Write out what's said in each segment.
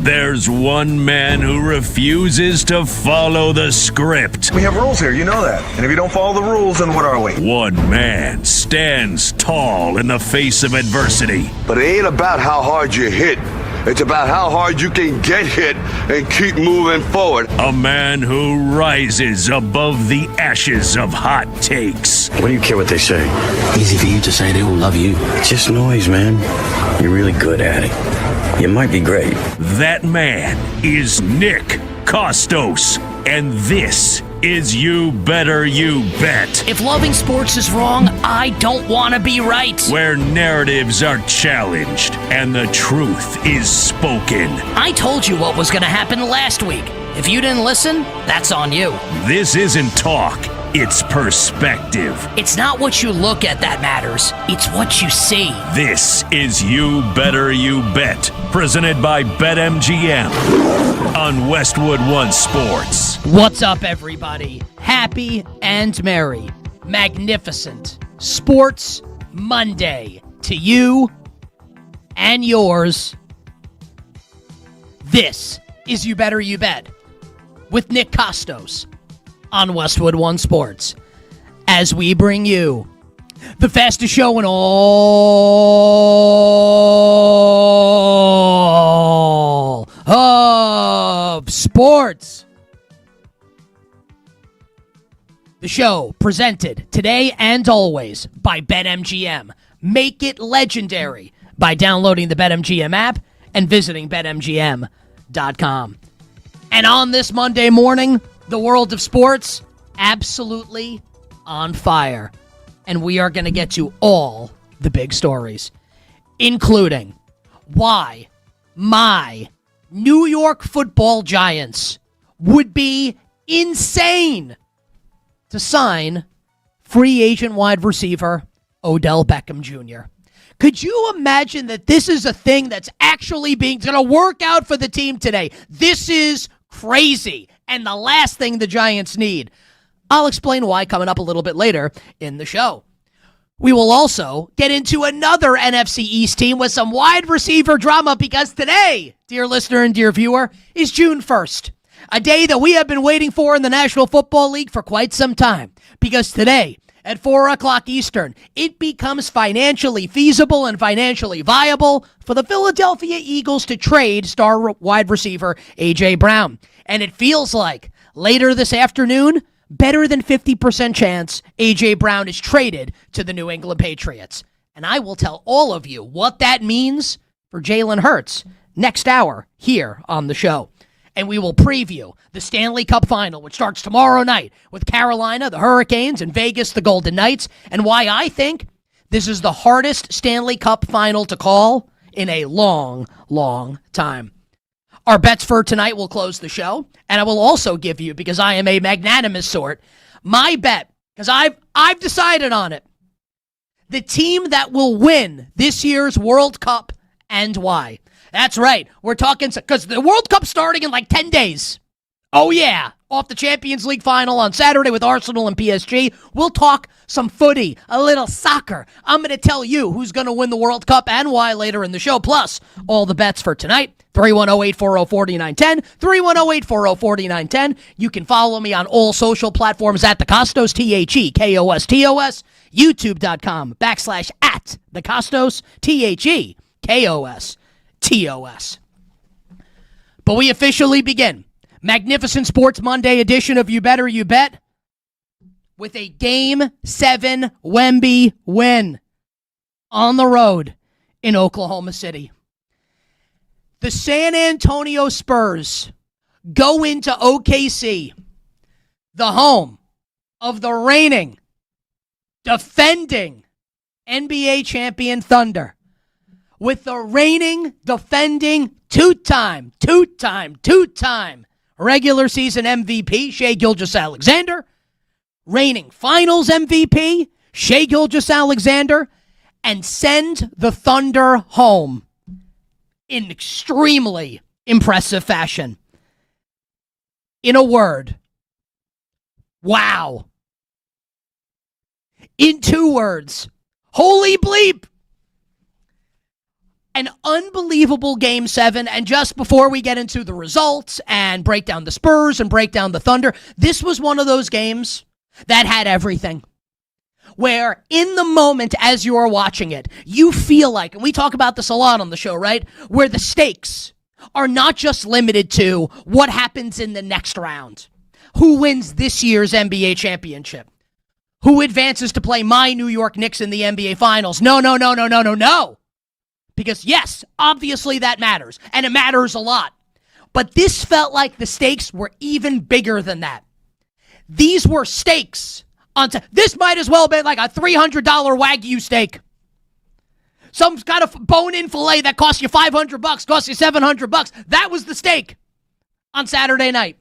There's one man who refuses to follow the script. We have rules here, you know that. And if you don't follow the rules, then what are we? One man stands tall in the face of adversity. But it ain't about how hard you hit. It's about how hard you can get hit and keep moving forward. A man who rises above the ashes of hot takes. What do you care what they say? Easy for you to say, they all love you. It's just noise, man. You're really good at it. You might be great. That man is Nick Kostos, and this is You Better You Bet. If loving sports is wrong, I don't want to be right. Where narratives are challenged and the truth is spoken. I told you what was going to happen last week. If you didn't listen, that's on you. This isn't talk, it's perspective. It's not what you look at that matters. It's what you see. This is You Better You Bet, presented by BetMGM on Westwood One Sports. What's up, everybody? Happy and merry, magnificent Sports Monday to you and yours. This is You Better You Bet with Nick Kostos on Westwood One Sports, as we bring you the fastest show in all of sports. The show presented today and always by BetMGM. Make it legendary by downloading the BetMGM app and visiting BetMGM.com. And on this Monday morning, the world of sports, absolutely on fire. And we are going to get to all the big stories, including why my New York Football Giants would be insane to sign free agent wide receiver Odell Beckham Jr. Could you imagine that this is a thing that's actually going to work out for the team today? This is crazy, and the last thing the Giants need. I'll explain why coming up a little bit later in the show. We will also get into another NFC East team with some wide receiver drama, because today, dear listener and dear viewer, is June 1st. A day that we have been waiting for in the National Football League for quite some time. Because today, at 4 o'clock Eastern, it becomes financially feasible and financially viable for the Philadelphia Eagles to trade star wide receiver A.J. Brown. And it feels like later this afternoon, better than 50% chance A.J. Brown is traded to the New England Patriots. And I will tell all of you what that means for Jalen Hurts next hour here on the show. And we will preview the Stanley Cup Final, which starts tomorrow night with Carolina, the Hurricanes, and Vegas, the Golden Knights, and why I think this is the hardest Stanley Cup Final to call in a long, long time. Our bets for tonight will close the show, and I will also give you, because I am a magnanimous sort, my bet, because I've decided on it. The team that will win this year's World Cup and why. That's right. We're talking, because the World Cup's starting in like 10 days. Oh, yeah. Off the Champions League final on Saturday with Arsenal and PSG. We'll talk some footy, a little soccer. I'm going to tell you who's going to win the World Cup and why later in the show. Plus, all the bets for tonight. 310-840-4910. 310-840-4910. You can follow me on all social platforms at The Kostos, TheKostos. YouTube.com/at The Kostos, TheKostos. But we officially begin magnificent Sports Monday edition of You Better You Bet with a Game 7 Wemby win on the road in Oklahoma City. The San Antonio Spurs go into OKC, the home of the reigning, defending NBA champion Thunder, with the reigning, defending, two-time regular season MVP, Shai Gilgeous-Alexander, reigning finals MVP, Shai Gilgeous-Alexander, and send the Thunder home in extremely impressive fashion. In a word, wow. In 2 words, holy bleep. An unbelievable Game 7, and just before we get into the results and break down the Spurs and break down the Thunder, this was one of those games that had everything. Where in the moment as you are watching it, you feel like, and we talk about this a lot on the show, right? Where the stakes are not just limited to what happens in the next round. Who wins this year's NBA championship? Who advances to play my New York Knicks in the NBA Finals? No. Because yes, obviously that matters, and it matters a lot. But this felt like the stakes were even bigger than that. These were stakes. This might as well be like a $300 Wagyu steak. Some kind of bone-in filet that costs you $500, costs you $700. That was the steak on Saturday night.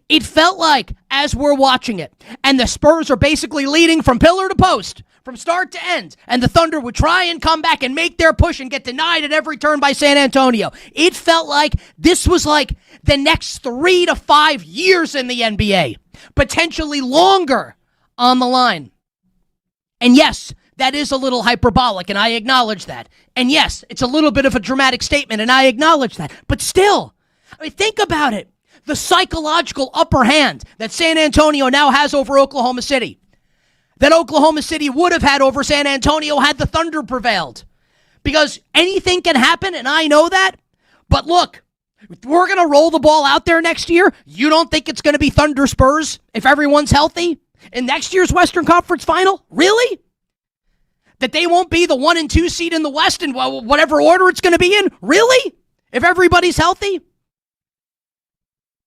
It felt like, as we're watching it, and the Spurs are basically leading from pillar to post, from start to end, and the Thunder would try and come back and make their push and get denied at every turn by San Antonio. It felt like this was like the next 3 to 5 years in the NBA, potentially longer on the line. And yes, that is a little hyperbolic, and I acknowledge that. And yes, it's a little bit of a dramatic statement, and I acknowledge that. But still, I mean, think about it. The psychological upper hand that San Antonio now has over Oklahoma City, that Oklahoma City would have had over San Antonio had the Thunder prevailed. Because anything can happen, and I know that. But look, we're going to roll the ball out there next year. You don't think it's going to be Thunder Spurs if everyone's healthy in next year's Western Conference Final? Really? That they won't be the 1 and 2 seed in the West in whatever order it's going to be in? Really? If everybody's healthy?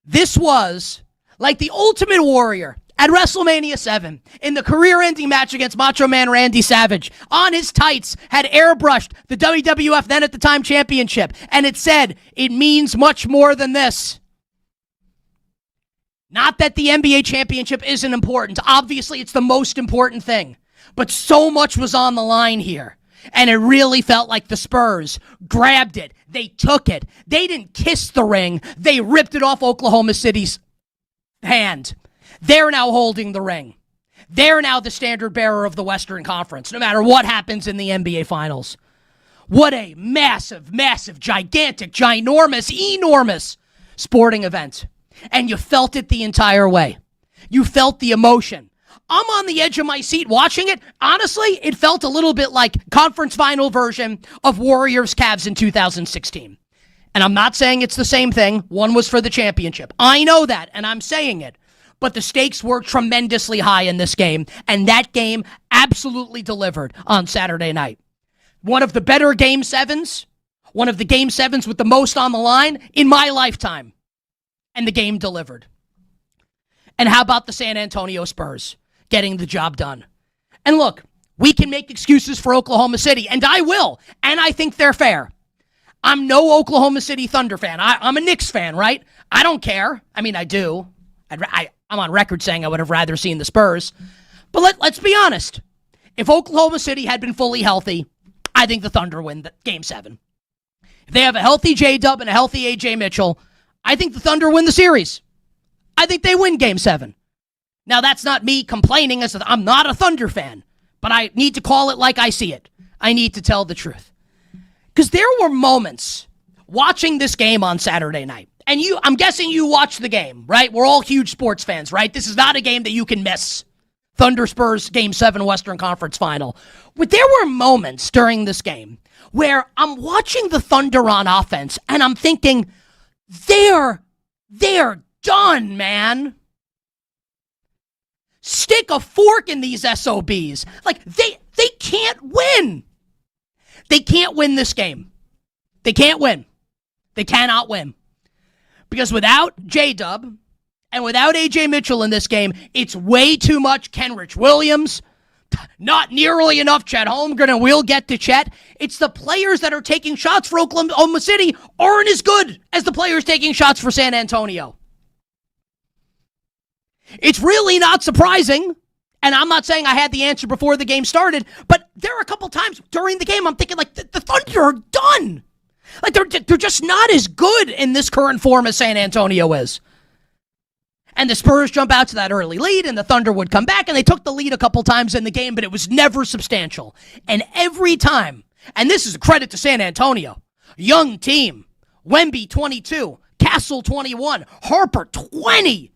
This was like the Ultimate Warrior at WrestleMania 7 in the career-ending match against Macho Man Randy Savage. On his tights had airbrushed the WWF then at the time championship, and it said, "It means much more than this." Not that the NBA championship isn't important. Obviously, it's the most important thing. But so much was on the line here. And it really felt like the Spurs grabbed it. They took it. They didn't kiss the ring. They ripped it off Oklahoma City's hand. They're now holding the ring. They're now the standard bearer of the Western Conference, no matter what happens in the NBA Finals. What a massive, gigantic, ginormous, enormous sporting event. And you felt it the entire way. You felt the emotion. I'm on the edge of my seat watching it. Honestly, it felt a little bit like conference final version of Warriors-Cavs in 2016. And I'm not saying it's the same thing. One was for the championship. I know that, and I'm saying it. But the stakes were tremendously high in this game, and that game absolutely delivered on Saturday night. One of the better Game 7s, one of the Game 7s with the most on the line in my lifetime. And the game delivered. And how about the San Antonio Spurs getting the job done? And look, we can make excuses for Oklahoma City, and I will, and I think they're fair. I'm no Oklahoma City Thunder fan. I'm a Knicks fan, right? I don't care. I mean, I do. I'm on record saying I would have rather seen the Spurs. But let's be honest. If Oklahoma City had been fully healthy, I think the Thunder win Game 7. If they have a healthy J-Dub and a healthy A.J. Mitchell, I think the Thunder win the series. I think they win Game 7. Now, that's not me complaining as I'm not a Thunder fan, but I need to call it like I see it. I need to tell the truth. Because there were moments watching this game on Saturday night, and I'm guessing you watched the game, right? We're all huge sports fans, right? This is not a game that you can miss. Thunder Spurs Game 7 Western Conference Final. But there were moments during this game where I'm watching the Thunder on offense, and I'm thinking, they're done, man. Stick a fork in these SOBs. Like, they can't win. They can't win this game. They can't win. They cannot win. Because without J-Dub and without A.J. Mitchell in this game, it's way too much Kenrich Williams, not nearly enough Chet Holmgren, and we'll get to Chet. It's the players that are taking shots for Oklahoma City aren't as good as the players taking shots for San Antonio. It's really not surprising, and I'm not saying I had the answer before the game started, but there are a couple times during the game I'm thinking, like, the Thunder are done. Like, they're just not as good in this current form as San Antonio is. And the Spurs jump out to that early lead, and the Thunder would come back, and they took the lead a couple times in the game, but it was never substantial. And every time And this is a credit to San Antonio. Young team. Wemby, 22. Castle, 21. Harper, 20.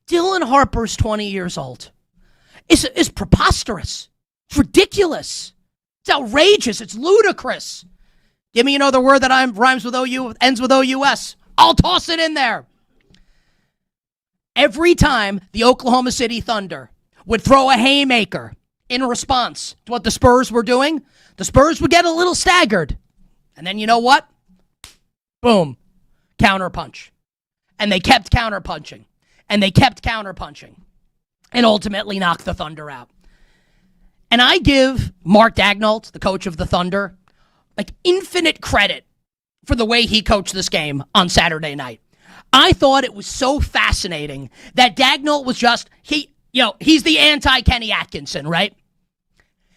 Dylan Harper's 20 years old. It's preposterous. It's ridiculous. It's outrageous. It's ludicrous. Give me another word that rhymes with OU, ends with OUS. I'll toss it in there. Every time the Oklahoma City Thunder would throw a haymaker in response to what the Spurs were doing, the Spurs would get a little staggered. And then you know what? Boom. Counterpunch. And they kept counterpunching. And they kept counterpunching. And ultimately knocked the Thunder out. And I give Mark Daigneault, the coach of the Thunder, like infinite credit for the way he coached this game on Saturday night. I thought it was so fascinating that Daigneault was just, he's the anti-Kenny Atkinson, right?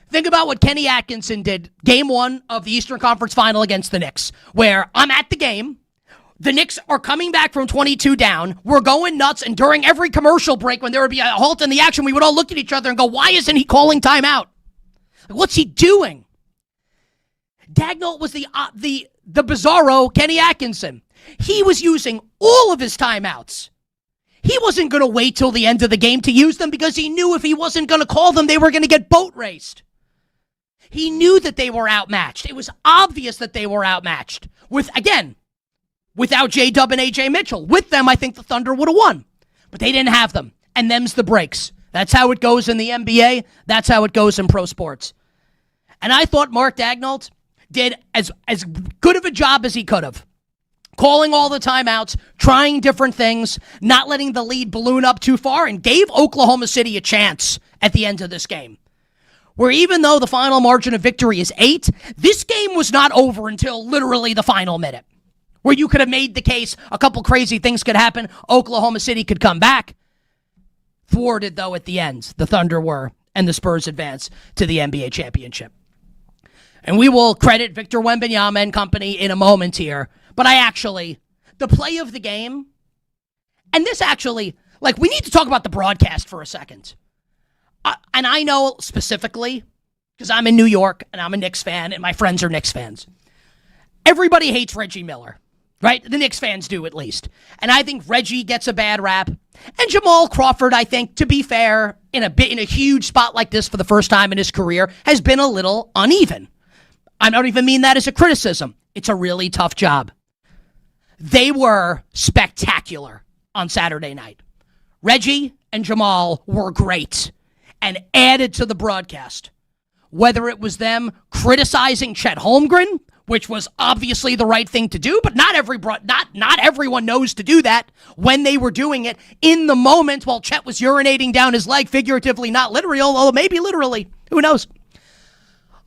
Think about what Kenny Atkinson did game 1 of the Eastern Conference Final against the Knicks, where I'm at the game, the Knicks are coming back from 22 down, we're going nuts, and during every commercial break when there would be a halt in the action, we would all look at each other and go, why isn't he calling timeout? Like, what's he doing? Daigneault was the bizarro Kenny Atkinson. He was using all of his timeouts. He wasn't going to wait till the end of the game to use them because he knew if he wasn't going to call them, they were going to get boat raced. He knew that they were outmatched. It was obvious that they were outmatched. Without J-Dub and A.J. Mitchell. With them, I think the Thunder would have won. But they didn't have them. And them's the breaks. That's how it goes in the NBA. That's how it goes in pro sports. And I thought Mark Daigneault did as good of a job as he could have. Calling all the timeouts, trying different things, not letting the lead balloon up too far, and gave Oklahoma City a chance at the end of this game. Where even though the final margin of victory is 8, this game was not over until literally the final minute. Where you could have made the case, a couple crazy things could happen, Oklahoma City could come back. Thwarted, though, at the end, the Thunder were, and the Spurs advanced to the NBA championship. And we will credit Victor Wembanyama and company in a moment here. But the play of the game, and this actually, we need to talk about the broadcast for a second. And I know specifically, because I'm in New York, and I'm a Knicks fan, and my friends are Knicks fans. Everybody hates Reggie Miller, right? The Knicks fans do, at least. And I think Reggie gets a bad rap. And Jamal Crawford, I think, to be fair, in a huge spot like this for the first time in his career, has been a little uneven. I don't even mean that as a criticism. It's a really tough job. They were spectacular on Saturday night. Reggie and Jamal were great and added to the broadcast. Whether it was them criticizing Chet Holmgren, which was obviously the right thing to do, but not everyone knows to do that when they were doing it in the moment while Chet was urinating down his leg, figuratively, not literally, although maybe literally. Who knows?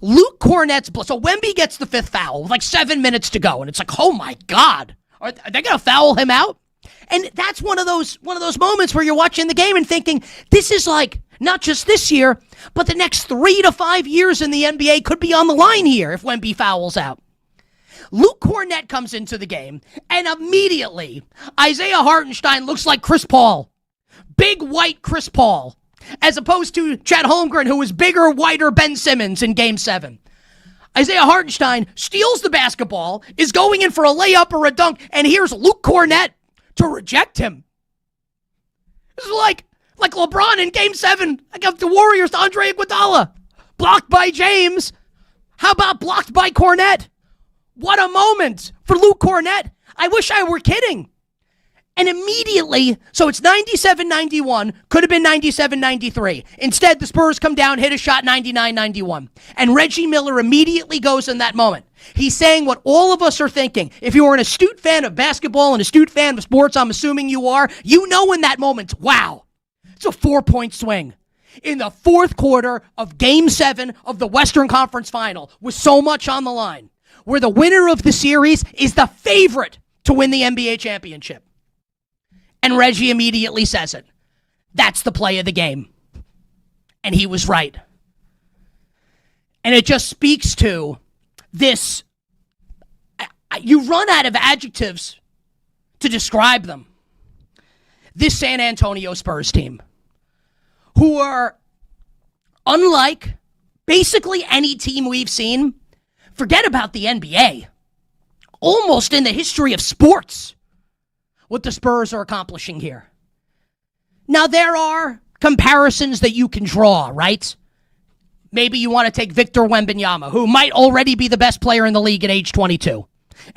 Luke Cornett's so Wemby gets the 5th foul with 7 minutes to go, and it's like, oh my God, are they going to foul him out? And that's one of those moments where you're watching the game and thinking, this is not just this year, but the next 3 to 5 years in the NBA could be on the line here if Wemby fouls out. Luke Cornett comes into the game, and immediately Isaiah Hartenstein looks like Chris Paul. Big white Chris Paul. As opposed to Chet Holmgren, who was bigger, whiter Ben Simmons in Game 7. Isaiah Hartenstein steals the basketball, is going in for a layup or a dunk, and here's Luke Cornett to reject him. This is like LeBron in Game 7 against the Warriors to Andre Iguodala. Blocked by James. How about blocked by Cornett? What a moment for Luke Cornett. I wish I were kidding. And immediately, so it's 97-91, could have been 97-93. Instead, the Spurs come down, hit a shot 99-91. And Reggie Miller immediately goes in that moment. He's saying what all of us are thinking. If you're an astute fan of basketball and astute fan of sports, I'm assuming you are, you know in that moment, wow, it's a 4-point swing. In the 4th quarter of Game 7 of the Western Conference Final, with so much on the line, where the winner of the series is the favorite to win the NBA championship. And Reggie immediately says it. That's the play of the game. And he was right. And it just speaks to this. You run out of adjectives to describe them. This San Antonio Spurs team, who are unlike basically any team we've seen, Forget about the NBA. Almost in the history of sports, what the Spurs are accomplishing here. Now, there are comparisons that you can draw, right? Maybe you want to take Victor Wembanyama, who might already be the best player in the league at age 22.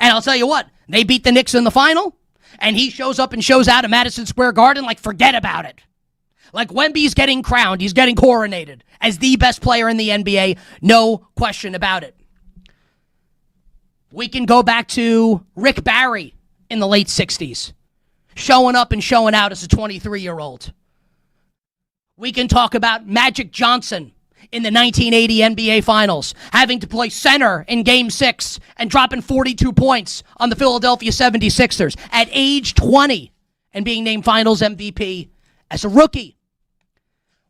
And I'll tell you what, they beat the Knicks in the final, and he shows up and shows out at Madison Square Garden like, forget about it. Like, Wemby's getting crowned, he's getting coronated as the best player in the NBA, no question about it. We can go back to Rick Barry in the late 60s, showing up and showing out as a 23-year-old. We can talk about Magic Johnson in the 1980 NBA Finals, having to play center in Game 6 and dropping 42 points on the Philadelphia 76ers at age 20 and being named Finals MVP as a rookie.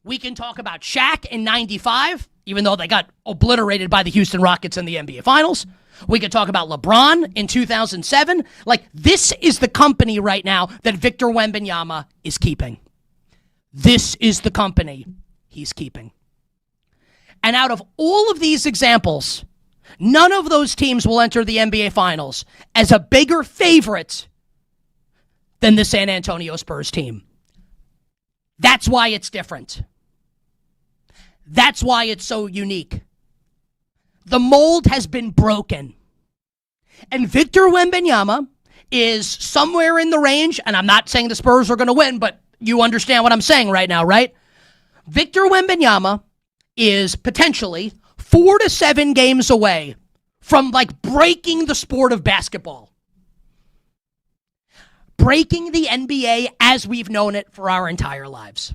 We can talk about Shaq in 95, even though they got obliterated by the Houston Rockets in the NBA Finals. We could talk about LeBron in 2007. Like, this is the company right now that Victor Wembanyama is keeping. This is the company he's keeping. And out of all of these examples, none of those teams will enter the NBA Finals as a bigger favorite than the San Antonio Spurs team. That's why it's different. That's why it's so unique. The mold has been broken. And Victor Wembanyama is somewhere in the range, and I'm not saying the Spurs are going to win, but you understand what I'm saying right now, right? Victor Wembanyama is potentially 4 to 7 games away from, like, breaking the sport of basketball. Breaking the NBA as we've known it for our entire lives.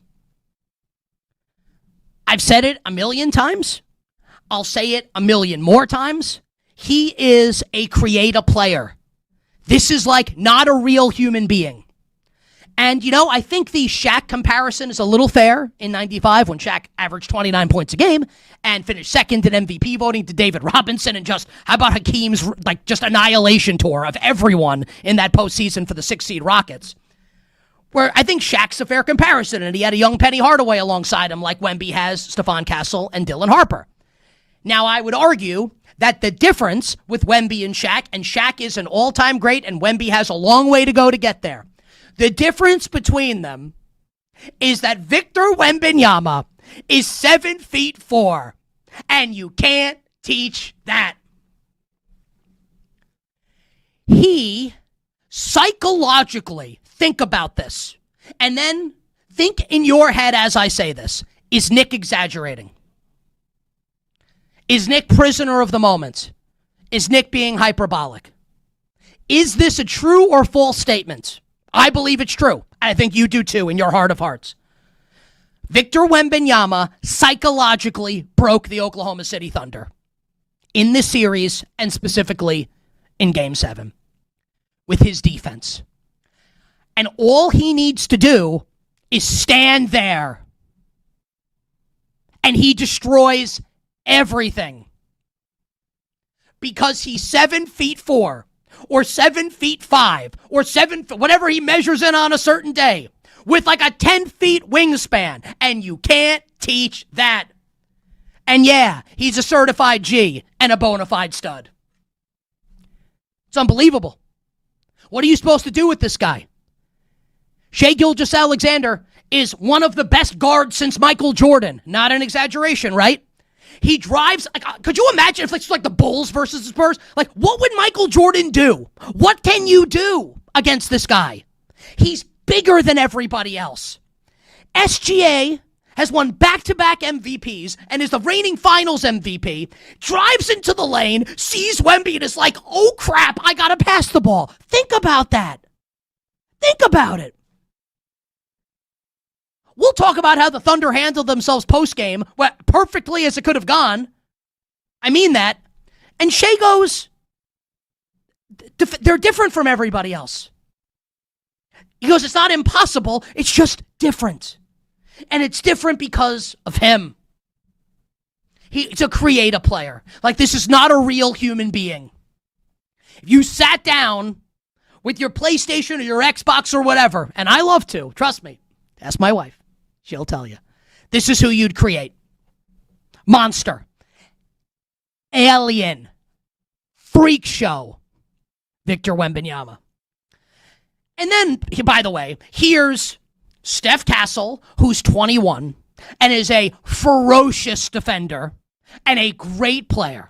I've said it a million times. I'll say it a million more times. He is a creative player. This is like not a real human being. And, you know, I think the Shaq comparison is a little fair in 95 when Shaq averaged 29 points a game and finished second in MVP voting to David Robinson, and just, how about Hakeem's, like, just annihilation tour of everyone in that postseason for the 6-seed Rockets, where I think Shaq's a fair comparison, and he had a young Penny Hardaway alongside him like Wemby has Stephon Castle and Dylan Harper. Now, I would argue that the difference with Wemby and Shaq is an all-time great, and Wemby has a long way to go to get there. The difference between them is that Victor Wembanyama is 7'4", and you can't teach that. He psychologically, think about this, and then think in your head as I say this. Is Nick exaggerating? Is Nick prisoner of the moment? Is Nick being hyperbolic? Is this a true or false statement? I believe it's true. I think you do too in your heart of hearts. Victor Wembanyama psychologically broke the Oklahoma City Thunder in this series, and specifically in Game 7 with his defense. And all he needs to do is stand there, and he destroys everything. Because he's 7'4", or 7'5", or 7, whatever he measures in on a certain day, with like a 10 feet wingspan, and you can't teach that. And yeah, he's a certified G and a bona fide stud. It's unbelievable. What are you supposed to do with this guy? Shai Gilgeous-Alexander is one of the best guards since Michael Jordan. Not an exaggeration, right? He drives, could you imagine if it's like the Bulls versus the Spurs? Like, what would Michael Jordan do? What can you do against this guy? He's bigger than everybody else. SGA has won back-to-back MVPs and is the reigning finals MVP, drives into the lane, sees Wemby, and is like, oh crap, I gotta pass the ball. Think about that. Think about it. We'll talk about how the Thunder handled themselves post-game, perfectly as it could have gone. I mean that. And Shai goes, they're different from everybody else. He goes, it's not impossible, it's just different. And it's different because of him. He's a creative player. Like, this is not a real human being. If you sat down with your PlayStation or your Xbox or whatever, and I love to, trust me, ask my wife. She'll tell you. This is who you'd create. Monster. Alien. freak show, Victor Wembanyama. And then, by the way, here's Steph Castle, who's 21 and is a ferocious defender and a great player.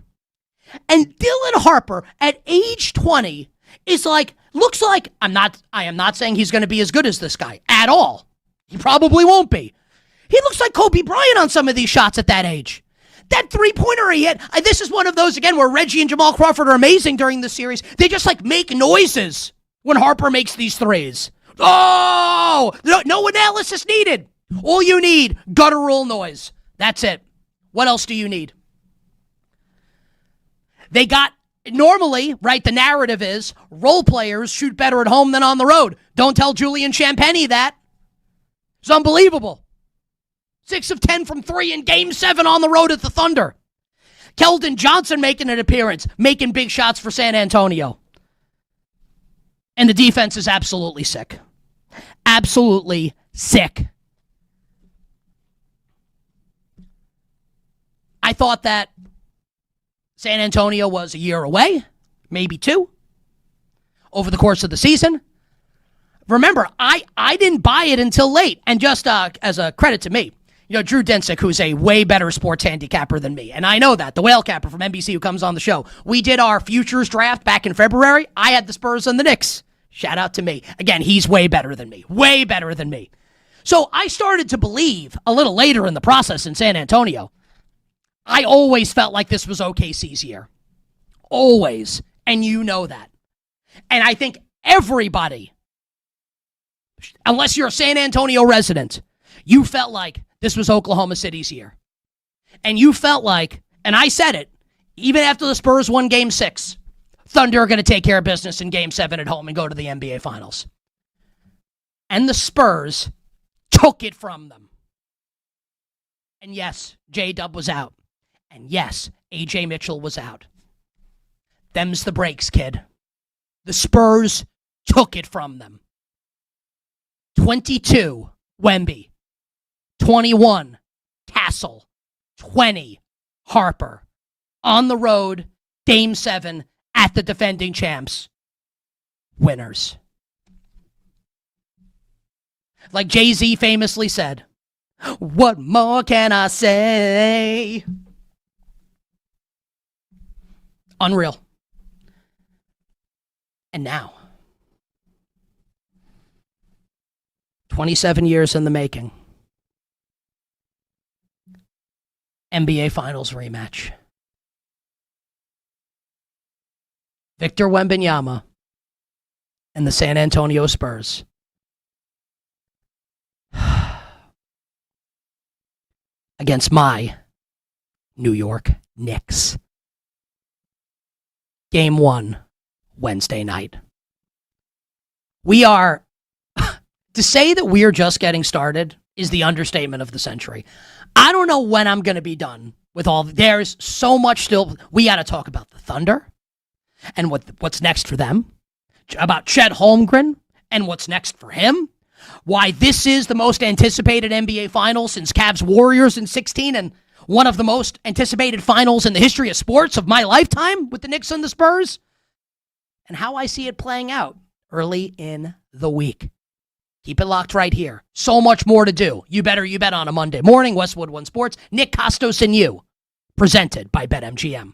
And Dylan Harper at age 20 is looks like, I am not saying he's going to be as good as this guy at all. He probably won't be. He looks like Kobe Bryant on some of these shots at that age. That three-pointer he hit, this is one of those, again, where Reggie and Jamal Crawford are amazing during the series. They just, make noises when Harper makes these threes. Oh! No analysis needed. All you need, guttural noise. That's it. What else do you need? Normally, right, the narrative is role players shoot better at home than on the road. Don't tell Julian Champagny that. It's unbelievable. 6 of 10 from 3 in Game 7 on the road at the Thunder. Keldon Johnson making an appearance, making big shots for San Antonio. And the defense is absolutely sick. Absolutely sick. I thought that San Antonio was a year away, maybe 2, over the course of the season. Remember, I didn't buy it until late. And just as a credit to me, Drew Dinsick, who's a way better sports handicapper than me, and I know that, the whale capper from NBC who comes on the show. We did our futures draft back in February. I had the Spurs and the Knicks. Shout out to me. Again, he's way better than me. Way better than me. So I started to believe a little later in the process in San Antonio. I always felt like this was OKC's year. Always. And you know that. And I think everybody, unless you're a San Antonio resident, you felt like this was Oklahoma City's year. And you felt like, and I said it, even after the Spurs won Game 6, Thunder are going to take care of business in Game 7 at home and go to the NBA Finals. And the Spurs took it from them. And yes, J-Dub was out. And yes, A.J. Mitchell was out. Them's the breaks, kid. The Spurs took it from them. 22, Wemby. 21, Castle. 20, Harper. On the road, Game 7, at the defending champs. Winners. Like Jay-Z famously said, what more can I say? Unreal. And now, 27 years in the making. NBA Finals rematch. Victor Wembanyama and the San Antonio Spurs. Against my New York Knicks. Game 1, Wednesday night. We are, to say that we're just getting started is the understatement of the century. I don't know when I'm going to be done with there's so much still. We got to talk about the Thunder and what's next for them, about Chet Holmgren and what's next for him, why this is the most anticipated NBA final since Cavs Warriors in 16 and one of the most anticipated finals in the history of sports of my lifetime with the Knicks and the Spurs, and how I see it playing out early in the week. Keep it locked right here. So much more to do. You bet on a Monday morning. Westwood One Sports. Nick Kostos and you. Presented by BetMGM.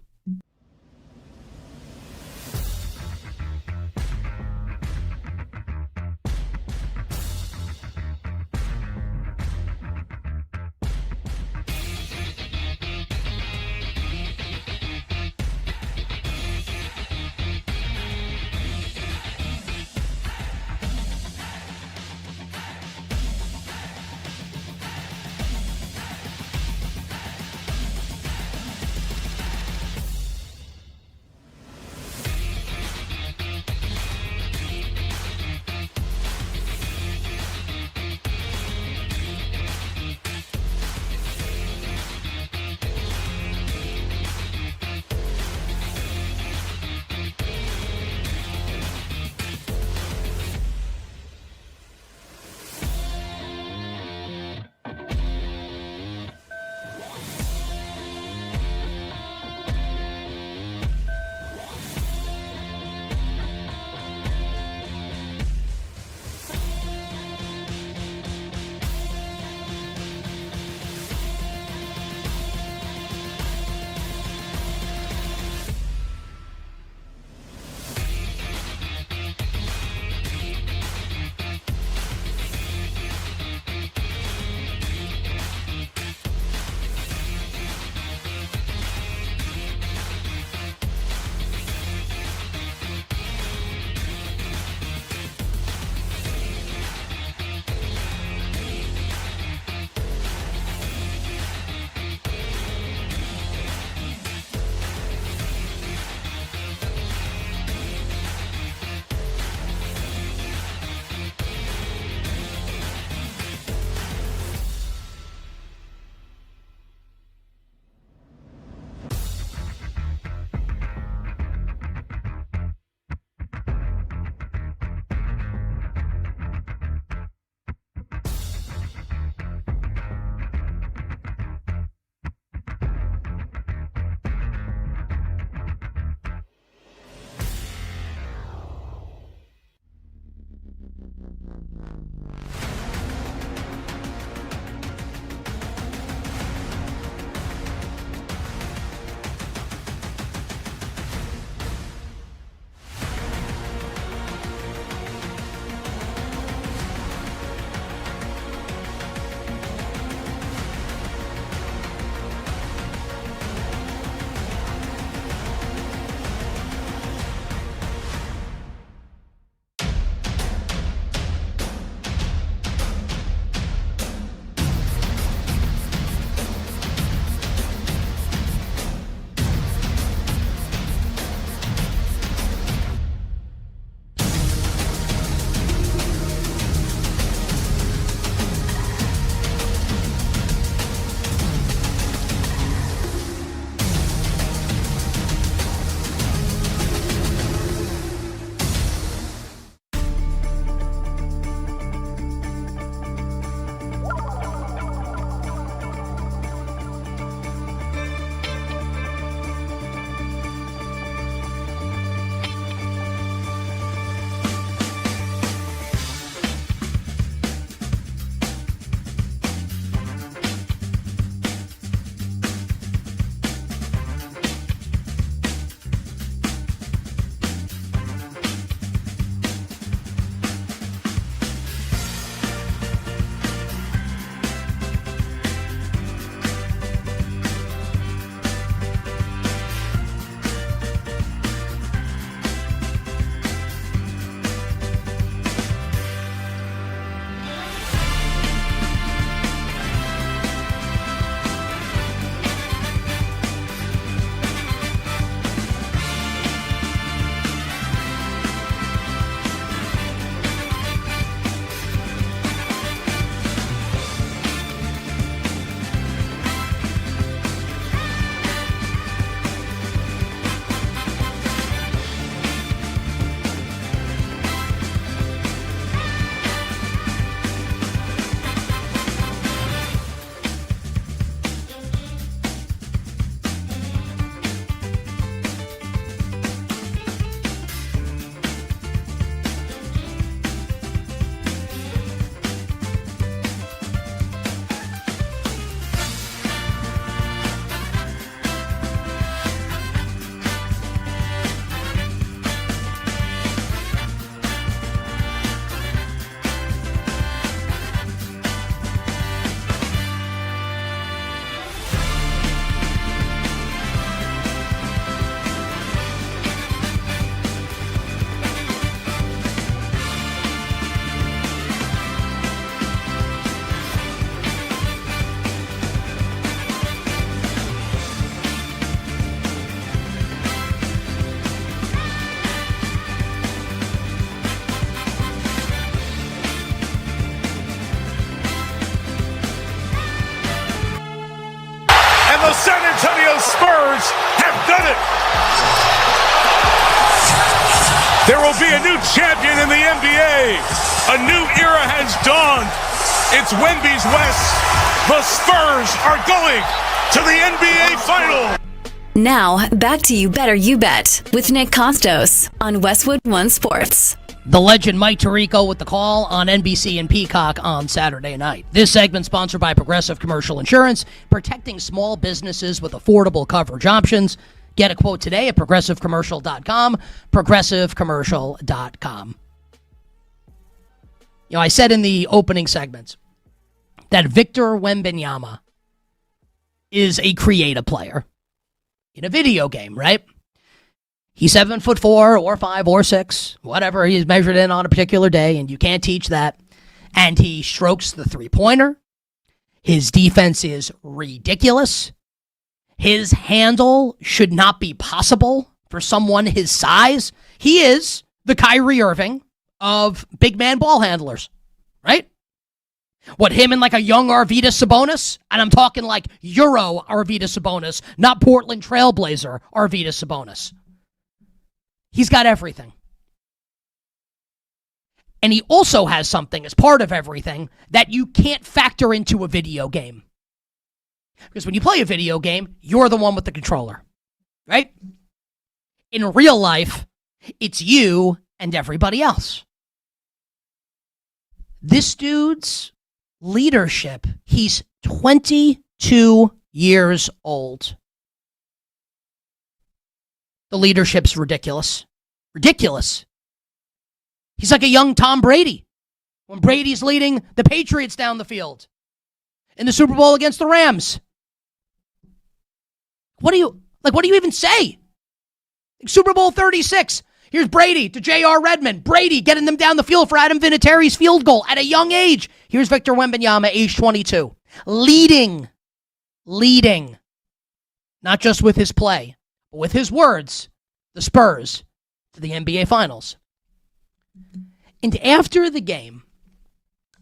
San Antonio Spurs have done it. There will be a new champion in the NBA. A new era has dawned. It's Wemby's West. The Spurs are going to the NBA Final. Now, back to You Better You Bet with Nick Kostos on Westwood One Sports. The legend Mike Tirico with the call on NBC and Peacock on Saturday night. This segment sponsored by Progressive Commercial Insurance, protecting small businesses with affordable coverage options. Get a quote today at progressivecommercial.com, progressivecommercial.com. You know, I said in the opening segments that Victor Wembanyama is a creative player in a video game, right? He's 7'4" or 5 or 6, whatever he's measured in on a particular day, and you can't teach that. And he strokes the three-pointer. His defense is ridiculous. His handle should not be possible for someone his size. He is the Kyrie Irving of big man ball handlers, right? What, him and like a young Arvydas Sabonis? And I'm talking like Euro Arvydas Sabonis, not Portland Trailblazer Arvydas Sabonis. He's got everything. And he also has something as part of everything that you can't factor into a video game. Because when you play a video game, you're the one with the controller, right? In real life, it's you and everybody else. This dude's leadership, he's 22 years old. The leadership's ridiculous. Ridiculous. He's like a young Tom Brady when Brady's leading the Patriots down the field in the Super Bowl against the Rams. What do you even say? Super Bowl 36. Here's Brady to J.R. Redmond. Brady getting them down the field for Adam Vinatieri's field goal at a young age. Here's Victor Wembanyama, age 22. Leading. Not just with his play, but with his words, the Spurs to the NBA Finals. And after the game,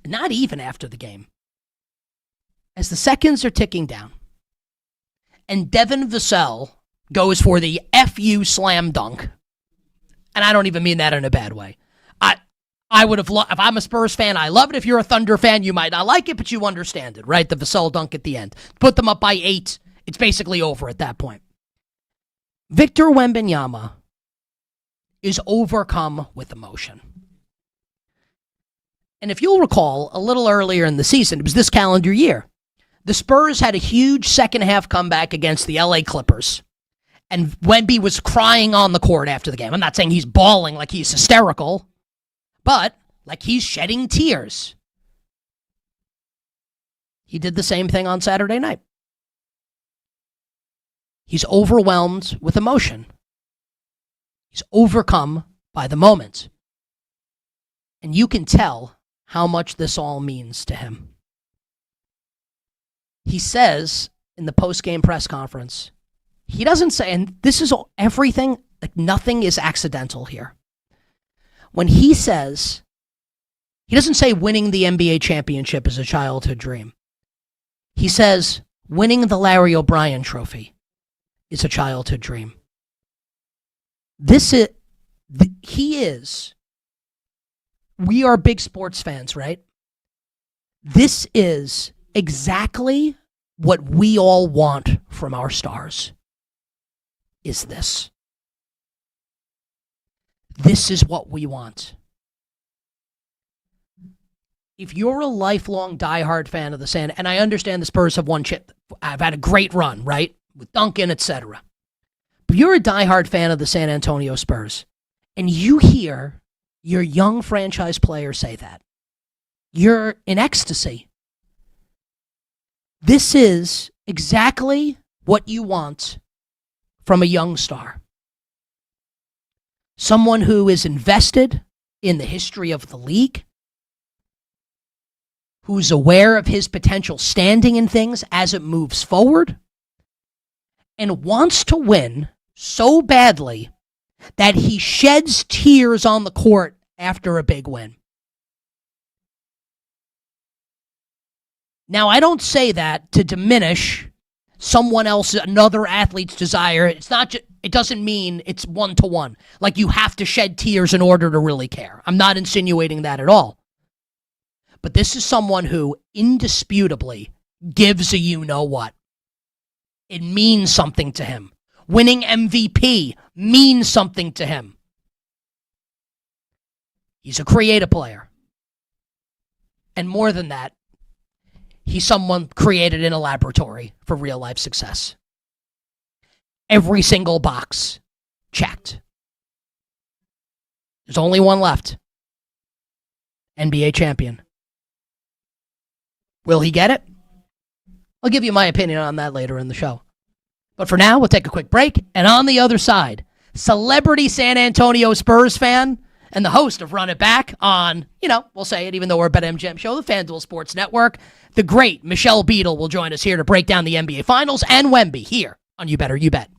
not even after the game, as the seconds are ticking down, and Devin Vassell goes for the FU slam dunk, and I don't even mean that in a bad way. I would have if I'm a Spurs fan, I love it. If you're a Thunder fan, you might not like it, but you understand it, right? The Vassell dunk at the end. Put them up by 8. It's basically over at that point. Victor Wembanyama is overcome with emotion. And if you'll recall, a little earlier in the season, it was this calendar year, the Spurs had a huge second-half comeback against the LA Clippers. And Wemby was crying on the court after the game. I'm not saying he's bawling like he's hysterical, but like he's shedding tears. He did the same thing on Saturday night. He's overwhelmed with emotion. He's overcome by the moment. And you can tell how much this all means to him. He says in the post-game press conference, he doesn't say, and this is everything, like nothing is accidental here. When he says, he doesn't say winning the NBA championship is a childhood dream. He says winning the Larry O'Brien trophy is a childhood dream. We are big sports fans, right? This is exactly what we all want from our stars. Is this. This is what we want. If you're a lifelong diehard fan of the San, and I understand the Spurs have have had a great run, right? With Duncan, etc. But you're a diehard fan of the San Antonio Spurs, and you hear your young franchise player say that, you're in ecstasy. This is exactly what you want from a young star. Someone who is invested in the history of the league, who's aware of his potential standing in things as it moves forward, and wants to win so badly that he sheds tears on the court after a big win. Now, I don't say that to diminish someone else, another athlete's desire. It's not just, it doesn't mean it's one-to-one. Like you have to shed tears in order to really care. I'm not insinuating that at all. But this is someone who indisputably gives a you-know-what. It means something to him. Winning MVP means something to him. He's a creative player. And more than that, he's someone created in a laboratory for real-life success. Every single box checked. There's only one left. NBA champion. Will he get it? I'll give you my opinion on that later in the show. But for now, we'll take a quick break. And on the other side, celebrity San Antonio Spurs fan and the host of Run It Back on, we'll say it even though we're a BetMGM show, the FanDuel Sports Network, the great Michelle Beadle will join us here to break down the NBA Finals and Wemby here on You Better You Bet.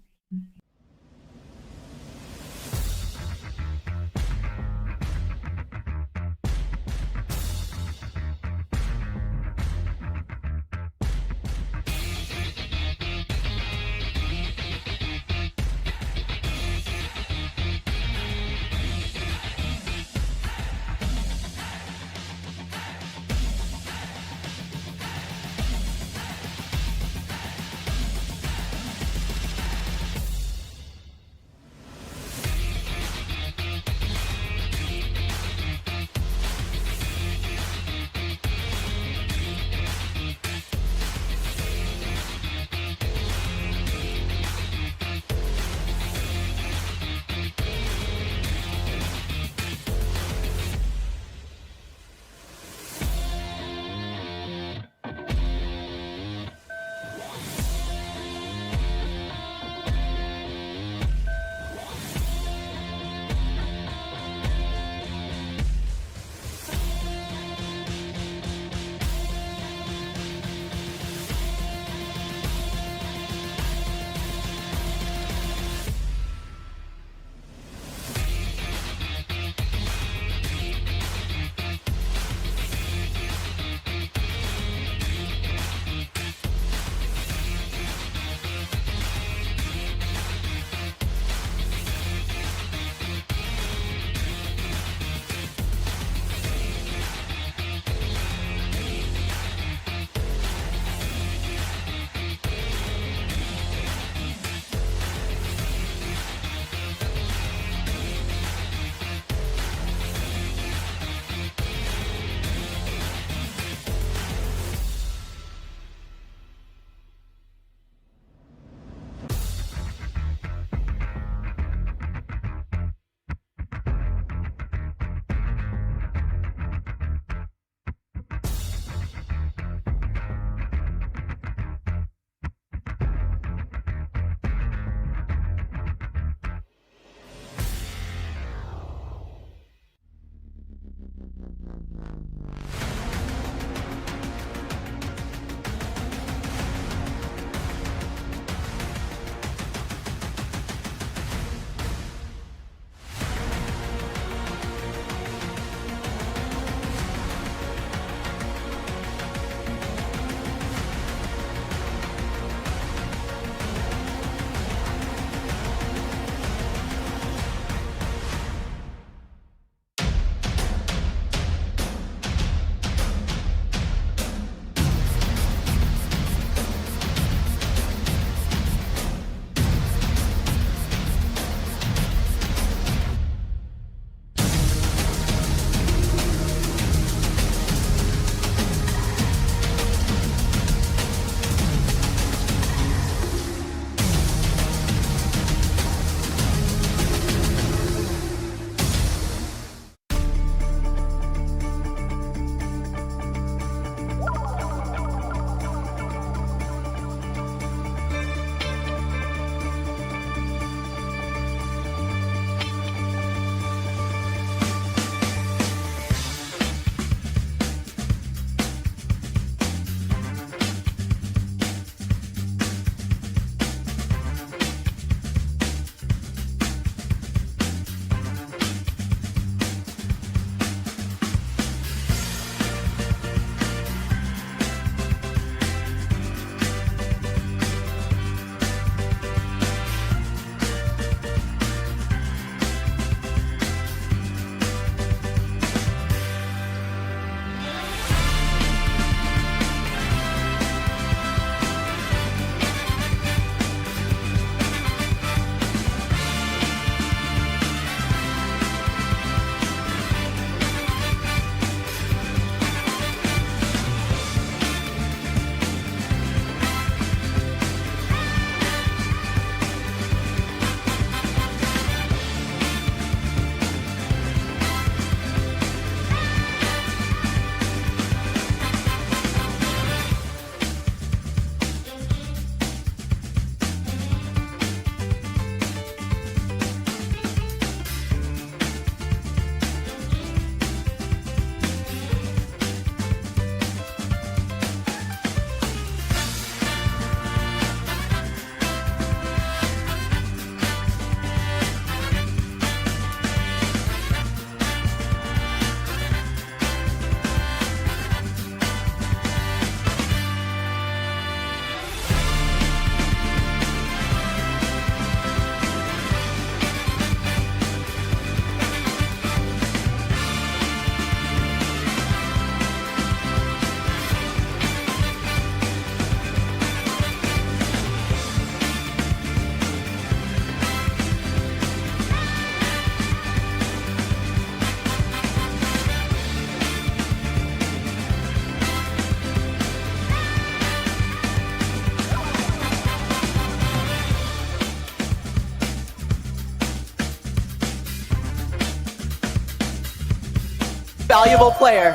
valuable player,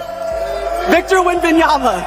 Victor Wembanyama.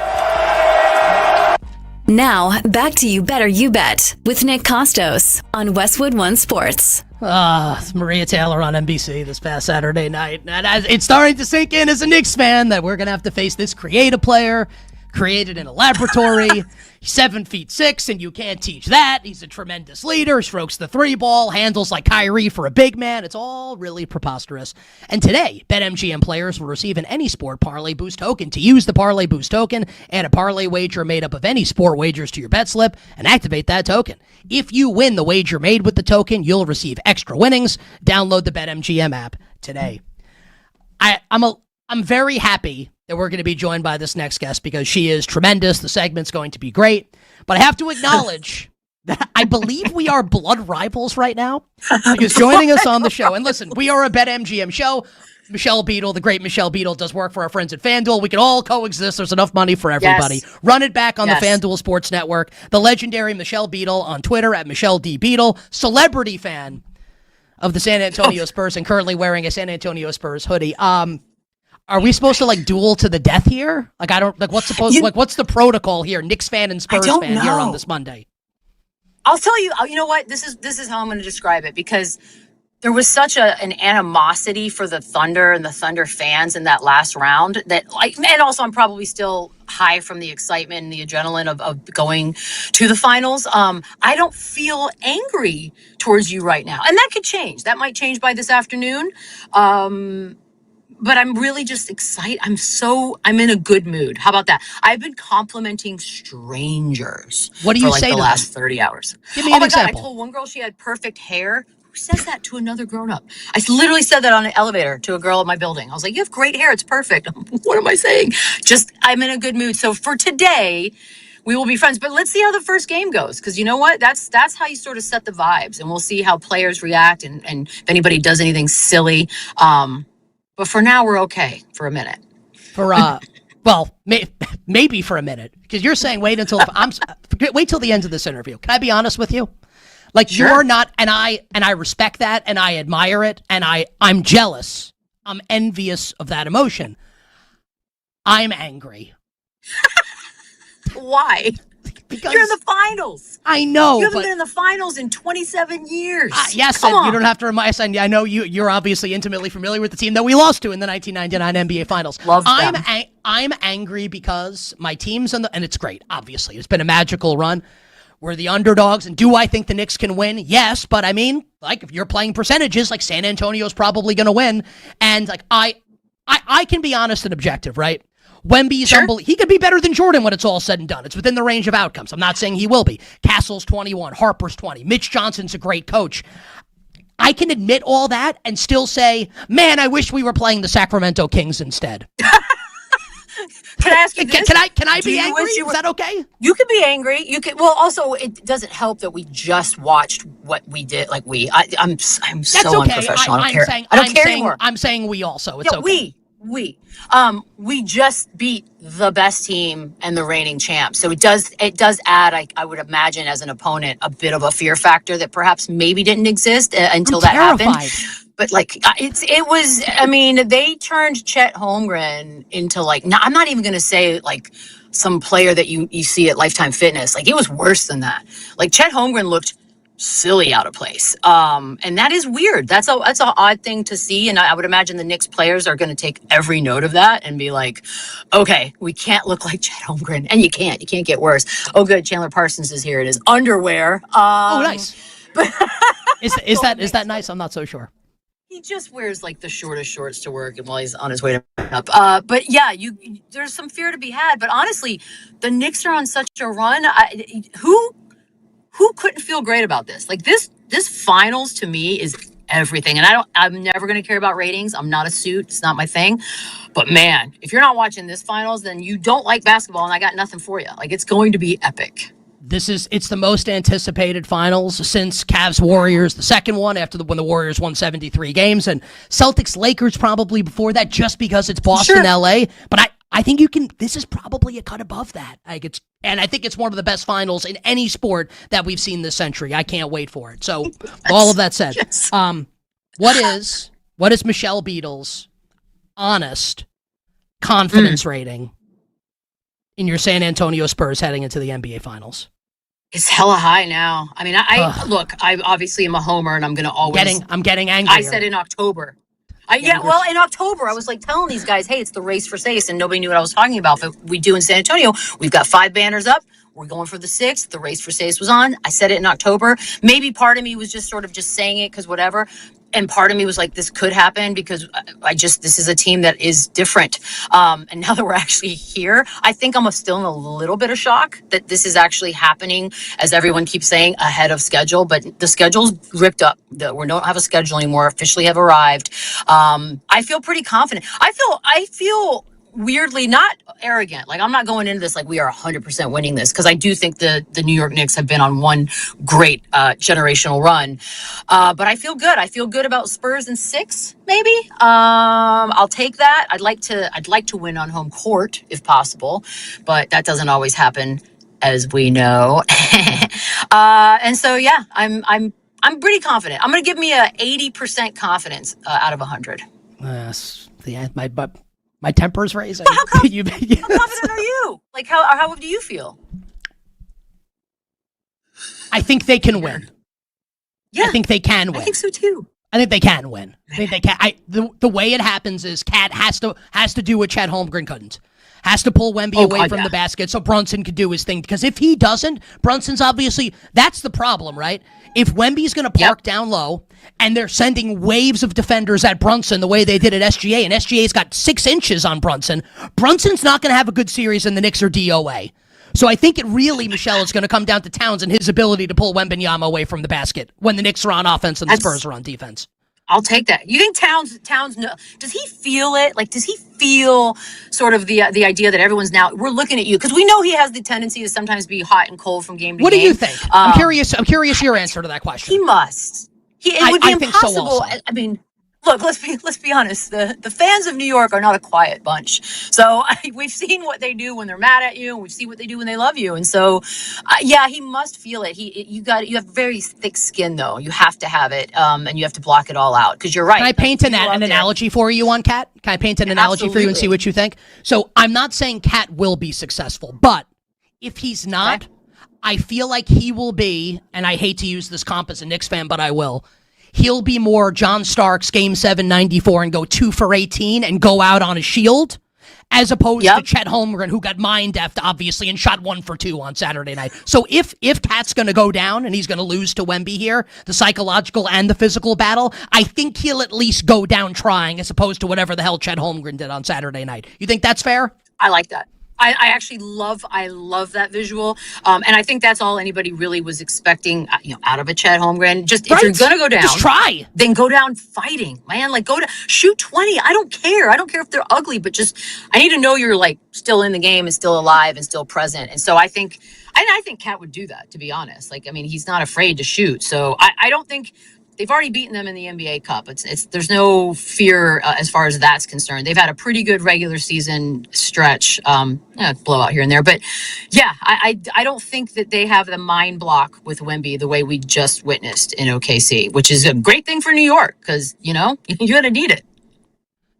Now, back to You Better You Bet with Nick Kostos on Westwood One Sports. It's Maria Taylor on NBC this past Saturday night. And it's starting to sink in as a Knicks fan that we're going to have to face this creative player created in a laboratory. 7'6", and you can't teach that. He's a tremendous leader, strokes the three ball, handles like Kyrie for a big man. It's all really preposterous. And today, BetMGM players will receive an Any Sport Parlay Boost token. To use the Parlay Boost token, add a parlay wager made up of any sport wagers to your bet slip and activate that token. If you win the wager made with the token, you'll receive extra winnings. Download the BetMGM app today. I'm very happy that we're going to be joined by this next guest because she is tremendous. The segment's going to be great. But I have to acknowledge that I believe we are blood rivals right now because joining us on the show, and listen, we are a BetMGM show. Michelle Beadle, the great Michelle Beadle, does work for our friends at FanDuel. We can all coexist. There's enough money for everybody. Yes. Run it back on the FanDuel Sports Network. The legendary Michelle Beadle on Twitter at Michelle D. Beadle, celebrity fan of the San Antonio Spurs and currently wearing a San Antonio Spurs hoodie. Are we supposed to duel to the death here? What's the protocol here? Knicks fan and Spurs fan here on this Monday. I'll tell you. You know what? This is how I'm going to describe it because there was such an animosity for the Thunder and the Thunder fans in that last round that and also I'm probably still high from the excitement and the adrenaline of going to the finals. I don't feel angry towards you right now, and that could change. That might change by this afternoon. But I'm really just excited. I'm in a good mood. How about that? I've been complimenting strangers. What do you say the to last them? 30 hours. Give me an example. God, I told one girl she had perfect hair. Who says that to another grown-up? I literally said that on an elevator to a girl at my building. I was like, you have great hair. It's perfect. What am I saying? I'm in a good mood. So for today, we will be friends. But let's see how the first game goes. Because you know what? That's how you sort of set the vibes. And we'll see how players react and if anybody does anything silly. But for now, we're okay for a minute. Maybe for a minute, because you're saying wait till the end of this interview. Can I be honest with you? Sure. You're not, and I respect that, and I admire it, and I'm jealous. I'm envious of that emotion. I'm angry. Why? Because you're in the finals. I know. You haven't been in the finals in 27 years. Yes, and you don't have to remind us. And I know you're obviously intimately familiar with the team that we lost to in the 1999 NBA Finals. Love them. I'm angry because my team's and it's great. Obviously, it's been a magical run. We're the underdogs, and do I think the Knicks can win? Yes, but I mean, if you're playing percentages, San Antonio's probably going to win, and I can be honest and objective, right? Wemby's unbelievable. He could be better than Jordan when it's all said and done. It's within the range of outcomes. I'm not saying he will be. Castle's 21, Harper's 20. Mitch Johnson's a great coach. I can admit all that and still say, man, I wish we were playing the Sacramento Kings instead. Can I ask you this? Can I be angry? Is that okay? You can be angry. You can. Well, also, it doesn't help that we just watched what we did. I'm so unprofessional. I don't care anymore. I'm saying we also. It's okay. We just beat the best team and the reigning champ. So it does add, I would imagine, as an opponent, a bit of a fear factor that perhaps maybe didn't exist until that happened. But it was. I mean, they turned Chet Holmgren into I'm not even going to say some player that you see at Lifetime Fitness. It was worse than that. Chet Holmgren looked silly out of place. And that is weird. That's an odd thing to see. And I would imagine the Knicks players are going to take every note of that and be like, okay, we can't look like Chet Holmgren. And you can't get worse. Oh, good. Chandler Parsons is here in his underwear. Nice. Is that nice? I'm not so sure. He just wears the shortest shorts to work and while he's on his way to up. But yeah, there's some fear to be had. But honestly, the Knicks are on such a run. Who couldn't feel great about this? This finals to me is everything. And I'm never going to care about ratings. I'm not a suit. It's not my thing. But man, if you're not watching this finals, then you don't like basketball and I got nothing for you. It's going to be epic. It's the most anticipated finals since Cavs Warriors, the second one when the Warriors won 73 games, and Celtics Lakers probably before that, just because it's Boston, LA. But I think this is probably a cut above that. And I think it's one of the best finals in any sport that we've seen this century. I can't wait for it. So all of that said, what is Michelle Beadle's honest confidence rating in your San Antonio Spurs heading into the NBA Finals? It's hella high now. I mean, I look, I obviously am a homer and I'm going to always. I'm getting angry. I said in October. Well, in October, I was like telling these guys, hey, it's the race for sixth, and nobody knew what I was talking about. But we do in San Antonio. We've got 5 banners up. We're going for the 6th. The race for sixth was on. I said it in October. Maybe part of me was just sort of just saying it because whatever. And part of me was like, this could happen because this is a team that is different. And now that we're actually here, I think I'm still in a little bit of shock that this is actually happening, as everyone keeps saying, ahead of schedule. But the schedule's ripped up. We don't have a schedule anymore. Officially have arrived. I feel pretty confident. I feel weirdly not arrogant. Like, I'm not going into this like we are 100% winning this, because I do think the New York Knicks have been on one great generational run. But I feel good. I feel good about Spurs in 6, maybe. I'll take that. I'd like to win on home court if possible, but that doesn't always happen, as we know. And so yeah, I'm pretty confident. I'm going to give me a 80% confidence out of 100. My temper's raising. How confident are you? Like, how do you feel? I think they can win. Yeah, I think they can win. I think so too. I think they can win. I think they can. The way it happens is Cat has to do what Chet Holmgren couldn't. Has to pull Wemby away from the basket so Brunson could do his thing. Because if he doesn't, Brunson's obviously, that's the problem, right? If Wemby's going to park down low and they're sending waves of defenders at Brunson the way they did at SGA, and SGA's got 6 inches on Brunson, Brunson's not going to have a good series and the Knicks are DOA. So I think it really, Michelle, is going to come down to Towns and his ability to pull Wembanyama away from the basket when the Knicks are on offense and the Spurs are on defense. I'll take that. You think Towns does he feel it? Like, does he feel sort of the idea that everyone's now, we're looking at you? Because we know he has the tendency to sometimes be hot and cold from game to game. What do you think? I'm curious your answer to that question. He must. It would be impossible. So also. I mean, look, let's be honest. The fans of New York are not a quiet bunch. So we've seen what they do when they're mad at you, and we see what they do when they love you. And so, yeah, he must feel it. You have very thick skin, though. You have to have it, and you have to block it all out. Because you're right. Can I paint an analogy for you on Cat? Can I paint an analogy for you and see what you think? So I'm not saying Cat will be successful, but if he's not, I feel like he will be, and I hate to use this comp as a Knicks fan, but I will. He'll be more John Starks, Game 7, 94, and go 2 for 18 and go out on a shield, as opposed to Chet Holmgren, who got mind-effed, obviously, and shot 1 for 2 on Saturday night. So if Cat's going to go down and he's going to lose to Wemby here, the psychological and the physical battle, I think he'll at least go down trying, as opposed to whatever the hell Chet Holmgren did on Saturday night. You think that's fair? I like that. I actually love that visual. And I think that's all anybody really was expecting, out of a Chet Holmgren. Just if you're going to go down, just try. Then go down fighting, man. Like, shoot 20. I don't care. I don't care if they're ugly, but just, I need to know you're like still in the game and still alive and still present. And so I think Cat would do that, to be honest. Like, I mean, he's not afraid to shoot. So I don't think, they've already beaten them in the NBA Cup. There's no fear as far as that's concerned. They've had a pretty good regular season stretch, blowout here and there. But yeah, I don't think that they have the mind block with Wemby the way we just witnessed in OKC, which is a great thing for New York because, you're going to need it.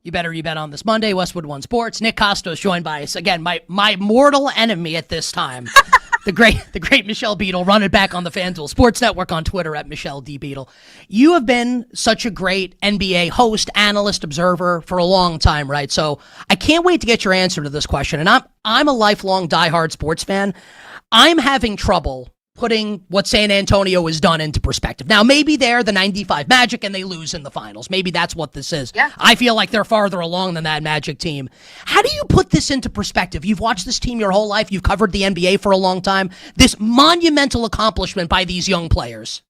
You better bet on this Monday, Westwood One Sports. Nick Kostos joined by us again, my mortal enemy at this time. The great Michelle Beadle. Run it back on the FanDuel Sports Network on Twitter at Michelle D. Beadle. You have been such a great NBA host, analyst, observer for a long time, right? So I can't wait to get your answer to this question. And I'm a lifelong diehard sports fan. I'm having trouble putting what San Antonio has done into perspective. Now, maybe they're the 95 Magic and they lose in the finals. Maybe that's what this is. Yeah. I feel like they're farther along than that Magic team. How do you put this into perspective? You've watched this team your whole life. You've covered the NBA for a long time. This monumental accomplishment by these young players.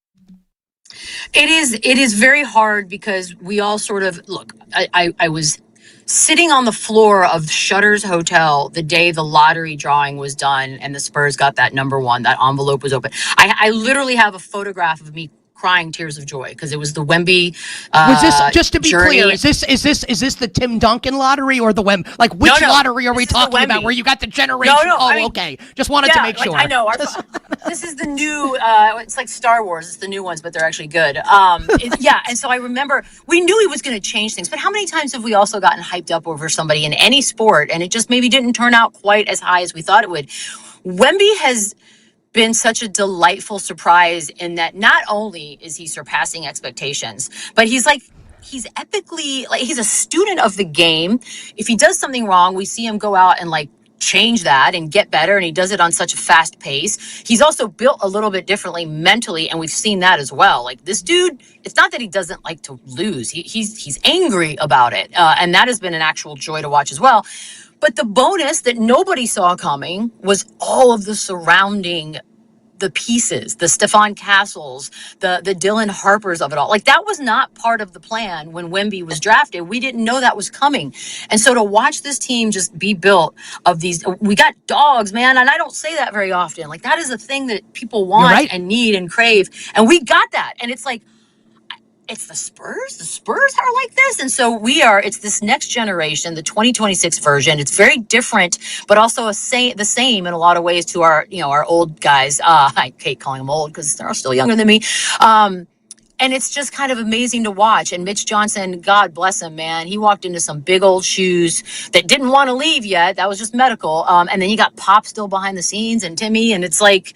It is very hard because we all sort of, look, I was sitting on the floor of Shutter's Hotel the day the lottery drawing was done and the Spurs got that number 1, that envelope was open. I literally have a photograph of me crying tears of joy because it was the Wemby. Was this, just to be journey. clear, is this the Tim Duncan lottery or the Wemby? Like, which lottery are we talking about? Where you got the generation? Okay. Just wanted to make sure. I know. This is the new. It's like Star Wars. It's the new ones, but they're actually good. And so I remember we knew he was going to change things, but how many times have we also gotten hyped up over somebody in any sport and it just maybe didn't turn out quite as high as we thought it would? Wemby has been such a delightful surprise in that not only is he surpassing expectations, but he's epically, like, he's a student of the game. If he does something wrong, we see him go out and change that and get better, and he does it on such a fast pace. He's also built a little bit differently mentally, and we've seen that as well. Like, this dude, it's not that he doesn't like to lose. He's angry about it, and that has been an actual joy to watch as well. But the bonus that nobody saw coming was all of the surrounding the pieces, the Stephon Castles, the Dylan Harpers of it all. Like, that was not part of the plan when Wemby was drafted. We didn't know that was coming. And so to watch this team just be built of these, we got dogs, man. And I don't say that very often. Like, that is a thing that people want and need and crave. And we got that. And it's like, it's the Spurs. The Spurs are like this. And so it's this next generation, the 2026 version. It's very different, but also the same in a lot of ways to our old guys. I hate calling them old because they're still younger than me. And it's just kind of amazing to watch. And Mitch Johnson, God bless him, man. He walked into some big old shoes that didn't want to leave yet. That was just medical. And then you got Pop still behind the scenes and Timmy. And it's like,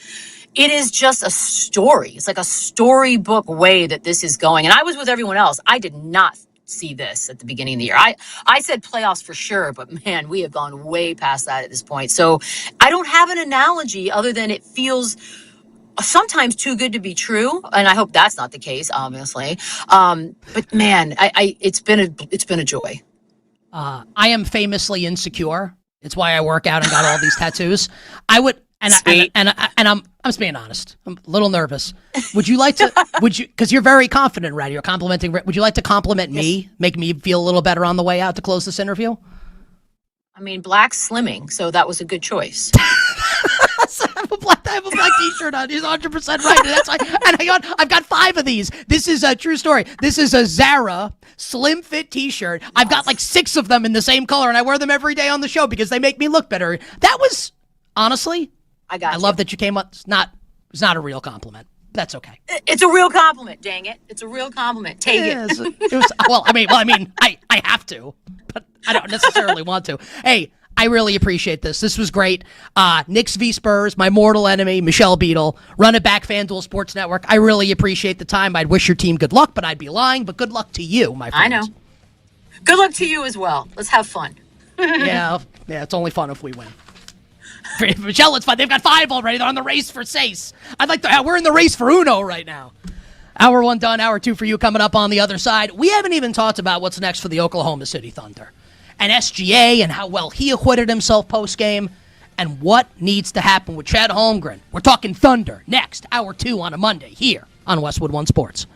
it is just a story. It's like a storybook way that this is going. And I was with everyone else. I did not see this at the beginning of the year. I said playoffs for sure, but man, we have gone way past that at this point. So I don't have an analogy other than it feels sometimes too good to be true. And I hope that's not the case, obviously. But man, it's been a joy. I am famously insecure. It's why I work out and got all these tattoos. I would, and I'm just being honest. I'm a little nervous. Would you like to? Because you're very confident, right? You're complimenting. Would you like to compliment me? Make me feel a little better on the way out to close this interview? I mean, black's slimming, so that was a good choice. I have a black T-shirt on. He's 100% right. And that's why. And I've got 5 of these. This is a true story. This is a Zara slim fit T-shirt. I've got 6 of them in the same color, and I wear them every day on the show because they make me look better. That was honestly. I love that you came up. It's not a real compliment. That's okay. It's a real compliment. Dang it! It's a real compliment. Take it. It was. I have to, but I don't necessarily want to. Hey. I really appreciate this. This was great. Knicks v. Spurs, my mortal enemy, Michelle Beadle. Run it back, FanDuel Sports Network. I really appreciate the time. I'd wish your team good luck, but I'd be lying. But good luck to you, my friend. I know. Good luck to you as well. Let's have fun. Yeah, it's only fun if we win. Michelle, it's fun. They've got 5 already. They're on the race for Sace. We're in the race for Uno right now. Hour 1 done, hour 2 for you coming up on the other side. We haven't even talked about what's next for the Oklahoma City Thunder. And SGA and how well he acquitted himself post-game and what needs to happen with Chad Holmgren. We're talking Thunder next, hour 2 on a Monday here on Westwood One Sports.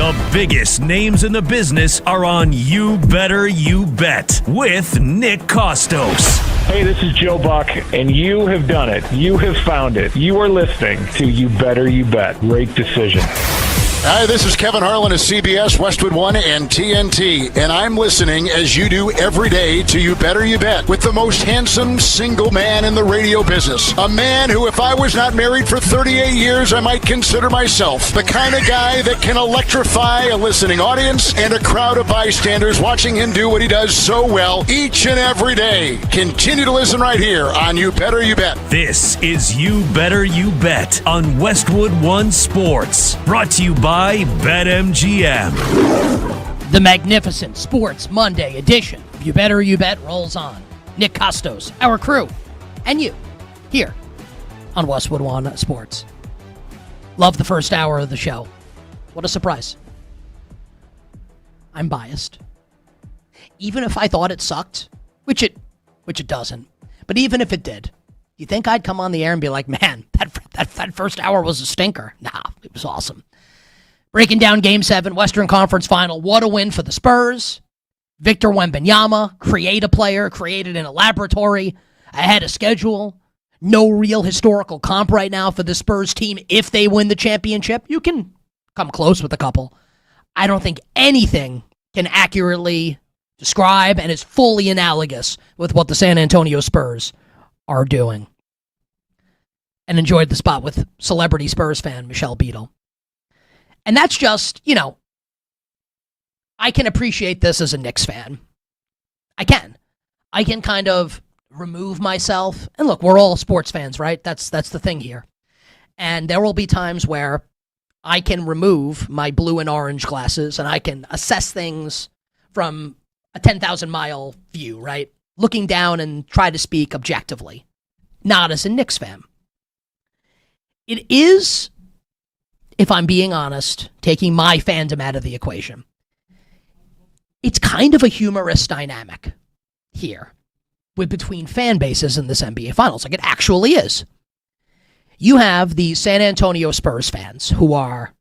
The biggest names in the business are on You Better You Bet with Nick Kostos. Hey, this is Joe Buck, and you have done it. You have found it. You are listening to You Better You Bet. Great decision. Hi, this is Kevin Harlan of CBS, Westwood One, and TNT, and I'm listening, as you do every day, to You Better You Bet with the most handsome single man in the radio business. A man who, if I was not married for 38 years, I might consider myself the kind of guy that can electrify a listening audience and a crowd of bystanders watching him do what he does so well each and every day. Continue to listen right here on You Better You Bet. This is You Better You Bet on Westwood One Sports, brought to you by BetMGM. The magnificent Sports Monday edition of You Better You Bet rolls on. Nick Kostos, our crew, and you, here on Westwood One Sports. Love the first hour of the show. What a surprise. I'm biased. Even if I thought it sucked, which it doesn't, but even if it did, you think I'd come on the air and be like, man, that first hour was a stinker? Nah, it was awesome. Breaking down Game 7, Western Conference Final. What a win for the Spurs. Victor Wembanyama, creative player, created in a laboratory, ahead of schedule. No real historical comp right now for the Spurs team if they win the championship. You can come close with a couple. I don't think anything can accurately describe and is fully analogous with what the San Antonio Spurs are doing. And enjoyed the spot with celebrity Spurs fan Michelle Beadle. And that's just, I can appreciate this as a Knicks fan. I can kind of remove myself. And look, we're all sports fans, right? That's the thing here. And there will be times where I can remove my blue and orange glasses and I can assess things from a 10,000-mile view, right? Looking down and try to speak objectively. Not as a Knicks fan. It is, if I'm being honest, taking my fandom out of the equation, it's kind of a humorous dynamic here between fan bases in this NBA Finals. Like, it actually is. You have the San Antonio Spurs fans who are,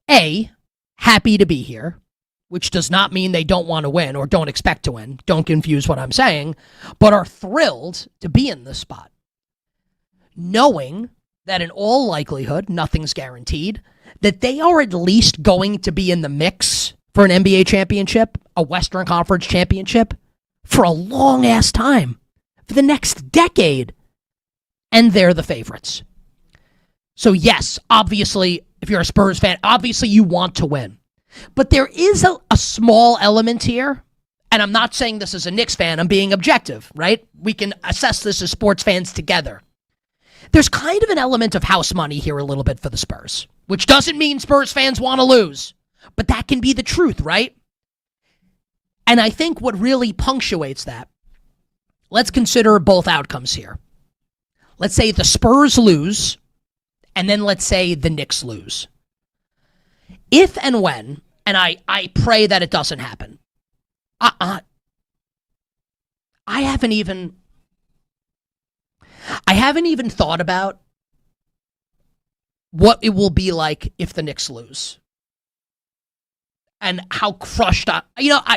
A, happy to be here, which does not mean they don't want to win or don't expect to win. Don't confuse what I'm saying, but are thrilled to be in this spot, knowing that in all likelihood, nothing's guaranteed, that they are at least going to be in the mix for an NBA championship, a Western Conference championship, for a long-ass time, for the next decade. And they're the favorites. So yes, obviously, if you're a Spurs fan, obviously you want to win. But there is a small element here, and I'm not saying this as a Knicks fan, I'm being objective, right? We can assess this as sports fans together. There's kind of an element of house money here a little bit for the Spurs, which doesn't mean Spurs fans want to lose, but that can be the truth, right? And I think what really punctuates that, let's consider both outcomes here. Let's say the Spurs lose, and then let's say the Knicks lose. If and when, and I pray that it doesn't happen, I haven't even thought about what it will be like if the Knicks lose. And how crushed I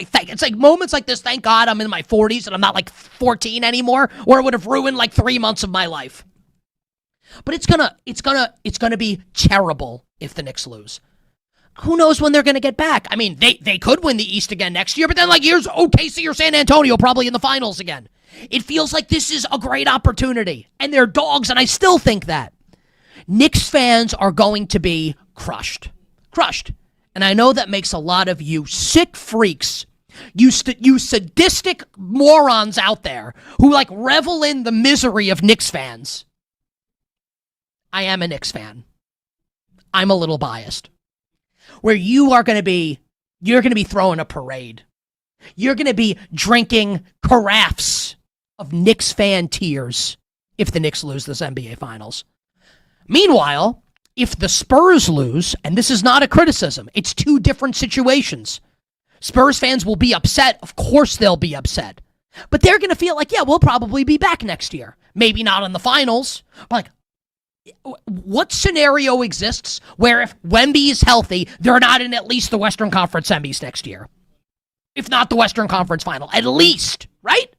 think it's like moments like this, thank God I'm in my 40s and I'm not like 14 anymore, or it would have ruined like 3 months of my life. But it's gonna be terrible if the Knicks lose. Who knows when they're gonna get back? I mean, they could win the East again next year, but then like here's OKC or San Antonio probably in the finals again. It feels like this is a great opportunity, and they're dogs, and I still think that. Knicks fans are going to be crushed. And I know that makes a lot of you sick freaks, you sadistic morons out there who like revel in the misery of Knicks fans. I am a Knicks fan. I'm a little biased. Where you're going to be throwing a parade. You're going to be drinking carafes of Knicks fan tears if the Knicks lose this NBA Finals. Meanwhile, if the Spurs lose, and this is not a criticism, it's two different situations. Spurs fans will be upset. Of course they'll be upset. But they're going to feel like, yeah, we'll probably be back next year. Maybe not in the finals, but like, what scenario exists where if Wemby is healthy, they're not in at least the Western Conference semis next year? If not the Western Conference final, at least, right?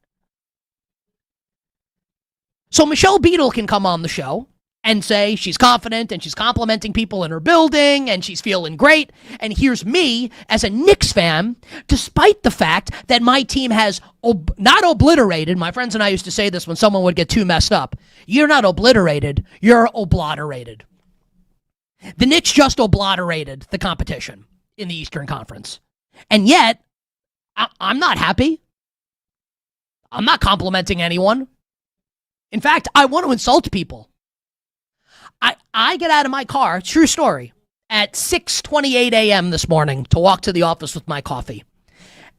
So Michelle Beadle can come on the show and say she's confident and she's complimenting people in her building and she's feeling great. And here's me as a Knicks fan, despite the fact that my team has not obliterated. My friends and I used to say this when someone would get too messed up. You're not obliterated, you're obliterated. The Knicks just obliterated the competition in the Eastern Conference. And yet, I'm not happy. I'm not complimenting anyone. In fact, I want to insult people. I get out of my car, true story, at 6:28 a.m. this morning to walk to the office with my coffee.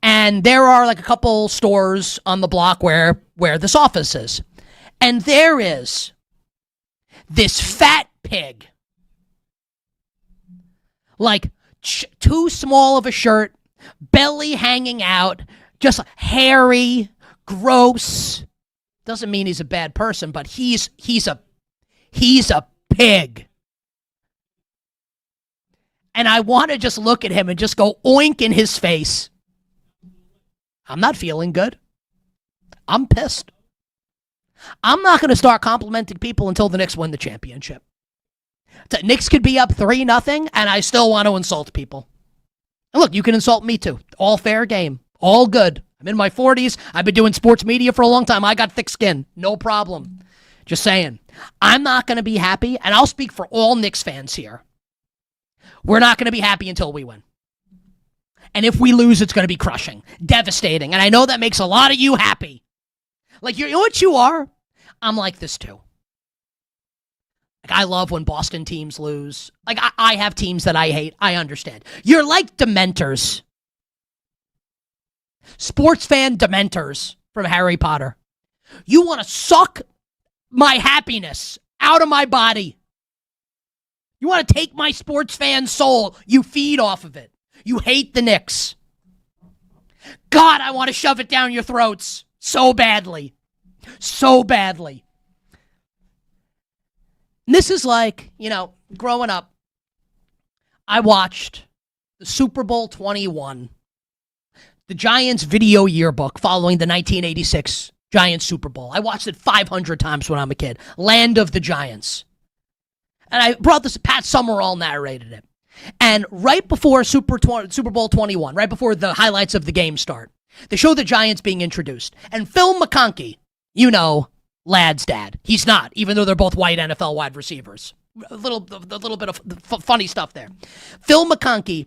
And there are like a couple stores on the block where this office is. And there is this fat pig. Like too small of a shirt, belly hanging out, just hairy, gross. Doesn't mean he's a bad person, but he's a pig. And I want to just look at him and just go oink in his face. I'm not feeling good. I'm pissed. I'm not going to start complimenting people until the Knicks win the championship. The Knicks could be up 3-0, and I still want to insult people. And look, you can insult me too. All fair game. All good. I'm in my 40s. I've been doing sports media for a long time. I got thick skin. No problem. Just saying. I'm not going to be happy, and I'll speak for all Knicks fans here. We're not going to be happy until we win. And if we lose, it's going to be crushing, devastating. And I know that makes a lot of you happy. Like, you know what you are? I'm like this too. Like, I love when Boston teams lose. Like, I have teams that I hate. I understand. You're like Dementors. Sports fan Dementors from Harry Potter. You want to suck my happiness out of my body. You want to take my sports fan soul. You feed off of it. You hate the Knicks. God, I want to shove it down your throats so badly. So badly. And this is like, growing up, I watched the Super Bowl 21, the Giants video yearbook following the 1986 Giants Super Bowl. I watched it 500 times when I'm a kid. Land of the Giants. And I brought this, Pat Summerall narrated it. And right before Super Bowl 21, right before the highlights of the game start, they show the Giants being introduced. And Phil McConkey, Lad's dad. He's not, even though they're both white NFL wide receivers. A little bit of funny stuff there. Phil McConkey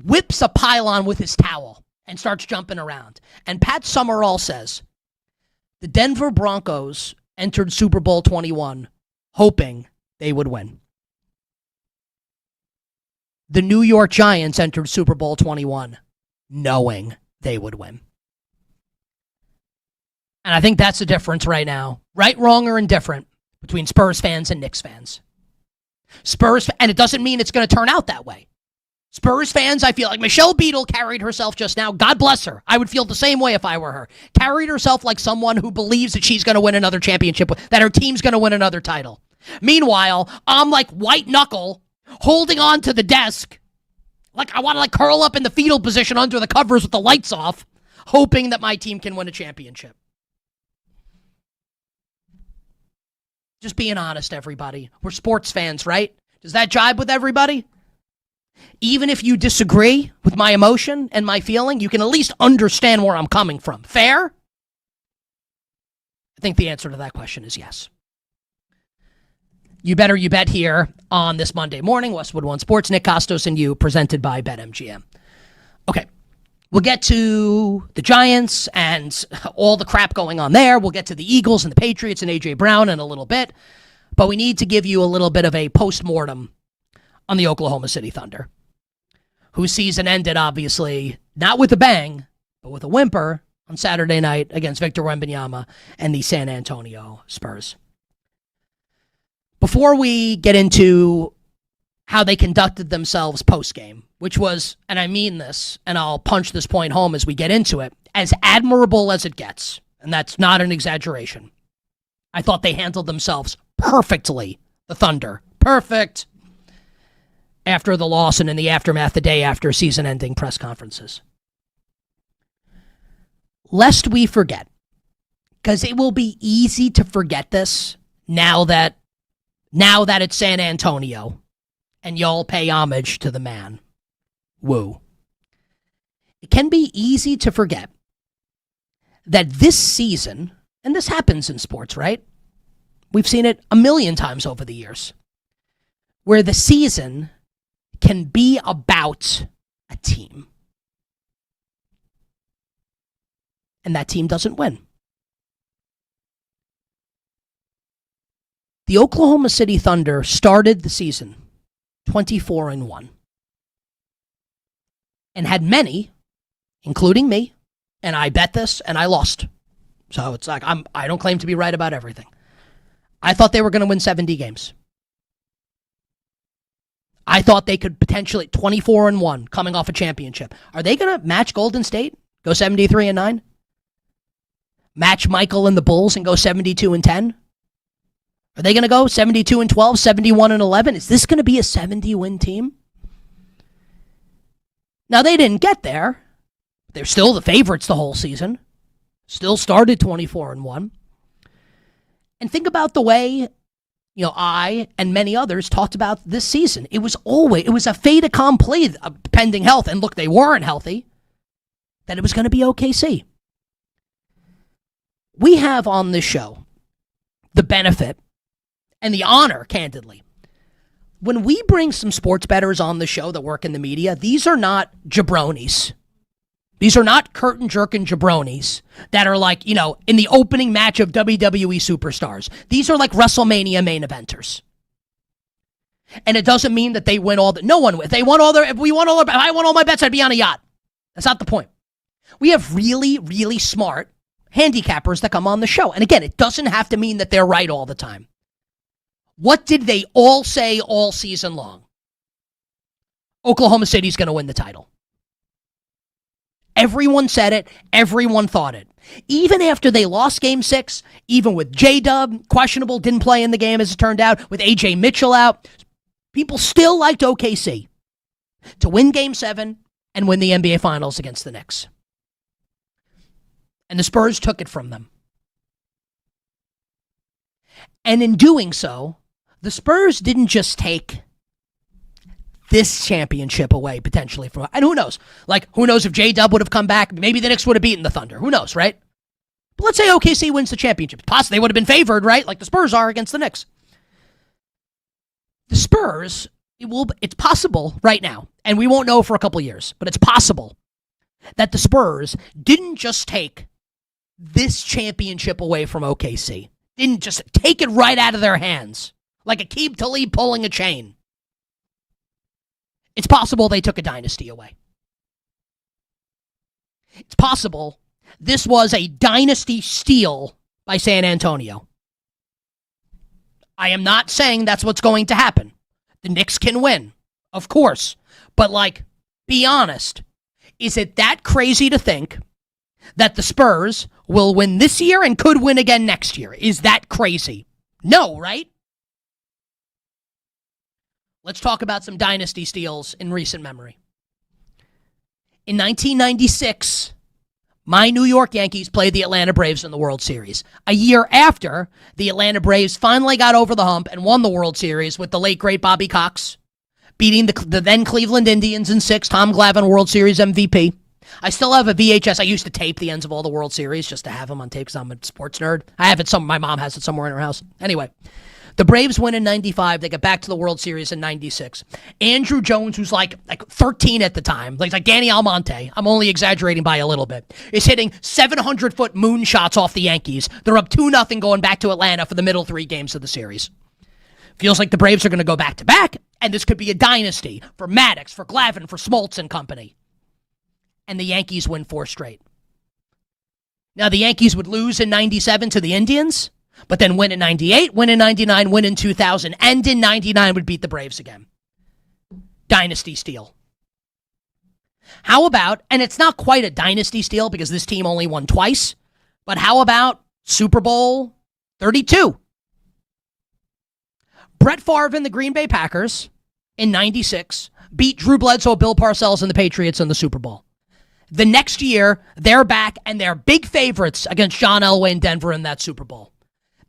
whips a pylon with his towel and starts jumping around. And Pat Summerall says, the Denver Broncos entered Super Bowl 21 hoping they would win. The New York Giants entered Super Bowl 21 knowing they would win. And I think that's the difference right now. Right, wrong, or indifferent between Spurs fans and Knicks fans. And it doesn't mean it's going to turn out that way. Spurs fans, I feel like Michelle Beadle carried herself just now. God bless her. I would feel the same way if I were her. Carried herself like someone who believes that she's going to win another championship, that her team's going to win another title. Meanwhile, I'm like white knuckle, holding on to the desk. Like I want to curl up in the fetal position under the covers with the lights off, hoping that my team can win a championship. Just being honest, everybody. We're sports fans, right? Does that jibe with everybody? Even if you disagree with my emotion and my feeling, you can at least understand where I'm coming from. Fair? I think the answer to that question is yes. You bet here on this Monday morning. Westwood One Sports, Nick Kostos and you, presented by BetMGM. Okay, we'll get to the Giants and all the crap going on there. We'll get to the Eagles and the Patriots and A.J. Brown in a little bit. But we need to give you a little bit of a postmortem on the Oklahoma City Thunder, whose season ended, obviously, not with a bang, but with a whimper on Saturday night against Victor Wembanyama and the San Antonio Spurs. Before we get into how they conducted themselves post-game, which was, and I mean this, and I'll punch this point home as we get into it, as admirable as it gets, and that's not an exaggeration. I thought they handled themselves perfectly the Thunder. Perfect. After the loss and in the aftermath, the day after season-ending press conferences. Lest we forget, because it will be easy to forget this now that it's San Antonio and y'all pay homage to the man. Woo. It can be easy to forget that this season, and this happens in sports, right? We've seen it a million times over the years, where the season can be about a team. And that team doesn't win. The Oklahoma City Thunder started the season 24-1 and had many, including me, and I bet this and I lost. So it's like I don't claim to be right about everything. I thought they were going to win 70 games. I thought they could potentially 24-1 coming off a championship. Are they going to match Golden State? Go 73-9? Match Michael and the Bulls and go 72-10? Are they going to go 72-12, 71-11? Is this going to be a 70-win team? Now, they didn't get there. They're still the favorites the whole season. Still started 24-1. And think about the way, I and many others talked about this season. It was a fait accompli, pending health. And look, they weren't healthy. That it was going to be OKC. We have on this show the benefit and the honor, candidly. When we bring some sports bettors on the show that work in the media, these are not jabronis. These are not curtain-jerking jabronis that are like, in the opening match of WWE Superstars. These are like WrestleMania main eventers. And it doesn't mean that they win all the... No one wins. If I won all my bets, I'd be on a yacht. That's not the point. We have really, really smart handicappers that come on the show. And again, it doesn't have to mean that they're right all the time. What did they all say all season long? Oklahoma City's going to win the title. Everyone said it. Everyone thought it. Even after they lost Game 6, even with J-Dub, questionable, didn't play in the game as it turned out, with A.J. Mitchell out, people still liked OKC to win Game 7 and win the NBA Finals against the Knicks. And the Spurs took it from them. And in doing so, the Spurs didn't just take this championship away potentially from, and who knows? Who knows if J-Dub would have come back? Maybe the Knicks would have beaten the Thunder. Who knows, right? But let's say OKC wins the championship. Possibly they would have been favored, right? Like the Spurs are against the Knicks. The Spurs, it's possible right now, and we won't know for a couple years, but it's possible that the Spurs didn't just take this championship away from OKC. Didn't just take it right out of their hands, like Aqib Talib pulling a chain. It's possible they took a dynasty away. It's possible this was a dynasty steal by San Antonio. I am not saying that's what's going to happen. The Knicks can win, of course. But, be honest. Is it that crazy to think that the Spurs will win this year and could win again next year? Is that crazy? No, right? Let's talk about some dynasty steals in recent memory. In 1996, my New York Yankees played the Atlanta Braves in the World Series. A year after, the Atlanta Braves finally got over the hump and won the World Series with the late, great Bobby Cox, beating the then Cleveland Indians in 6, Tom Glavine World Series MVP. I still have a VHS. I used to tape the ends of all the World Series just to have them on tape because I'm a sports nerd. I have it my mom has it somewhere in her house. Anyway, the Braves win in 95. They get back to the World Series in 96. Andrew Jones, who's like 13 at the time, like Danny Almonte, I'm only exaggerating by a little bit, is hitting 700-foot moonshots off the Yankees. They're up 2-0 going back to Atlanta for the middle 3 games of the series. Feels like the Braves are going to go back-to-back, and this could be a dynasty for Maddox, for Glavine, for Smoltz and company. And the Yankees win 4 straight. Now, the Yankees would lose in 97 to the Indians, but then win in 98, win in 99, win in 2000, and in 99 would beat the Braves again. Dynasty steal. How about, and it's not quite a dynasty steal because this team only won twice, but how about Super Bowl 32? Brett Favre and the Green Bay Packers in 96 beat Drew Bledsoe, Bill Parcells, and the Patriots in the Super Bowl. The next year, they're back, and they're big favorites against John Elway and Denver in that Super Bowl.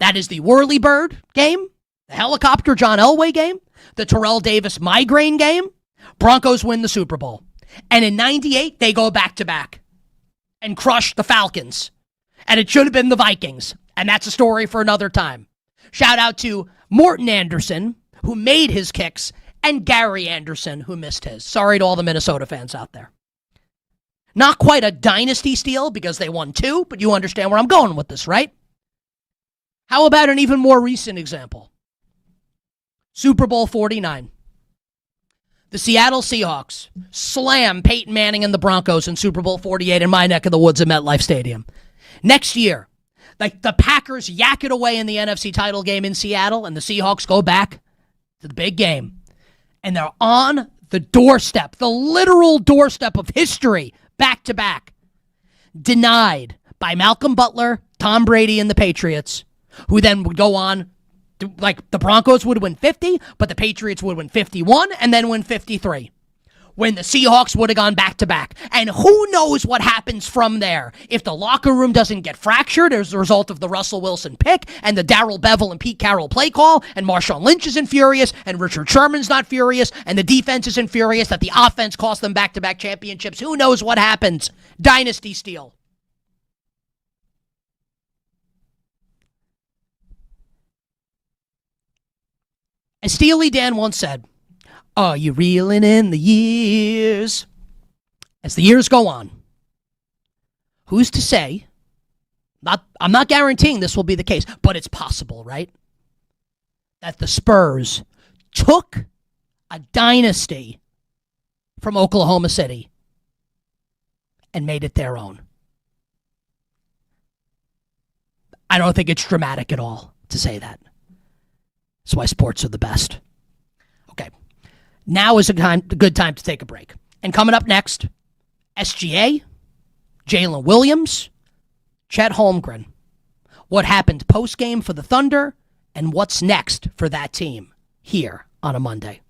That is the Whirlybird game, the helicopter John Elway game, the Terrell Davis migraine game. Broncos win the Super Bowl. And in 98, they go back-to-back and crush the Falcons. And it should have been the Vikings. And that's a story for another time. Shout out to Morton Anderson, who made his kicks, and Gary Anderson, who missed his. Sorry to all the Minnesota fans out there. Not quite a dynasty steal because they won 2, but you understand where I'm going with this, right? How about an even more recent example? Super Bowl 49. The Seattle Seahawks slam Peyton Manning and the Broncos in Super Bowl 48 in my neck of the woods at MetLife Stadium. Next year, like the Packers yak it away in the NFC title game in Seattle, and the Seahawks go back to the big game. And they're on the doorstep, the literal doorstep of history, back-to-back. Denied by Malcolm Butler, Tom Brady, and the Patriots, who then would go on, like the Broncos would win 50, but the Patriots would win 51 and then win 53. When the Seahawks would have gone back-to-back. And who knows what happens from there. If the locker room doesn't get fractured as a result of the Russell Wilson pick and the Darrell Bevel and Pete Carroll play call, and Marshawn Lynch isn't furious, and Richard Sherman's not furious, and the defense isn't furious that the offense cost them back-to-back championships. Who knows what happens? Dynasty steal. As Steely Dan once said, are you reeling in the years? As the years go on, who's to say? I'm not guaranteeing this will be the case, but it's possible, right? That the Spurs took a dynasty from Oklahoma City and made it their own. I don't think it's dramatic at all to say that. That's why sports are the best. Okay. Now is a good time to take a break. And coming up next, SGA, Jalen Williams, Chet Holmgren. What happened post-game for the Thunder, and what's next for that team here on a Monday.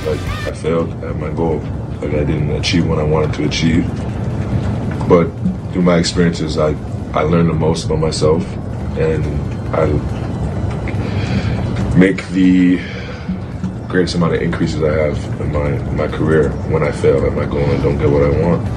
like I failed at my goal. Like I didn't achieve what I wanted to achieve. But through my experiences, I learned the most about myself, and I make the greatest amount of increases I have in my career when I fail at my goal and don't get what I want.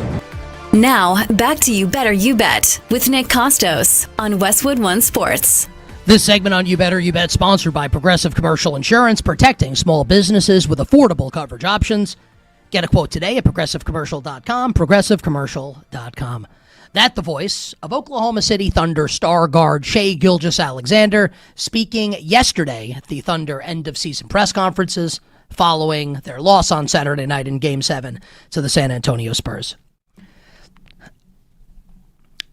Now, back to You Better You Bet with Nick Kostos on Westwood One Sports. This segment on You Better You Bet sponsored by Progressive Commercial Insurance, protecting small businesses with affordable coverage options. Get a quote today at progressivecommercial.com, progressivecommercial.com. That the voice of Oklahoma City Thunder star guard Shai Gilgeous-Alexander speaking yesterday at the Thunder end-of-season press conferences following their loss on Saturday night in Game 7 to the San Antonio Spurs.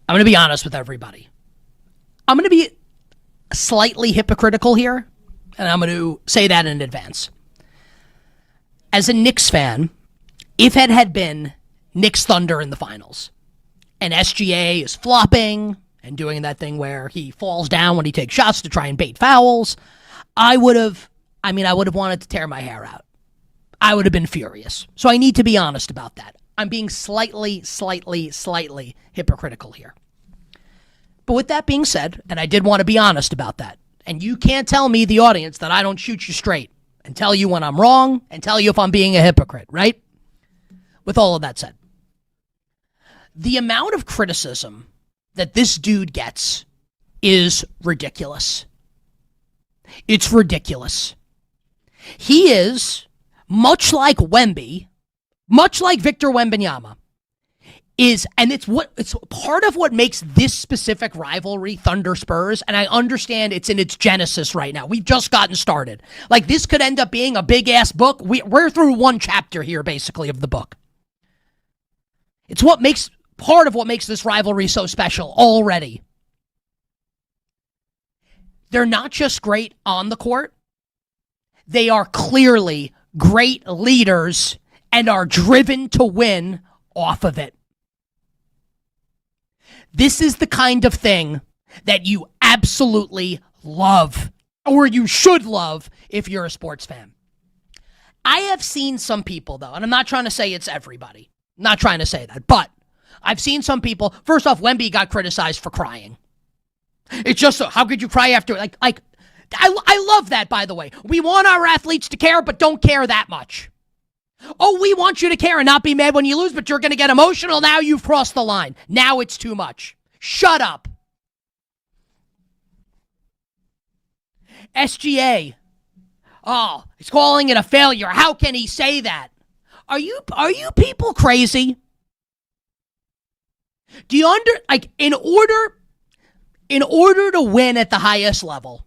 I'm going to be honest with everybody. I'm going to be slightly hypocritical here, and I'm going to say that in advance. As a Knicks fan, if it had been Knicks Thunder in the finals, and SGA is flopping and doing that thing where he falls down when he takes shots to try and bait fouls, I would have wanted to tear my hair out. I would have been furious. So I need to be honest about that. I'm being slightly hypocritical here. But with that being said, and I did want to be honest about that, and you can't tell me, the audience, that I don't shoot you straight and tell you when I'm wrong and tell you if I'm being a hypocrite, right? With all of that said, the amount of criticism that this dude gets is ridiculous. It's ridiculous. He is, much like Wemby, much like Victor Wembanyama, and it's part of what makes this specific rivalry Thunder Spurs, and I understand it's in its genesis right now. We've just gotten started. Like, this could end up being a big-ass book. We're through one chapter here, basically, of the book. It's part of what makes this rivalry so special already. They're not just great on the court. They are clearly great leaders and are driven to win off of it. This is the kind of thing that you absolutely love, or you should love if you're a sports fan. I have seen some people, though, and I'm not trying to say it's everybody. I'm not trying to say that, but I've seen some people. First off, Wemby got criticized for crying. It's just, how could you cry after? I love that, by the way. We want our athletes to care, but don't care that much. Oh, we want you to care and not be mad when you lose, but you're going to get emotional. Now you've crossed the line. Now it's too much. Shut up. SGA. Oh, he's calling it a failure. How can he say that? Are you people crazy? Do you in order to win at the highest level,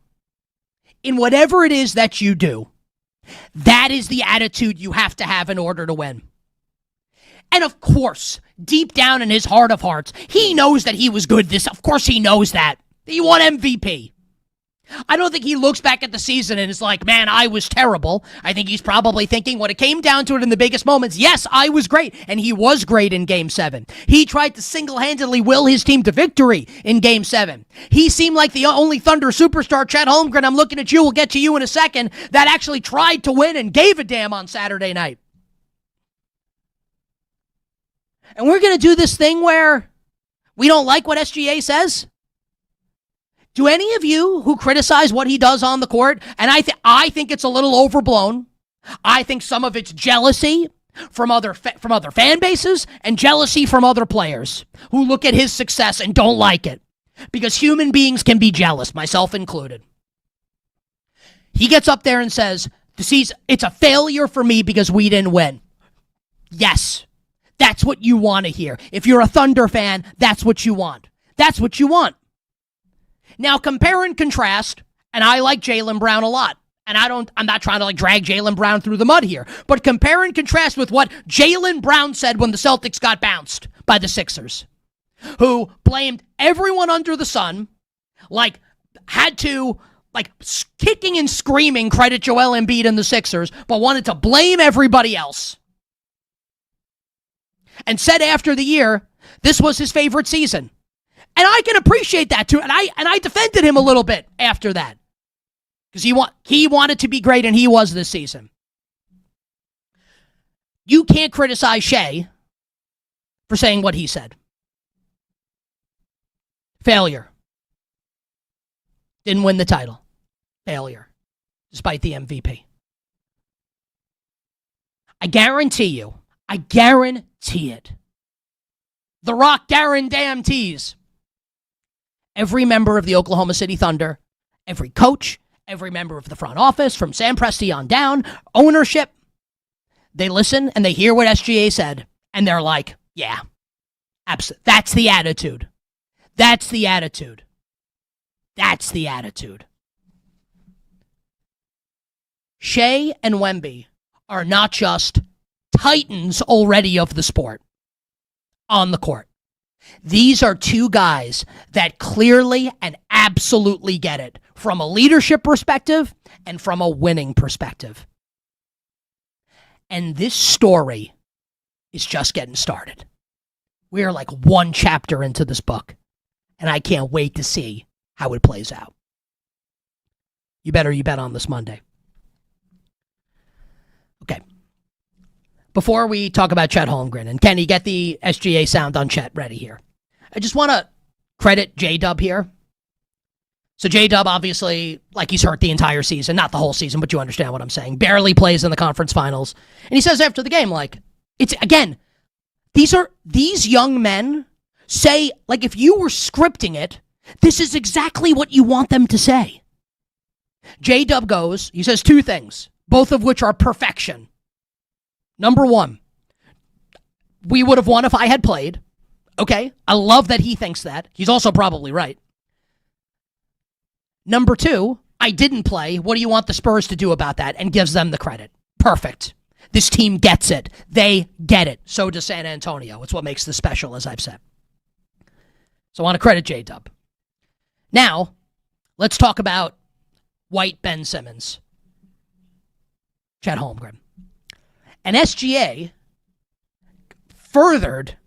in whatever it is that you do, that is the attitude you have to have in order to win. And of course, deep down in his heart of hearts, he knows that he was good of course he knows that. He won MVP. I don't think he looks back at the season and is like, man, I was terrible. I think he's probably thinking, when it came down to it in the biggest moments, yes, I was great. And he was great in Game 7. He tried to single-handedly will his team to victory in Game 7. He seemed like the only Thunder superstar, Chet Holmgren, I'm looking at you, we'll get to you in a second, that actually tried to win and gave a damn on Saturday night. And we're going to do this thing where we don't like what SGA says? Do any of you who criticize what he does on the court, and I think it's a little overblown. I think some of it's jealousy from other fan bases and jealousy from other players who look at his success and don't like it. Because human beings can be jealous, myself included. He gets up there and says, it's a failure for me because we didn't win. Yes, that's what you want to hear. If you're a Thunder fan, that's what you want. That's what you want. Now, compare and contrast, and I like Jaylen Brown a lot, and I'm not trying to drag Jaylen Brown through the mud here, but compare and contrast with what Jaylen Brown said when the Celtics got bounced by the Sixers, who blamed everyone under the sun, had to, kicking and screaming, credit Joel Embiid and the Sixers, but wanted to blame everybody else. And said after the year, this was his favorite season. And I can appreciate that too. And I defended him a little bit after that. Because he wanted to be great, and he was this season. You can't criticize Shea for saying what he said. Failure. Didn't win the title. Failure. Despite the MVP. I guarantee it. The Rock guarantees. Every member of the Oklahoma City Thunder, every coach, every member of the front office, from Sam Presti on down, ownership, they listen and they hear what SGA said, and they're like, yeah, absolutely. That's the attitude. That's the attitude. That's the attitude. Shea and Wemby are not just titans already of the sport on the court. These are two guys that clearly and absolutely get it from a leadership perspective and from a winning perspective. And this story is just getting started. We are like one chapter into this book, and I can't wait to see how it plays out. You bet on this Monday. Okay. Before we talk about Chet Holmgren, and Kenny, get the SGA sound on Chet ready here. I just want to credit J-Dub here. So J-Dub, obviously, like he's hurt the entire season. Not the whole season, but you understand what I'm saying. Barely plays in the conference finals. And he says after the game, like, it's, again, these young men say, like, if you were scripting it, this is exactly what you want them to say. J-Dub goes, he says two things, both of which are perfection. Number one, we would have won if I had played. Okay, I love that he thinks that. He's also probably right. Number two, I didn't play. What do you want the Spurs to do about that? And gives them the credit. Perfect. This team gets it. They get it. So does San Antonio. It's what makes this special, as I've said. So I want to credit J-Dub. Now, let's talk about White Ben Simmons. Chet Holmgren. And SGA furthered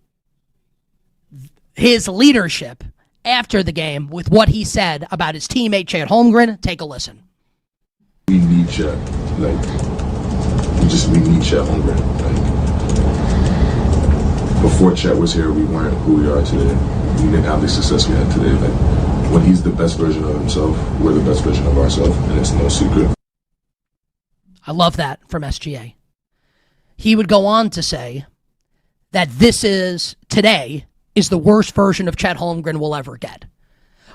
his leadership after the game with what he said about his teammate Chet Holmgren. Take a listen. We need Chet. We need Chet Holmgren. Before Chet was here, we weren't who we are today. We didn't have the success we had today. When he's the best version of himself, we're the best version of ourselves, and it's no secret. I love that from SGA. He would go on to say that today is the worst version of Chet Holmgren we'll ever get,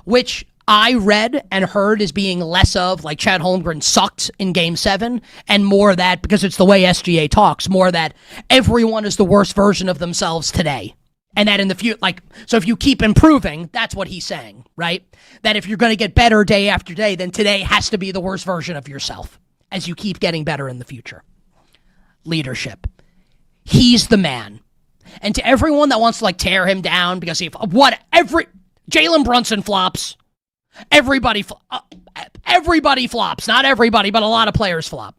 which I read and heard as being less of like Chet Holmgren sucked in Game 7 and more that, because it's the way SGA talks, more that everyone is the worst version of themselves today. And that in the future, so if you keep improving, that's what he's saying, right? That if you're going to get better day after day, then today has to be the worst version of yourself as you keep getting better in the future. Leadership. He's the man. And to everyone that wants to tear him down because Jalen Brunson flops. Everybody flops. Not everybody, but a lot of players flop.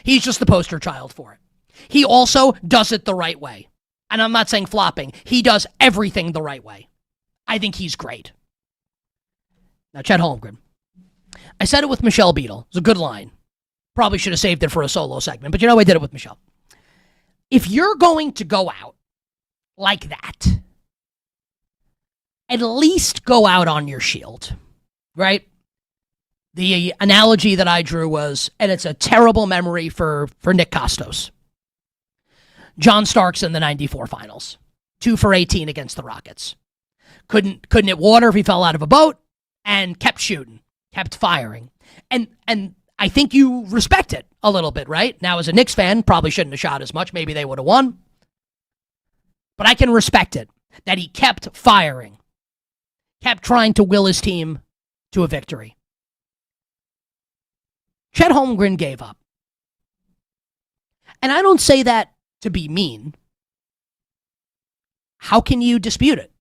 He's just the poster child for it. He also does it the right way. And I'm not saying flopping. He does everything the right way. I think he's great. Now, Chet Holmgren. I said it with Michelle Beadle. It's a good line. Probably should have saved it for a solo segment, but I did it with Michelle. If you're going to go out like that, at least go out on your shield, right? The analogy that I drew was, and it's a terrible memory for Nick Kostos. John Starks in the 94 finals. 2 for 18 against the Rockets. Couldn't hit water if he fell out of a boat, and kept shooting, kept firing. And I think you respect it a little bit, right? Now, as a Knicks fan, probably shouldn't have shot as much. Maybe they would have won. But I can respect it, that he kept firing, kept trying to will his team to a victory. Chet Holmgren gave up. And I don't say that to be mean. How can you dispute it?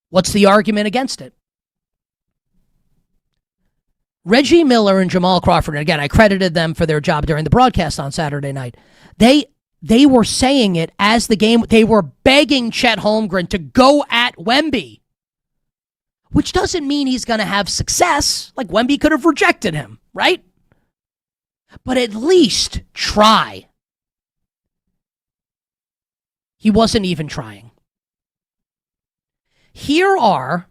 What's the argument against it? Reggie Miller and Jamal Crawford, and again, I credited them for their job during the broadcast on Saturday night. They were saying it as the game, they were begging Chet Holmgren to go at Wemby, which doesn't mean he's going to have success. Like, Wemby could have rejected him, right? but at least try. He wasn't even trying. Here are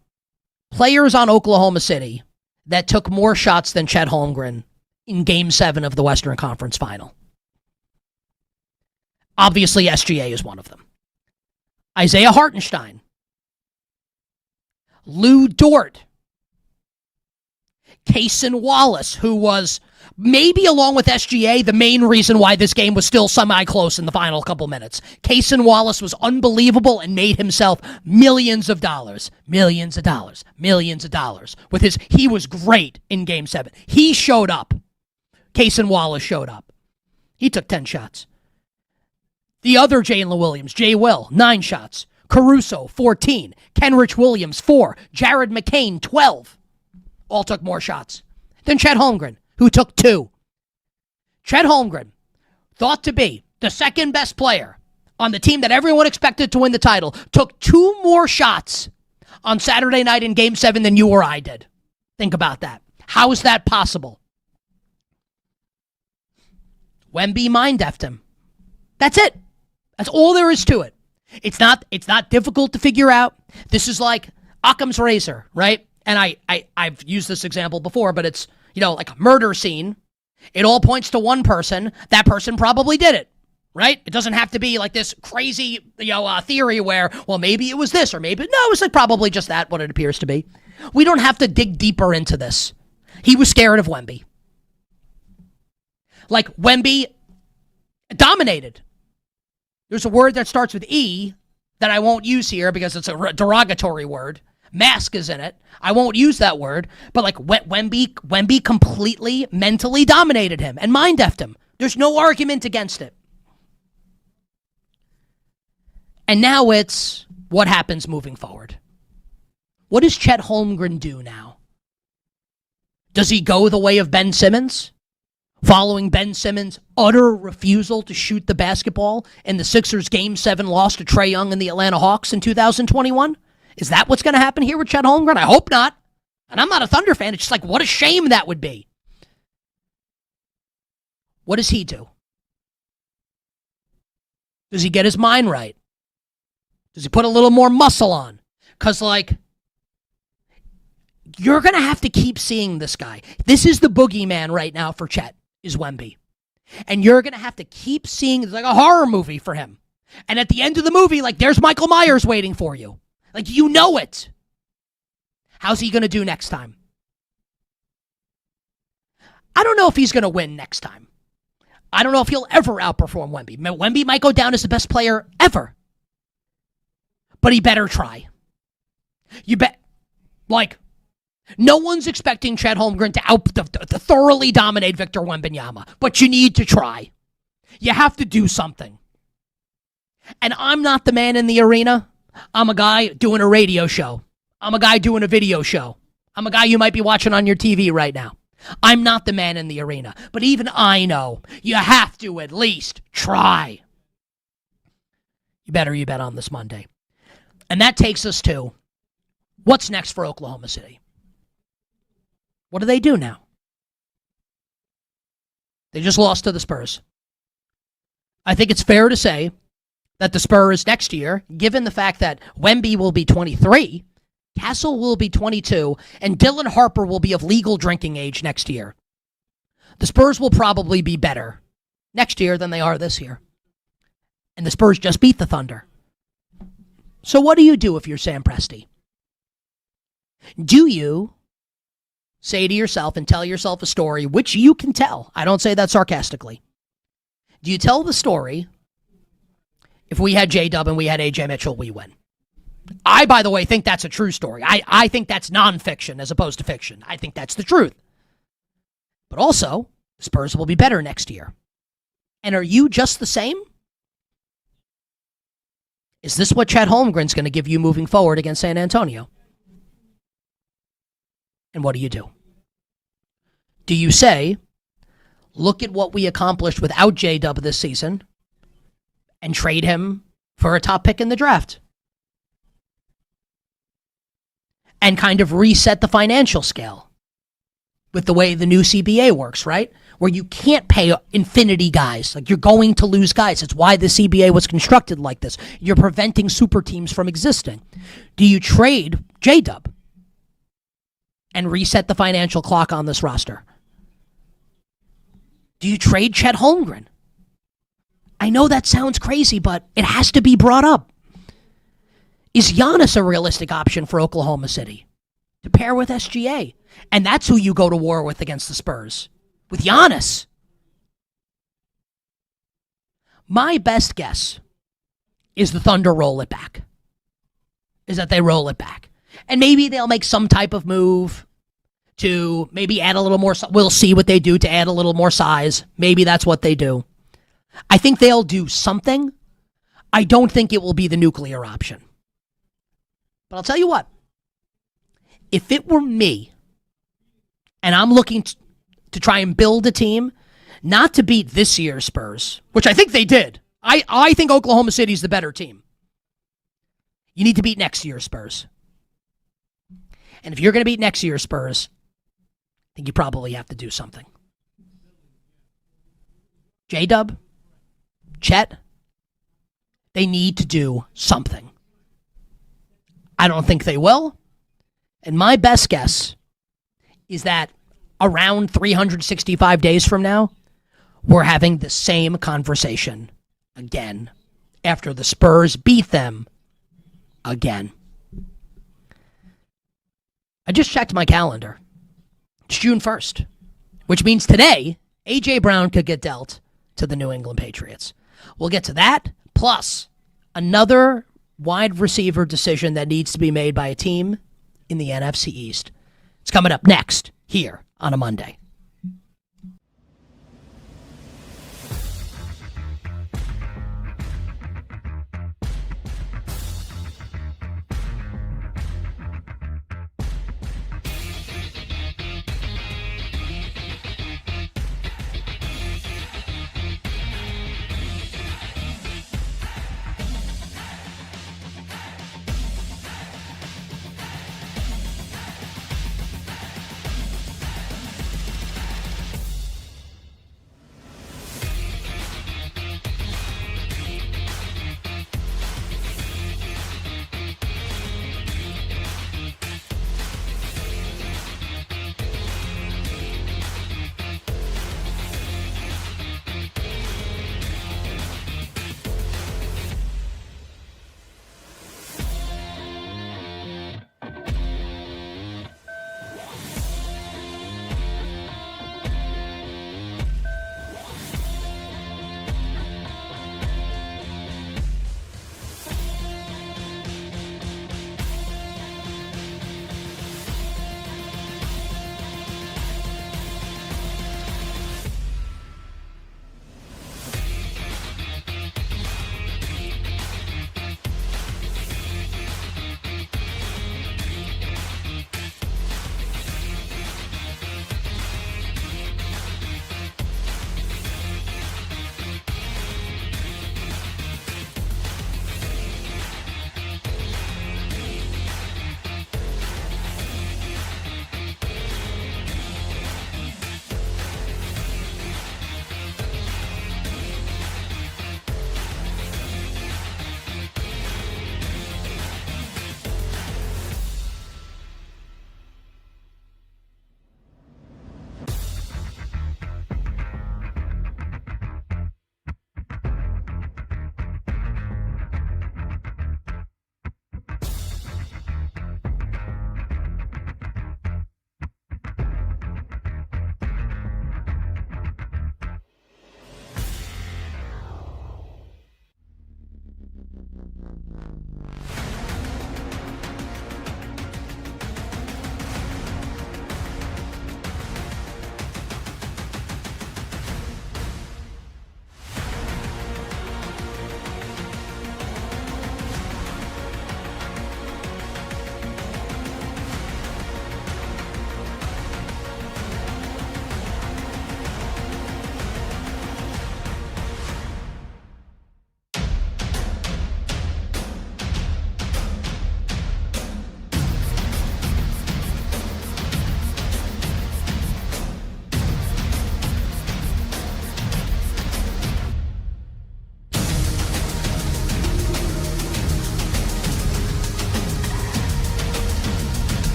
players on Oklahoma City that took more shots than Chet Holmgren in Game 7 of the Western Conference Final. Obviously, SGA is one of them. Isaiah Hartenstein, Lou Dort, Cason Wallace, who was maybe along with SGA the main reason why this game was still semi-close in the final couple minutes. Cason Wallace was unbelievable and made himself millions of dollars. With he was great in Game 7. He showed up. Cason Wallace showed up. He took 10 shots. The other Jalen Williams, Jay Will, 9 shots. Caruso, 14. Kenrich Williams, 4. Jared McCain, 12. All took more shots than Chet Holmgren, who took 2. Chet Holmgren, thought to be the second best player on the team that everyone expected to win the title, took 2 more shots on Saturday night in Game 7 than you or I did. Think about that. How is that possible? Wemby mind-effed him. That's it. That's all there is to it. It's not difficult to figure out. This is like Occam's razor, right? And I've used this example before, but it's, like a murder scene. It all points to one person. That person probably did it, right? It doesn't have to be like this crazy, theory where, well, maybe it was this or maybe, no, it's like probably just that, what it appears to be. We don't have to dig deeper into this. He was scared of Wemby. Like, Wemby dominated. There's a word that starts with E that I won't use here because it's a derogatory word. Mask is in it. I won't use that word. But like Wemby completely mentally dominated him and mind-effed him. There's no argument against it. And now it's what happens moving forward. What does Chet Holmgren do now? Does he go the way of Ben Simmons? Following Ben Simmons' utter refusal to shoot the basketball in the Sixers' Game 7 loss to Trae Young and the Atlanta Hawks in 2021? Is that what's going to happen here with Chet Holmgren? I hope not. And I'm not a Thunder fan. It's just like, what a shame that would be. What does he do? Does he get his mind right? Does he put a little more muscle on? Because, you're going to have to keep seeing this guy. This is the boogeyman right now for Chet, is Wemby. And you're going to have to keep seeing, it's like a horror movie for him. And at the end of the movie, there's Michael Myers waiting for you. You know it. How's he going to do next time? I don't know if he's going to win next time. I don't know if he'll ever outperform Wemby. Wemby might go down as the best player ever. But he better try. You bet. No one's expecting Chet Holmgren to thoroughly dominate Victor Wembanyama. But you need to try. You have to do something. And I'm not the man in the arena. I'm a guy doing a radio show. I'm a guy doing a video show. I'm a guy you might be watching on your TV right now. I'm not the man in the arena. But even I know you have to at least try. You bet on this Monday. And that takes us to what's next for Oklahoma City. What do they do now? They just lost to the Spurs. I think it's fair to say that the Spurs next year, given the fact that Wemby will be 23, Castle will be 22, and Dylan Harper will be of legal drinking age next year. The Spurs will probably be better next year than they are this year. And the Spurs just beat the Thunder. So what do you do if you're Sam Presti? Do you say to yourself and tell yourself a story, which you can tell? I don't say that sarcastically. Do you tell the story, if we had J-Dub and we had A.J. Mitchell, we win? I, by the way, think that's a true story. I think that's nonfiction as opposed to fiction. I think that's the truth. But also, the Spurs will be better next year. And are you just the same? Is this what Chet Holmgren's going to give you moving forward against San Antonio? And what do you do? Do you say, look at what we accomplished without J-Dub this season and trade him for a top pick in the draft? And kind of reset the financial scale with the way the new CBA works, right? where you can't pay infinity guys. Like, you're going to lose guys. It's why the CBA was constructed like this. You're preventing super teams from existing. Do you trade J-Dub and reset the financial clock on this roster? Do you trade Chet Holmgren? I know that sounds crazy, but it has to be brought up. Is Giannis a realistic option for Oklahoma City to pair with SGA? And that's who you go to war with against the Spurs. With Giannis. My best guess is the Thunder roll it back. Is that they roll it back. And maybe they'll make some type of move to maybe add a little more. We'll see what they do to add a little more size. Maybe that's what they do. I think they'll do something. I don't think it will be the nuclear option. But I'll tell you what. If it were me, and I'm looking to try and build a team, not to beat this year's Spurs, which I think they did. I think Oklahoma City is the better team. You need to beat next year's Spurs. And if you're going to beat next year's Spurs, I think you probably have to do something. J-Dub, Chet, they need to do something. I don't think they will. And my best guess is that around 365 days from now, we're having the same conversation again after the Spurs beat them again. I just checked my calendar. It's June 1st, which means today, A.J. Brown could get dealt to the New England Patriots. We'll get to that, plus another wide receiver decision that needs to be made by a team in the NFC East. It's coming up next here on a Monday.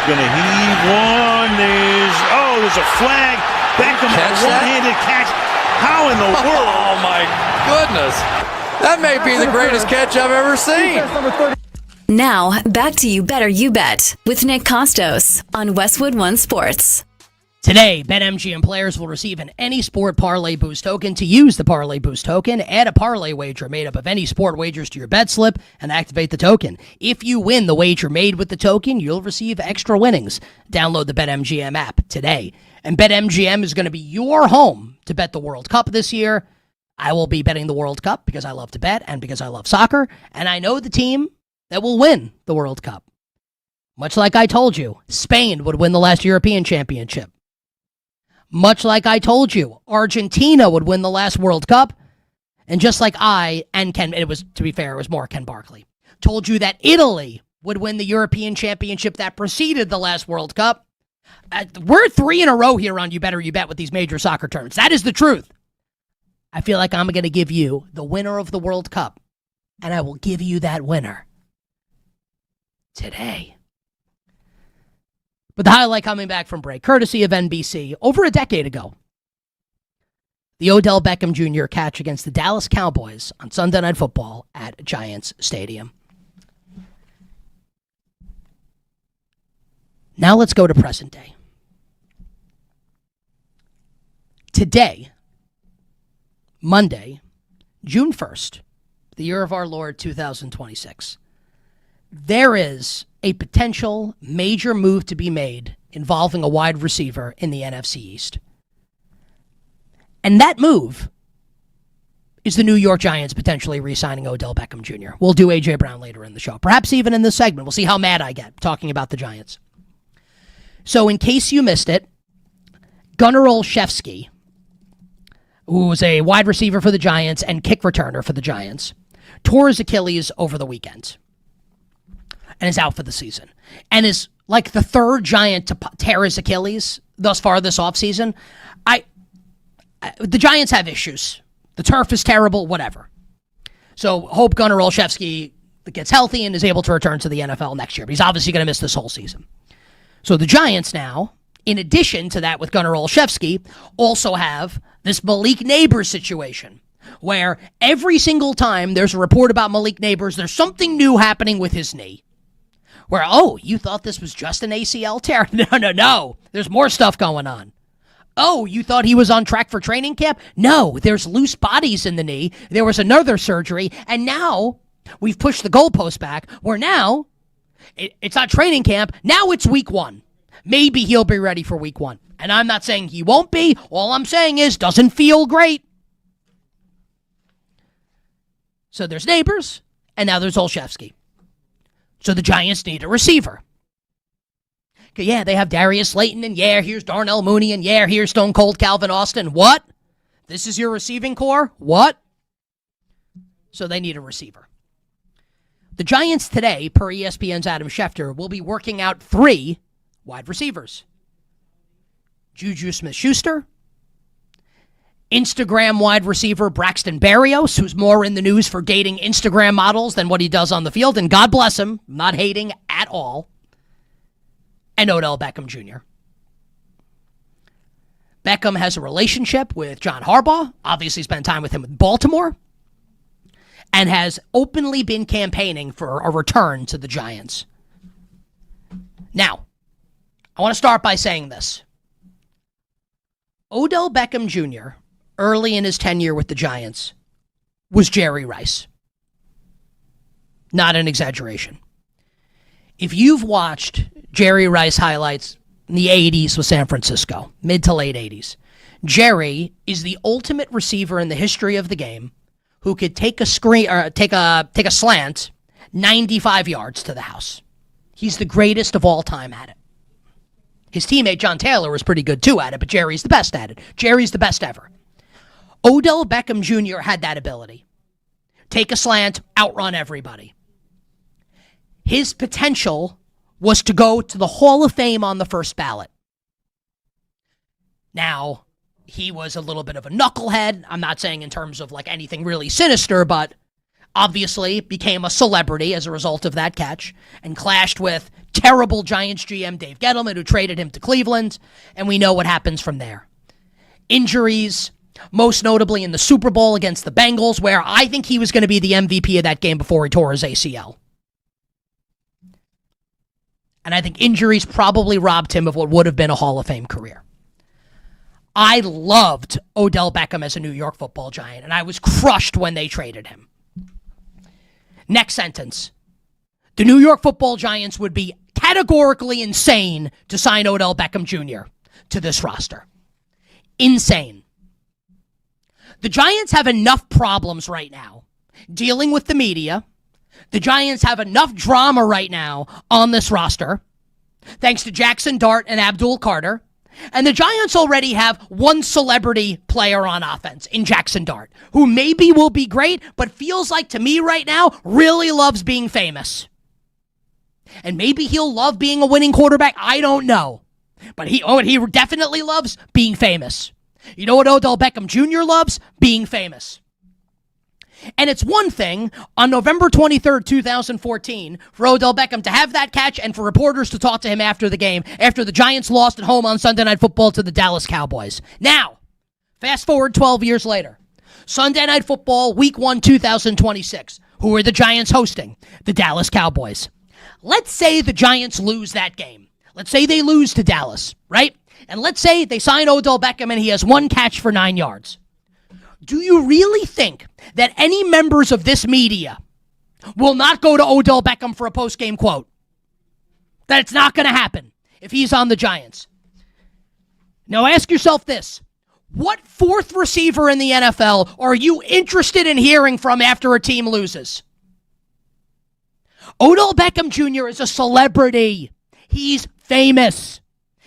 going to heave one. There's a flag. Beckham, a one-handed catch. How in the world? Oh, my goodness. That may be the greatest catch I've ever seen. Now, back to You Better You Bet with Nick Kostos on Westwood One Sports. Today, BetMGM players will receive an Any Sport Parlay Boost token. To use the Parlay Boost token, add a parlay wager made up of any sport wagers to your bet slip and activate the token. If you win the wager made with the token, you'll receive extra winnings. Download the BetMGM app today. And BetMGM is going to be your home to bet the World Cup this year. I will be betting the World Cup because I love to bet and because I love soccer. And I know the team that will win the World Cup. Much like I told you, Spain would win the last European Championship. Much like I told you, Argentina would win the last World Cup. And just like I and Ken, it was, to be fair, it was more Ken Barkley, told you that Italy would win the European Championship that preceded the last World Cup. We're 3 in a row here on You Better You Bet with these major soccer tournaments. That is the truth. I feel like I'm going to give you the winner of the World Cup, and I will give you that winner today. But the highlight coming back from break, courtesy of NBC, over a decade ago. The Odell Beckham Jr. catch against the Dallas Cowboys on Sunday Night Football at Giants Stadium. Now let's go to present day. Today, Monday, June 1st, the year of our Lord 2026, there is a potential major move to be made involving a wide receiver in the NFC East. And that move is the New York Giants potentially re-signing Odell Beckham Jr. We'll do A.J. Brown later in the show. Perhaps even in this segment. We'll see how mad I get talking about the Giants. So in case you missed it, Gunnar Olszewski, who was a wide receiver for the Giants and kick returner for the Giants, tore his Achilles over the weekend and is out for the season. And is like the third Giant to tear his Achilles thus far this offseason. The Giants have issues. The turf is terrible, whatever. So hope Gunnar Olszewski gets healthy and is able to return to the NFL next year. But he's obviously going to miss this whole season. So the Giants now, in addition to that with Gunnar Olszewski, also have this Malik Neighbors situation, where every single time there's a report about Malik Neighbors, there's something new happening with his knee. Where, oh, you thought this was just an ACL tear? No. There's more stuff going on. Oh, you thought he was on track for training camp? No, there's loose bodies in the knee. There was another surgery. And now we've pushed the goalpost back where now it's not training camp. Now it's week 1. Maybe he'll be ready for week 1. And I'm not saying he won't be. All I'm saying is doesn't feel great. So there's Neighbors, and now there's Olszewski. So the Giants need a receiver. Okay, yeah, they have Darius Slayton, and yeah, here's Darnell Mooney, and yeah, here's Stone Cold Calvin Austin. What? This is your receiving core? What? So they need a receiver. The Giants today, per ESPN's Adam Schefter, will be working out 3 wide receivers. Juju Smith-Schuster, Instagram wide receiver Braxton Berrios, who's more in the news for dating Instagram models than what he does on the field, and God bless him, not hating at all, and Odell Beckham Jr. Beckham has a relationship with John Harbaugh, obviously spent time with him in Baltimore, and has openly been campaigning for a return to the Giants. Now, I want to start by saying this. Odell Beckham Jr., early in his tenure with the Giants, was Jerry Rice. Not an exaggeration. If you've watched Jerry Rice highlights in the 80s with San Francisco, mid to late 80s, Jerry is the ultimate receiver in the history of the game who could take a screen or take a slant 95 yards to the house. He's the greatest of all time at it. His teammate John Taylor was pretty good too at it, but Jerry's the best at it. Jerry's the best ever. Odell Beckham Jr. had that ability. Take a slant, outrun everybody. His potential was to go to the Hall of Fame on the first ballot. Now, he was a little bit of a knucklehead. I'm not saying in terms of like anything really sinister, but obviously became a celebrity as a result of that catch and clashed with terrible Giants GM Dave Gettleman, who traded him to Cleveland, and we know what happens from there. Injuries, most notably in the Super Bowl against the Bengals, where I think he was going to be the MVP of that game before he tore his ACL. And I think injuries probably robbed him of what would have been a Hall of Fame career. I loved Odell Beckham as a New York Football Giant, and I was crushed when they traded him. Next sentence. The New York Football Giants would be categorically insane to sign Odell Beckham Jr. to this roster. Insane. The Giants have enough problems right now dealing with the media. The Giants have enough drama right now on this roster, thanks to Jackson Dart and Abdul Carter. And the Giants already have one celebrity player on offense in Jackson Dart, who maybe will be great, but feels like to me right now really loves being famous. And maybe he'll love being a winning quarterback. I don't know. But he definitely loves being famous. You know what Odell Beckham Jr. loves? Being famous. And it's one thing on November 23rd, 2014, for Odell Beckham to have that catch and for reporters to talk to him after the game, after the Giants lost at home on Sunday Night Football to the Dallas Cowboys. Now, fast forward 12 years later. Sunday Night Football, Week 1, 2026. Who are the Giants hosting? The Dallas Cowboys. Let's say the Giants lose that game. Let's say they lose to Dallas, right? And let's say they sign Odell Beckham and he has one catch for 9 yards. Do you really think that any members of this media will not go to Odell Beckham for a post-game quote? That it's not going to happen if he's on the Giants. Now ask yourself this. What fourth receiver in the NFL are you interested in hearing from after a team loses? Odell Beckham Jr. is a celebrity. He's famous.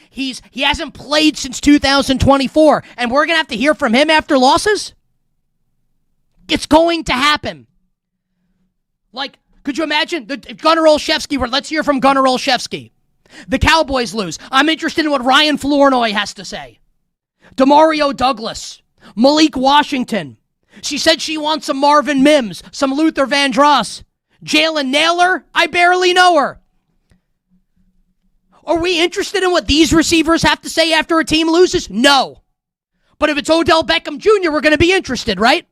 He hasn't played since 2024, and we're going to have to hear from him after losses? It's going to happen. Like, could you imagine if Gunnar Olszewski were, let's hear from Gunnar Olszewski. The Cowboys lose. I'm interested in what Ryan Flournoy has to say. Demario Douglas. Malik Washington. She said she wants some Marvin Mims, some Luther Vandross. Jalen Naylor? I barely know her. Are we interested in what these receivers have to say after a team loses? No. But if it's Odell Beckham Jr., we're going to be interested, right?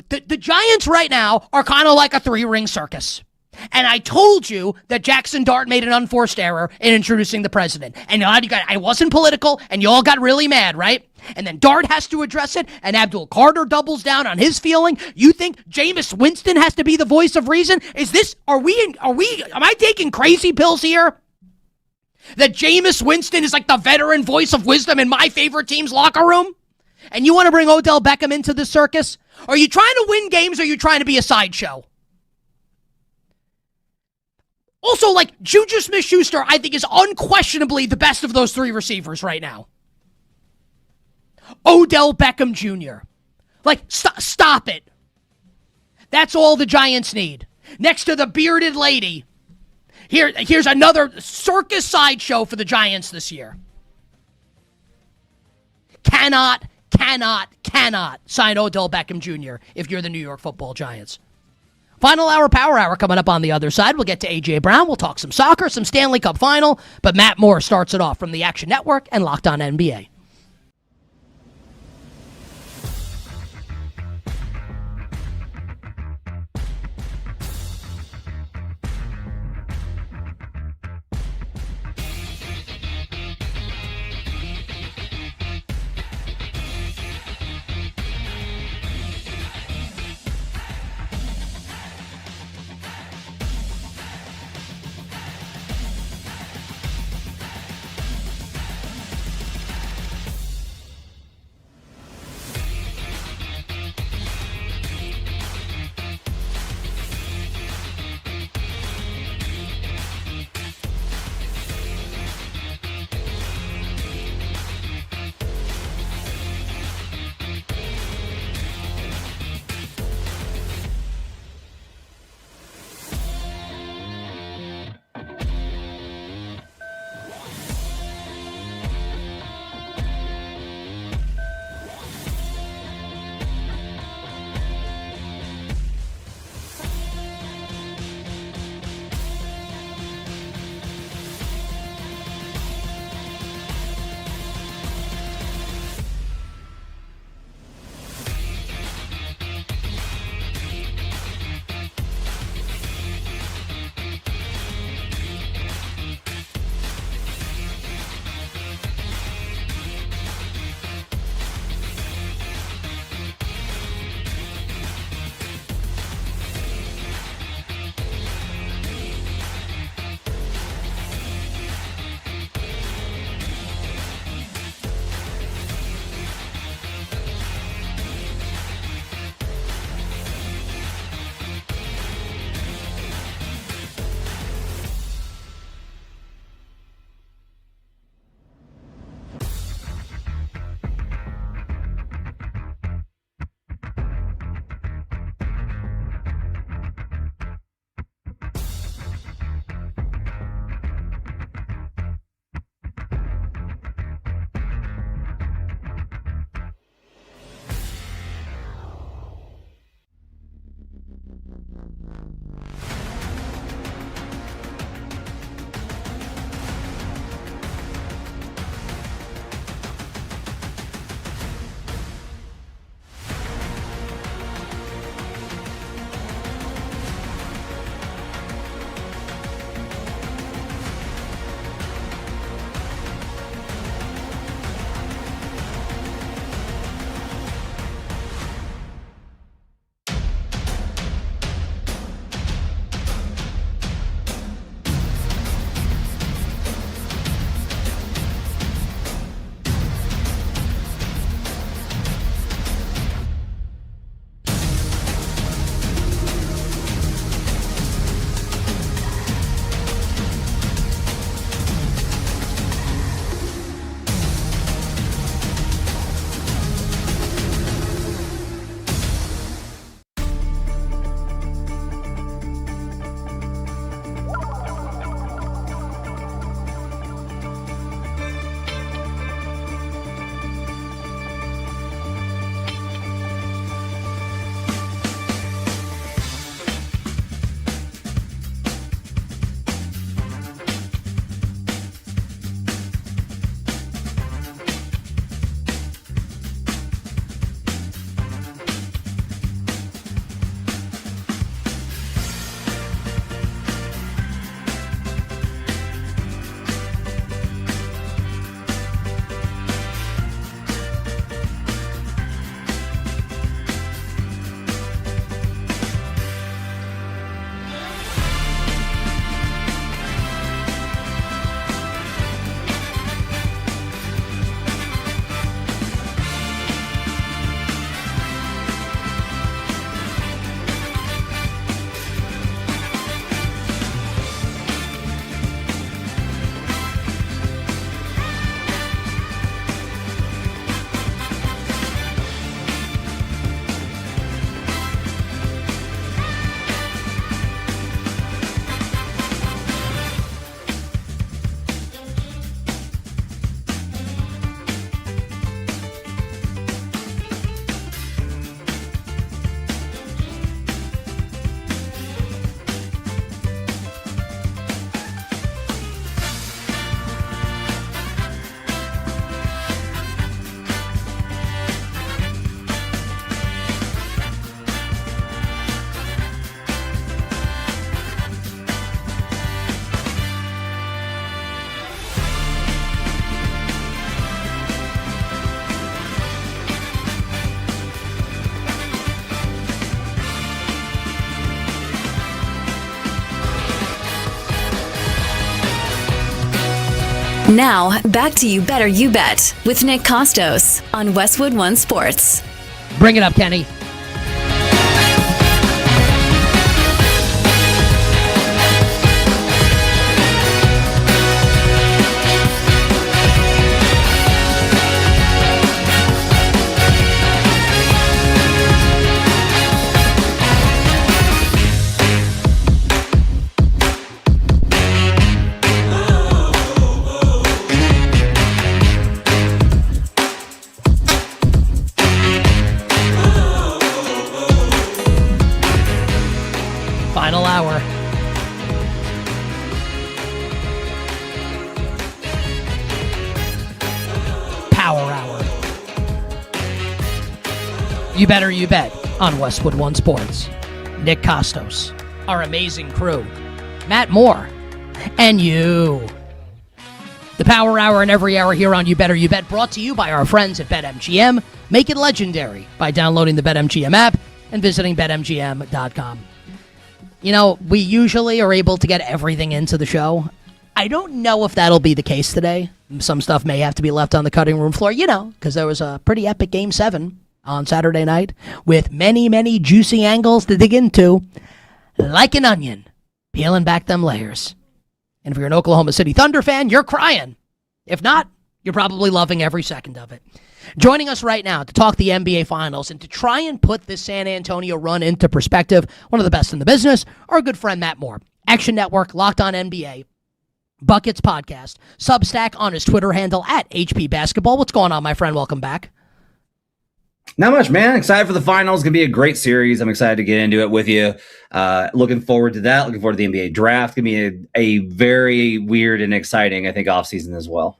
The Giants right now are kind of like a three-ring circus. And I told you that Jackson Dart made an unforced error in introducing the president. And I wasn't political, and you all got really mad, right? And then Dart has to address it, and Abdul Carter doubles down on his feeling. You think Jameis Winston has to be the voice of reason? Am I taking crazy pills here? That Jameis Winston is like the veteran voice of wisdom in my favorite team's locker room? And you want to bring Odell Beckham into the circus? Are you trying to win games or are you trying to be a sideshow? Also, like, Juju Smith-Schuster, I think, is unquestionably the best of those three receivers right now. Odell Beckham Jr. Like, stop it. That's all the Giants need. Next to the bearded lady, here's another circus sideshow for the Giants this year. Cannot sign Odell Beckham Jr. if you're the New York Football Giants. Final hour, power hour coming up on the other side. We'll get to A.J. Brown. We'll talk some soccer, some Stanley Cup Final. But Matt Moore starts it off from the Action Network and Locked On NBA. Now, back to You Better You Bet with Nick Kostos on Westwood One Sports. Bring it up, Kenny. Final hour. Power hour. You Better You Bet on Westwood One Sports. Nick Kostos, our amazing crew, Matt Moore, and you. The Power Hour and every hour here on You Better You Bet, brought to you by our friends at BetMGM. Make it legendary by downloading the BetMGM app and visiting BetMGM.com. You know, we usually are able to get everything into the show. I don't know if that'll be the case today. Some stuff may have to be left on the cutting room floor, because there was a pretty epic Game 7 on Saturday night with many, many juicy angles to dig into, like an onion, peeling back them layers. And if you're an Oklahoma City Thunder fan, you're crying. If not, you're probably loving every second of it. Joining us right now to talk the NBA Finals and to try and put this San Antonio run into perspective, one of the best in the business, our good friend Matt Moore. Action Network, Locked On NBA, Buckets Podcast, Substack on his Twitter handle at HP Basketball. What's going on, my friend? Welcome back. Not much, man. Excited for the finals. It's going to be a great series. I'm excited to get into it with you. Looking forward to that. Looking forward to the NBA draft. It's going to be a very weird and exciting, I think, offseason as well.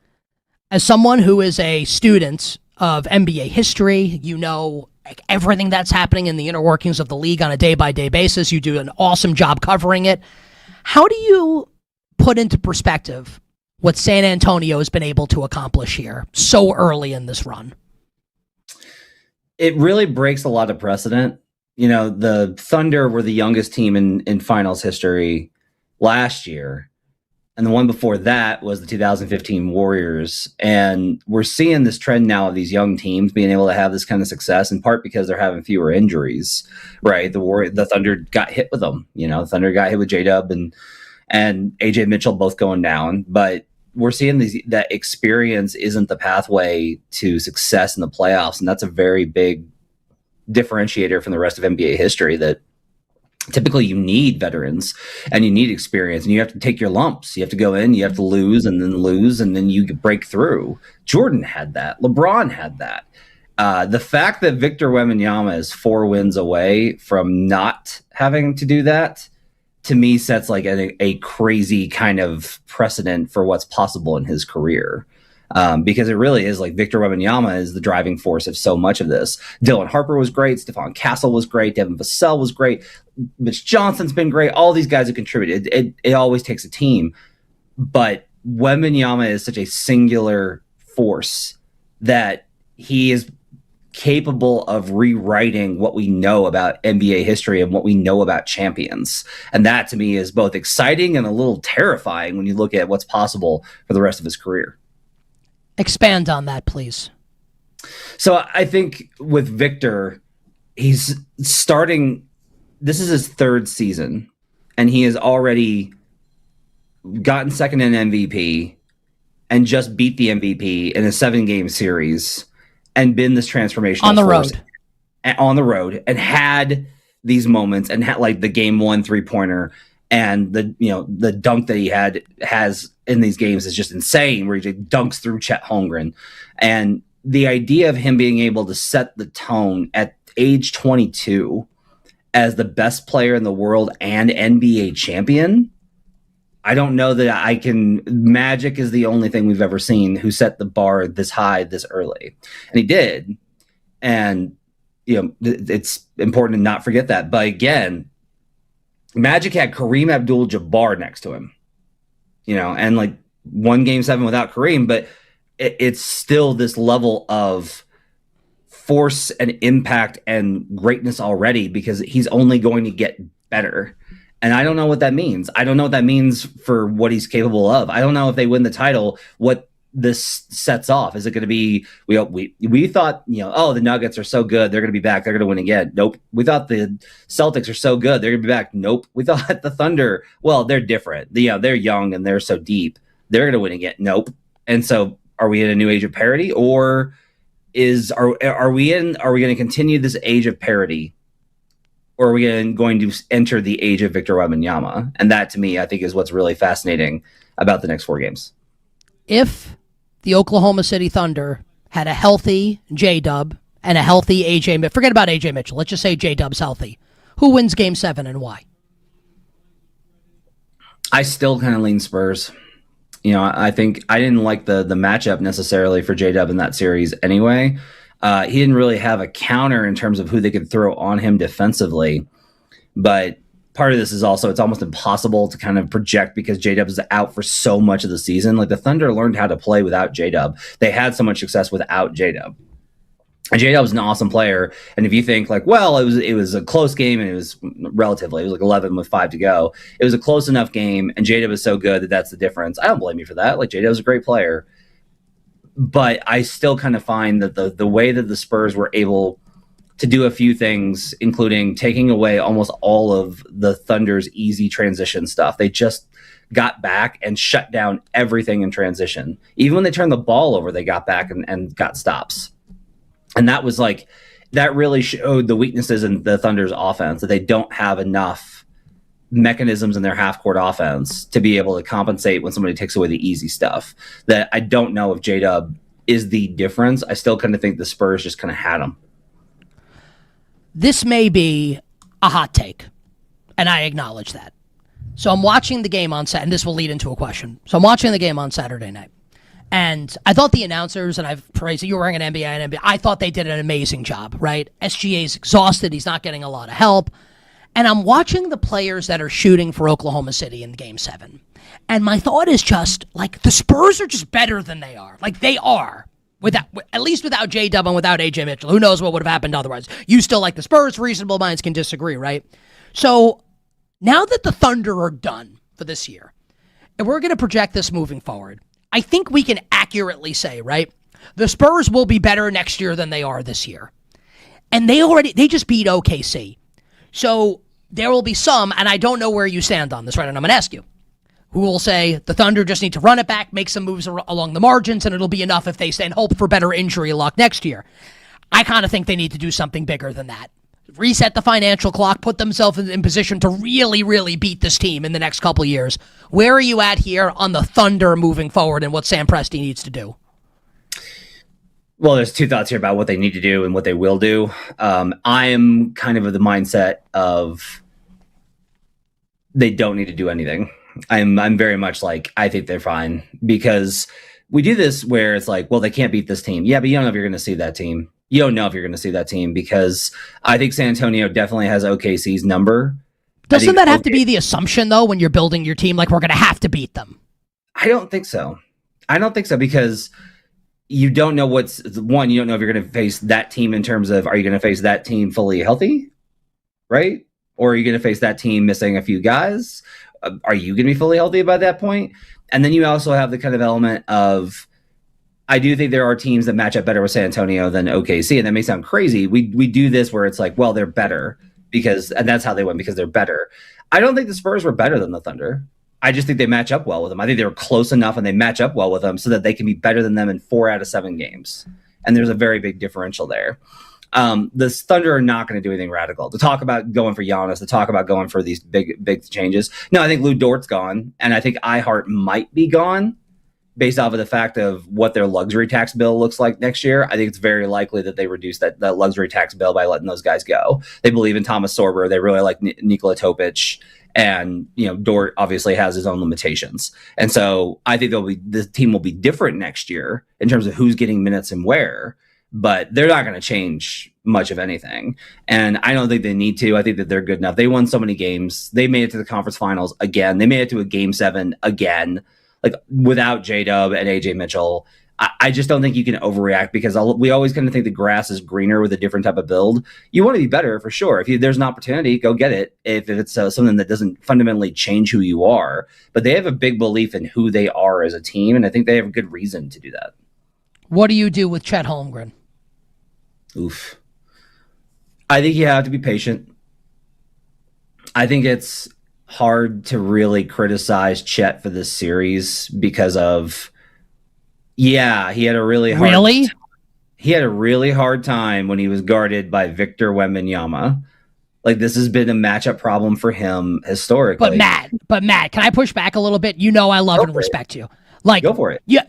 As someone who is a student of NBA history, you know everything that's happening in the inner workings of the league on a day-by-day basis. You do an awesome job covering it. How do you put into perspective what San Antonio has been able to accomplish here so early in this run? It really breaks a lot of precedent. The Thunder were the youngest team in finals history last year. And the one before that was the 2015 Warriors. And we're seeing this trend now of these young teams being able to have this kind of success, in part because they're having fewer injuries, right? The Thunder got hit with them. The Thunder got hit with J-Dub and AJ Mitchell both going down. But we're seeing that experience isn't the pathway to success in the playoffs. And that's a very big differentiator from the rest of NBA history, that typically you need veterans and you need experience, and you have to take your lumps. You have to go in, you have to lose, and then you break through. Jordan had that. LeBron had that. The fact that Victor Wembanyama is 4 wins away from not having to do that, to me, sets like a crazy kind of precedent for what's possible in his career. Because it really is like Victor Wembanyama is the driving force of so much of this. Dylan Harper was great. Stephon Castle was great. Devin Vassell was great. Mitch Johnson's been great. All these guys have contributed. It always takes a team. But Wembanyama is such a singular force that he is capable of rewriting what we know about NBA history and what we know about champions. And that, to me, is both exciting and a little terrifying when you look at what's possible for the rest of his career. Expand on that, please. So I think with Victor, he's starting, this is his 3rd season, and he has already gotten second in MVP and just beat the MVP in a 7-game series and been this transformational on the force road. On the road, and had these moments, and had like the game 1 3-pointer, and the dunk that he has in these games is just insane, where he dunks through Chet Holmgren. And the idea of him being able to set the tone at age 22 as the best player in the world and NBA champion, I don't know that I can. Magic is the only thing we've ever seen who set the bar this high this early. And he did. And, it's important to not forget that. But again, Magic had Kareem Abdul-Jabbar next to him, and like won Game 7 without Kareem, but it's still this level of force and impact and greatness already, because he's only going to get better. And I don't know what that means. I don't know what that means for what he's capable of. I don't know if they win the title, what this sets off. Is it going to be, we thought, the Nuggets are so good, they're going to be back, they're going to win again. Nope. We thought the Celtics are so good, they're going to be back. Nope. We thought the Thunder, well, they're different. They're young and they're so deep, they're going to win again. Nope. And so are we in a new age of parity, or are we going to continue this age of parity, or are we going to enter the age of Victor Wembanyama? And that, to me, I think is what's really fascinating about the next 4 games. If the Oklahoma City Thunder had a healthy J-Dub and a healthy AJ, forget about AJ Mitchell, let's just say J-Dub's healthy, who wins Game 7 and why? I still kind of lean Spurs. I think I didn't like the matchup necessarily for J-Dub in that series anyway. He didn't really have a counter in terms of who they could throw on him defensively. But part of this is also it's almost impossible to kind of project because J-Dub is out for so much of the season. Like the Thunder learned how to play without J-Dub. They had so much success without J-Dub. And J-Dub is an awesome player. And if you think like, well, it was a close game and it was like 11 with 5 to go. It was a close enough game and J-Dub is so good that that's the difference. I don't blame you for that. Like J-Dub is a great player. But I still kind of find that the way that the Spurs were able to do a few things, including taking away almost all of the Thunder's easy transition stuff. They just got back and shut down everything in transition. Even when they turned the ball over, they got back and got stops. And that was like, that really showed the weaknesses in the Thunder's offense, that they don't have enough mechanisms in their half-court offense to be able to compensate when somebody takes away the easy stuff. That I don't know if J-Dub is the difference. I still kind of think the Spurs just kind of had them. This may be a hot take, and I acknowledge that. So I'm watching the game on Saturday, and this will lead into a question. So I'm watching the game on Saturday night, and I thought the announcers, and I've praised you were wearing an NBA and NBA, I thought they did an amazing job, right? SGA's exhausted. He's not getting a lot of help. And I'm watching the players that are shooting for Oklahoma City in Game 7. And my thought is just, like, the Spurs are just better than they are. Like, they are. At least without J-Dub and without AJ Mitchell. Who knows what would have happened otherwise. You still like the Spurs. Reasonable minds can disagree, right? So now that the Thunder are done for this year, and we're going to project this moving forward, I think we can accurately say, right, the Spurs will be better next year than they are this year. And they just beat OKC. So there will be some, and I don't know where you stand on this, right? And I'm going to ask you, who will say the Thunder just need to run it back, make some moves along the margins, and it'll be enough if they stay and hope for better injury luck next year. I kind of think they need to do something bigger than that. Reset the financial clock, put themselves in position to really, really beat this team in the next couple of years. Where are you at here on the Thunder moving forward and what Sam Presti needs to do? Well, there's 2 thoughts here about what they need to do and what they will do. I am kind of the mindset of they don't need to do anything. I'm very much like, I think they're fine, because we do this where it's like, well, they can't beat this team. Yeah, but you don't know if you're going to see that team. You don't know if you're going to see that team, because I think San Antonio definitely has OKC's number. Doesn't that have to be the assumption, though, when you're building your team? Like, we're going to have to beat them. I don't think so. Because you don't know you don't know if you're going to face that team in terms of, are you going to face that team fully healthy, right? Or are you going to face that team missing a few guys? Are you going to be fully healthy by that point? And then you also have the kind of element of, I do think there are teams that match up better with San Antonio than OKC. And that may sound crazy. We do this where it's like, well, they're better and that's how they win, because they're better. I don't think the Spurs were better than the Thunder. I just think they match up well with them. I think they were close enough and they match up well with them so that they can be better than them in 4 out of 7 games. And there's a very big differential there. The Thunder are not going to do anything radical. To talk about going for Giannis, to talk about going for these big changes. No, I think Lou Dort's gone, and I think iHeart might be gone based off of the fact of what their luxury tax bill looks like next year. I think it's very likely that they reduce that luxury tax bill by letting those guys go. They believe in Thomas Sorber. They really like Nikola Topic, and Dort obviously has his own limitations. And so I think the team will be different next year in terms of who's getting minutes and where. But they're not going to change much of anything. And I don't think they need to. I think that they're good enough. They won so many games. They made it to the conference finals again. They made it to a Game 7 again, like without J-Dub and AJ Mitchell. I just don't think you can overreact because we always kind of think the grass is greener with a different type of build. You want to be better for sure. If there's an opportunity, go get it. If it's something that doesn't fundamentally change who you are, but they have a big belief in who they are as a team, and I think they have a good reason to do that. What do you do with Chet Holmgren? Oof. I think you have to be patient. I think it's hard to really criticize Chet for this series because of, he had a really hard time when he was guarded by Victor Wembanyama. Like, this has been a matchup problem for him historically. But Matt, can I push back a little bit? You know I love and respect you. Like, go for it. Yeah.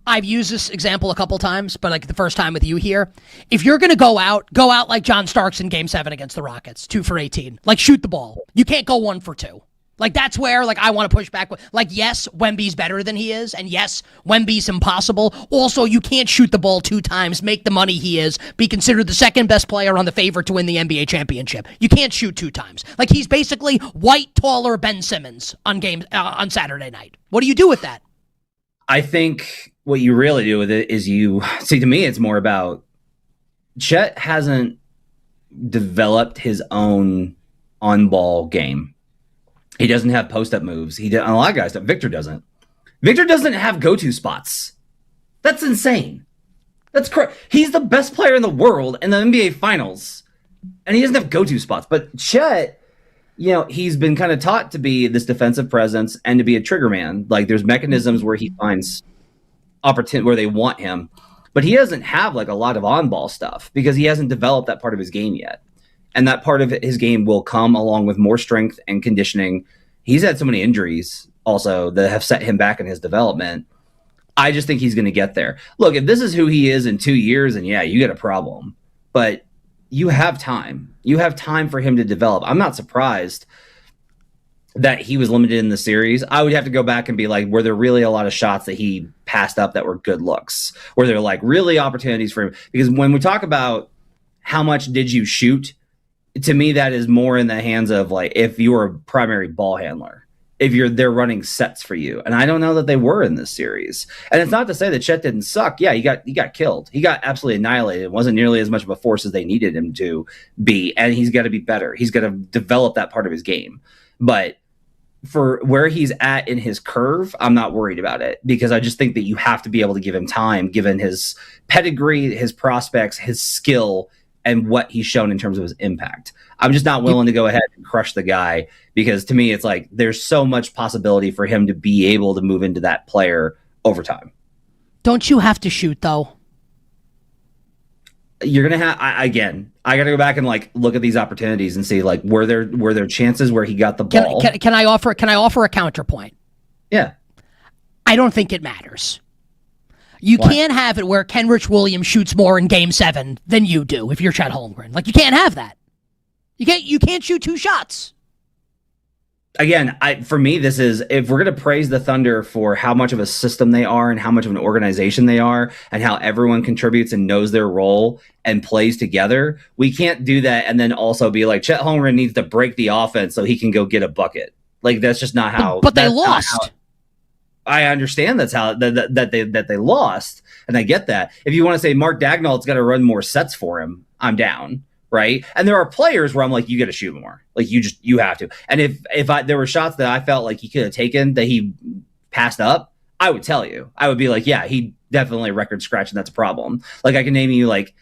I've used this example a couple times, but like the first time with you here. If you're going to go out like John Starks in Game 7 against the Rockets, 2 for 18. Like, shoot the ball. You can't go 1 for 2. Like, that's where, like, I want to push back. Like, yes, Wemby's better than he is, and yes, Wemby's impossible. Also, you can't shoot the ball 2 times, make the money he is, be considered the second best player on the favorite to win the NBA championship. You can't shoot 2 times. Like, he's basically white, taller Ben Simmons on Saturday night. What do you do with that? I think what you really do with it is to me, it's more about Chet hasn't developed his own on-ball game. He doesn't have post-up moves. A lot of guys don't. Victor doesn't. Victor doesn't have go-to spots. That's insane. That's correct. He's the best player in the world in the NBA Finals, and he doesn't have go-to spots. But Chet, he's been kind of taught to be this defensive presence and to be a trigger man. Like, there's mechanisms where he finds opportunity where they want him, but he doesn't have like a lot of on-ball stuff because he hasn't developed that part of his game yet. And that part of his game will come along with more strength and conditioning. He's had so many injuries also that have set him back in his development. I just think he's going to get there. Look, if this is who he is in 2 years, and you get a problem. But you have time. You have time for him to develop. I'm not surprised that he was limited in the series. I would have to go back and be like, were there really a lot of shots that he passed up that were good looks? Were there like really opportunities for him? Because when we talk about how much did you shoot, to me, that is more in the hands of like if you're a primary ball handler, if they're running sets for you. And I don't know that they were in this series. And it's not to say that Chet didn't suck. Yeah, he got killed. He got absolutely annihilated. It wasn't nearly as much of a force as they needed him to be. And he's got to be better. He's got to develop that part of his game. But for where he's at in his curve, I'm not worried about it because I just think that you have to be able to give him time given his pedigree, his prospects, his skill, and what he's shown in terms of his impact. I'm just not willing to go ahead and crush the guy because to me, it's like there's so much possibility for him to be able to move into that player over time. Don't you have to shoot though? You're going to have, I got to go back and like look at these opportunities and see like were there chances where he got the ball. Can I offer a counterpoint? Yeah. I don't think it matters. You can't have it where Kenrich Williams shoots more in Game 7 than you do if you're Chet Holmgren. Like, you can't have that. You can't shoot 2 shots. Again, for me, this is, if we're going to praise the Thunder for how much of a system they are and how much of an organization they are and how everyone contributes and knows their role and plays together, we can't do that and then also be like, Chet Holmgren needs to break the offense so he can go get a bucket. Like, that's just not how. But they lost. I understand that's how that they lost, and I get that. If you want to say Mark Dagnall's got to run more sets for him, I'm down, right? And there are players where I'm like, you got to shoot more, like you have to. And if there were shots that I felt like he could have taken that he passed up, I would tell you. I would be like, yeah, he definitely record scratch, and that's a problem. Like I can name you like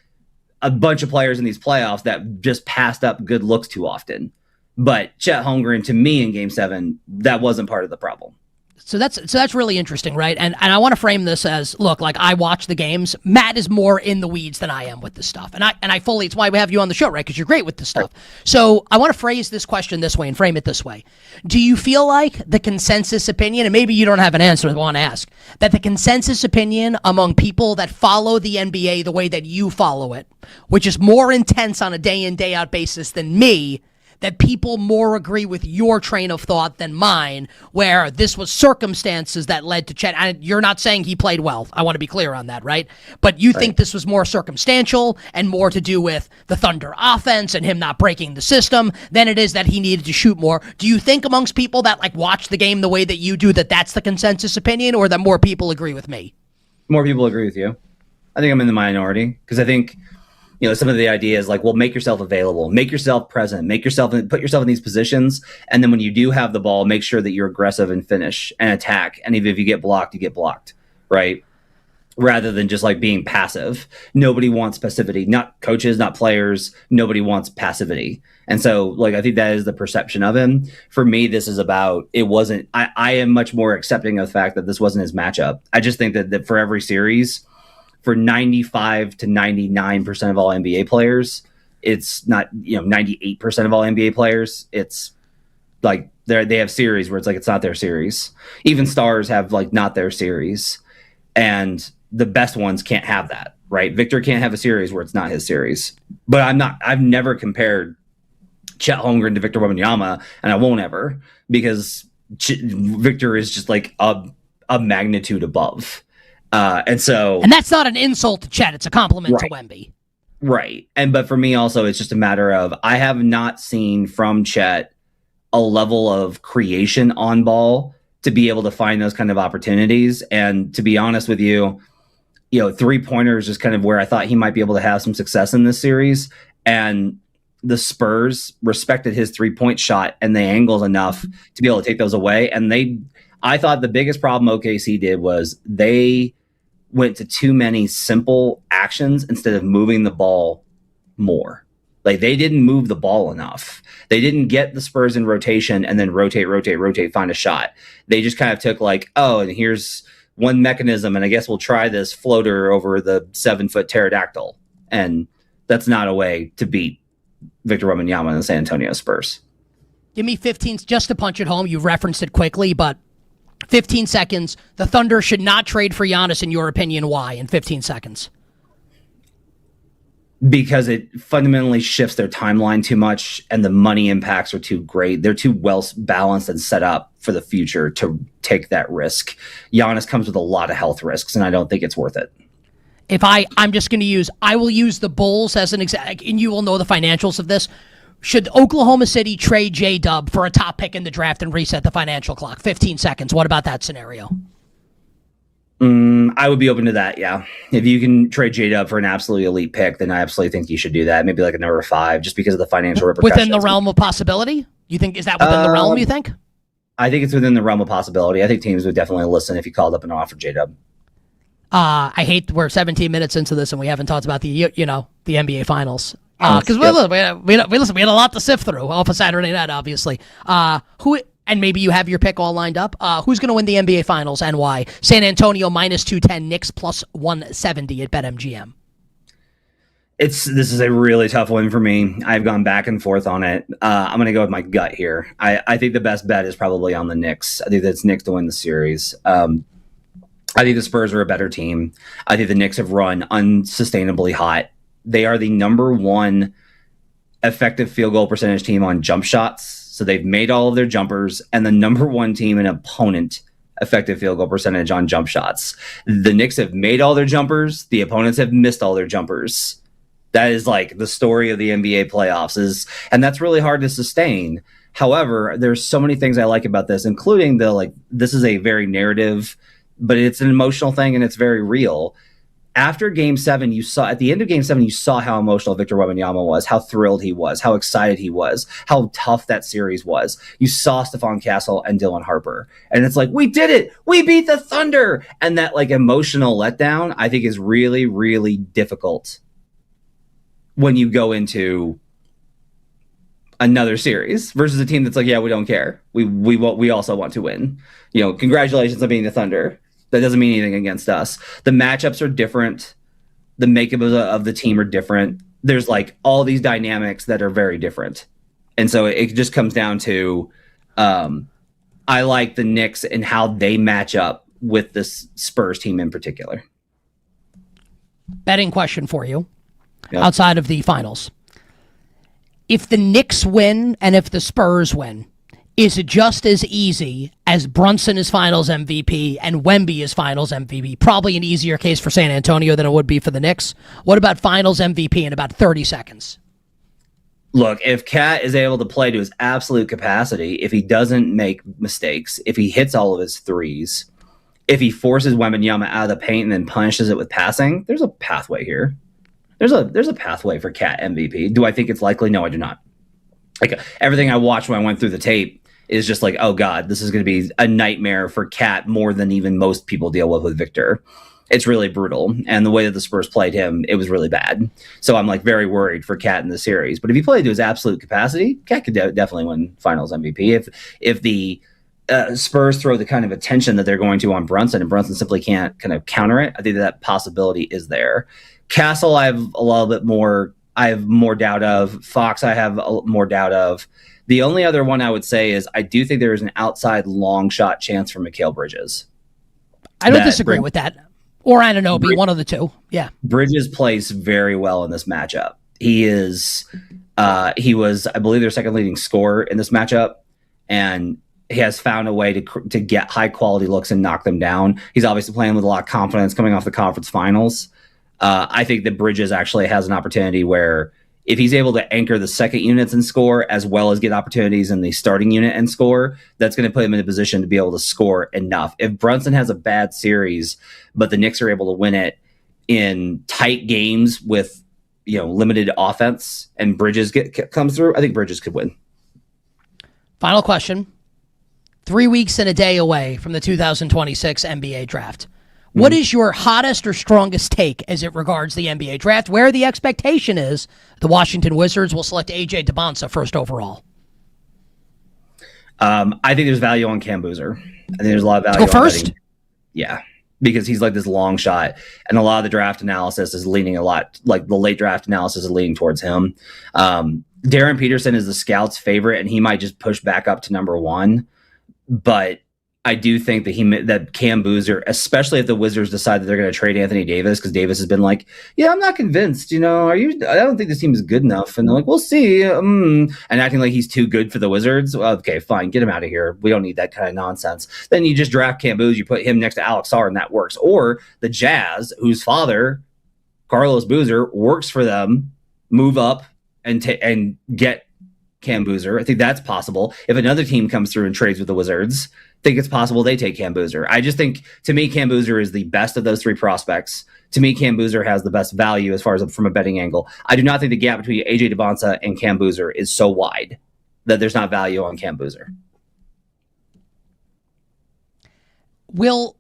a bunch of players in these playoffs that just passed up good looks too often. But Chet Holmgren, to me, in Game 7, that wasn't part of the problem. So that's really interesting, right? And I want to frame this as, look, like I watch the games. Matt is more in the weeds than I am with this stuff. And I fully, it's why we have you on the show, right? Because you're great with this stuff. So I want to phrase this question this way and frame it this way. Do you feel like the consensus opinion, and maybe you don't have an answer I want to ask, that the consensus opinion among people that follow the NBA the way that you follow it, which is more intense on a day in, day out basis than me, that people more agree with your train of thought than mine, where this was circumstances that led to Chet. And you're not saying he played well. I want to be clear on that, right? But you think this was more circumstantial and more to do with the Thunder offense and him not breaking the system than it is that he needed to shoot more. Do you think amongst people that like watch the game the way that you do that that's the consensus opinion, or that more people agree with me? more people agree with you. I think I'm in the minority because I think, some of the ideas like, well, make yourself available, make yourself present, put yourself in these positions. And then when you do have the ball, make sure that you're aggressive and finish and attack. And even if you get blocked, you get blocked, right? Rather than just like being passive. Nobody wants passivity, not coaches, not players. Nobody wants passivity. And so like, I think that is the perception of him. For me, this is about, I am much more accepting of the fact that this wasn't his matchup. I just think that for every series, for 95 to 99% of all NBA players, it's not, 98% of all NBA players. It's like they have series where it's like, it's not their series. Even stars have like not their series. And the best ones can't have that, right? Victor can't have a series where it's not his series. But I've never compared Chet Holmgren to Victor Wembanyama, and I won't ever, because Victor is just like a magnitude above. And that's not an insult to Chet, it's a compliment to Wemby. Right. But for me also, it's just a matter of, I have not seen from Chet a level of creation on ball to be able to find those kind of opportunities. And to be honest with you, 3-pointers is kind of where I thought he might be able to have some success in this series. And the Spurs respected his 3-point shot and the angles enough to be able to take those away. And I thought the biggest problem OKC did was they went to too many simple actions instead of moving the ball more. Like, they didn't move the ball enough. They didn't get the Spurs in rotation and then rotate, find a shot. They just kind of took like, oh, and here's one mechanism, and I guess we'll try this floater over the 7-foot pterodactyl. And that's not a way to beat Victor Wembanyama and the San Antonio Spurs. Give me 15, just to punch it home. You referenced it quickly, but 15 seconds. The Thunder should not trade for Giannis, in your opinion. Why in 15 seconds? Because it fundamentally shifts their timeline too much, and the money impacts are too great. They're too well balanced and set up for the future to take that risk. Giannis comes with a lot of health risks, and I don't think it's worth it. If I'm just going to I will use the Bulls as an example, and you will know the financials of this. Should Oklahoma City trade J-Dub for a top pick in the draft and reset the financial clock? 15 seconds. What about that scenario? I would be open to that, yeah. If you can trade J-Dub for an absolutely elite pick, then I absolutely think you should do that. Maybe like a number 5, just because of the financial repercussions. Within the realm of possibility? You think, is that within the realm, you think? I think it's within the realm of possibility. I think teams would definitely listen if you called up and offered J-Dub. I hate we're 17 minutes into this and we haven't talked about the NBA Finals. Because we had a lot to sift through off a Saturday night, obviously. And maybe you have your pick all lined up. Who's going to win the NBA Finals and why? San Antonio minus 210, Knicks plus 170 at BetMGM. This is a really tough one for me. I've gone back and forth on it. I'm going to go with my gut here. I think the best bet is probably on the Knicks. I think that's Knicks to win the series. I think the Spurs are a better team. I think the Knicks have run unsustainably hot. They are the number 1 effective field goal percentage team on jump shots. So they've made all of their jumpers, and the number 1 team in opponent effective field goal percentage on jump shots. The Knicks have made all their jumpers. The opponents have missed all their jumpers. That is like the story of the NBA playoffs, and that's really hard to sustain. However, there's so many things I like about this, including this is a very narrative, but it's an emotional thing and it's very real. After Game 7, at the end of Game 7, you saw how emotional Victor Wembanyama was, how thrilled he was, how excited he was, how tough that series was. You saw Stephon Castle and Dylan Harper. And it's like, we did it! We beat the Thunder! And that emotional letdown, I think, is really, really difficult when you go into another series versus a team that's like, yeah, we don't care. We also want to win. Congratulations on being the Thunder. That doesn't mean anything against us. The matchups are different. The makeup of the team are different. There's all these dynamics that are very different. And so it just comes down to I like the Knicks and how they match up with this Spurs team in particular. Betting question for you, outside of the finals. If the Knicks win and if the Spurs win, is it just as easy as Brunson is Finals MVP and Wemby is Finals MVP? Probably an easier case for San Antonio than it would be for the Knicks. What about Finals MVP in about 30 seconds? Look, if Cat is able to play to his absolute capacity, if he doesn't make mistakes, if he hits all of his threes, if he forces Wembanyama out of the paint and then punishes it with passing, there's a pathway here. There's a pathway for Cat MVP. Do I think it's likely? No, I do not. Like everything I watched when I went through the tape is just like, oh God, this is going to be a nightmare for Cat more than even most people deal with Victor. It's really brutal. And the way that the Spurs played him, it was really bad. So I'm like very worried for Cat in the series. But if he played to his absolute capacity, Cat could definitely win Finals MVP. If the Spurs throw the kind of attention that they're going to on Brunson and Brunson simply can't kind of counter it, I think that possibility is there. Castle, I have a little bit more. I have more doubt of. Fox, I have more doubt of. The only other one I would say is I do think there is an outside long shot chance for Mikal Bridges. I don't disagree with that. Or Anunoby, one of the two. Yeah. Bridges plays very well in this matchup. He was, I believe, their second leading scorer in this matchup, and he has found a way to get high quality looks and knock them down. He's obviously playing with a lot of confidence coming off the conference finals. I think that Bridges actually has an opportunity where if he's able to anchor the second units and score, as well as get opportunities in the starting unit and score, that's going to put him in a position to be able to score enough. If Brunson has a bad series, but the Knicks are able to win it in tight games with limited offense, and Bridges comes through, I think Bridges could win. Final question. 3 weeks and a day away from the 2026 NBA draft. What is your hottest or strongest take as it regards the NBA draft, where the expectation is the Washington Wizards will select AJ DeBonsa first overall? I think there's value on Cam Boozer. I think there's a lot of value. Let's go first? Yeah, because he's like this long shot, and a lot of the draft analysis is leaning a lot, like the late draft analysis is leaning towards him. Darren Peterson is the scout's favorite, and he might just push back up to number one. But I do think that Cam Boozer, especially if the Wizards decide that they're going to trade Anthony Davis, because Davis has been like, yeah, I'm not convinced. I don't think this team is good enough. And they're like, we'll see. And acting like he's too good for the Wizards. Well, okay, fine. Get him out of here. We don't need that kind of nonsense. Then you just draft Cam Boozer. You put him next to Alex Sarr, and that works. Or the Jazz, whose father, Carlos Boozer, works for them, move up and get Cam Boozer. I think that's possible. If another team comes through and trades with the Wizards, I think it's possible they take Cam Boozer. I just think, to me, Cam Boozer is the best of those three prospects. To me, Cam Boozer has the best value as far as from a betting angle. I do not think the gap between AJ DeBonsa and Cam Boozer is so wide that there's not value on Cam Boozer. Will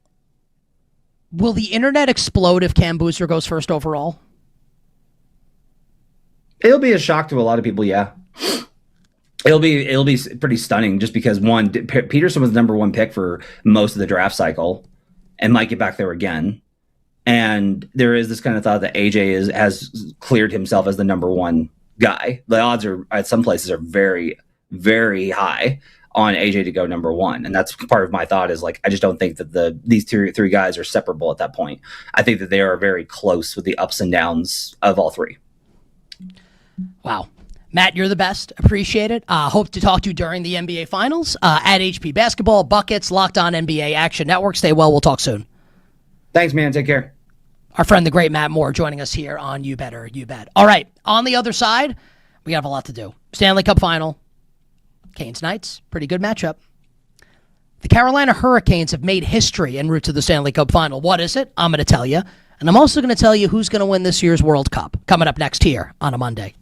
the internet explode if Cam Boozer goes first overall? It'll be a shock to a lot of people, yeah. It'll be pretty stunning just because, one, Peterson was the number one pick for most of the draft cycle and might get back there again. And there is this kind of thought that AJ has cleared himself as the number one guy. The odds are, at some places, are very, very high on AJ to go number one. And that's part of my thought is, like, I just don't think that these three guys are separable at that point. I think that they are very close with the ups and downs of all three. Wow. Matt, you're the best. Appreciate it. Hope to talk to you during the NBA Finals at HP Basketball, Buckets, Locked On NBA Action Network. Stay well. We'll talk soon. Thanks, man. Take care. Our friend, the great Matt Moore, joining us here on You Better, You Bet. All right. On the other side, we have a lot to do. Stanley Cup Final. Canes Knights. Pretty good matchup. The Carolina Hurricanes have made history en route to the Stanley Cup Final. What is it? I'm going to tell you. And I'm also going to tell you who's going to win this year's World Cup. Coming up next here on a Monday.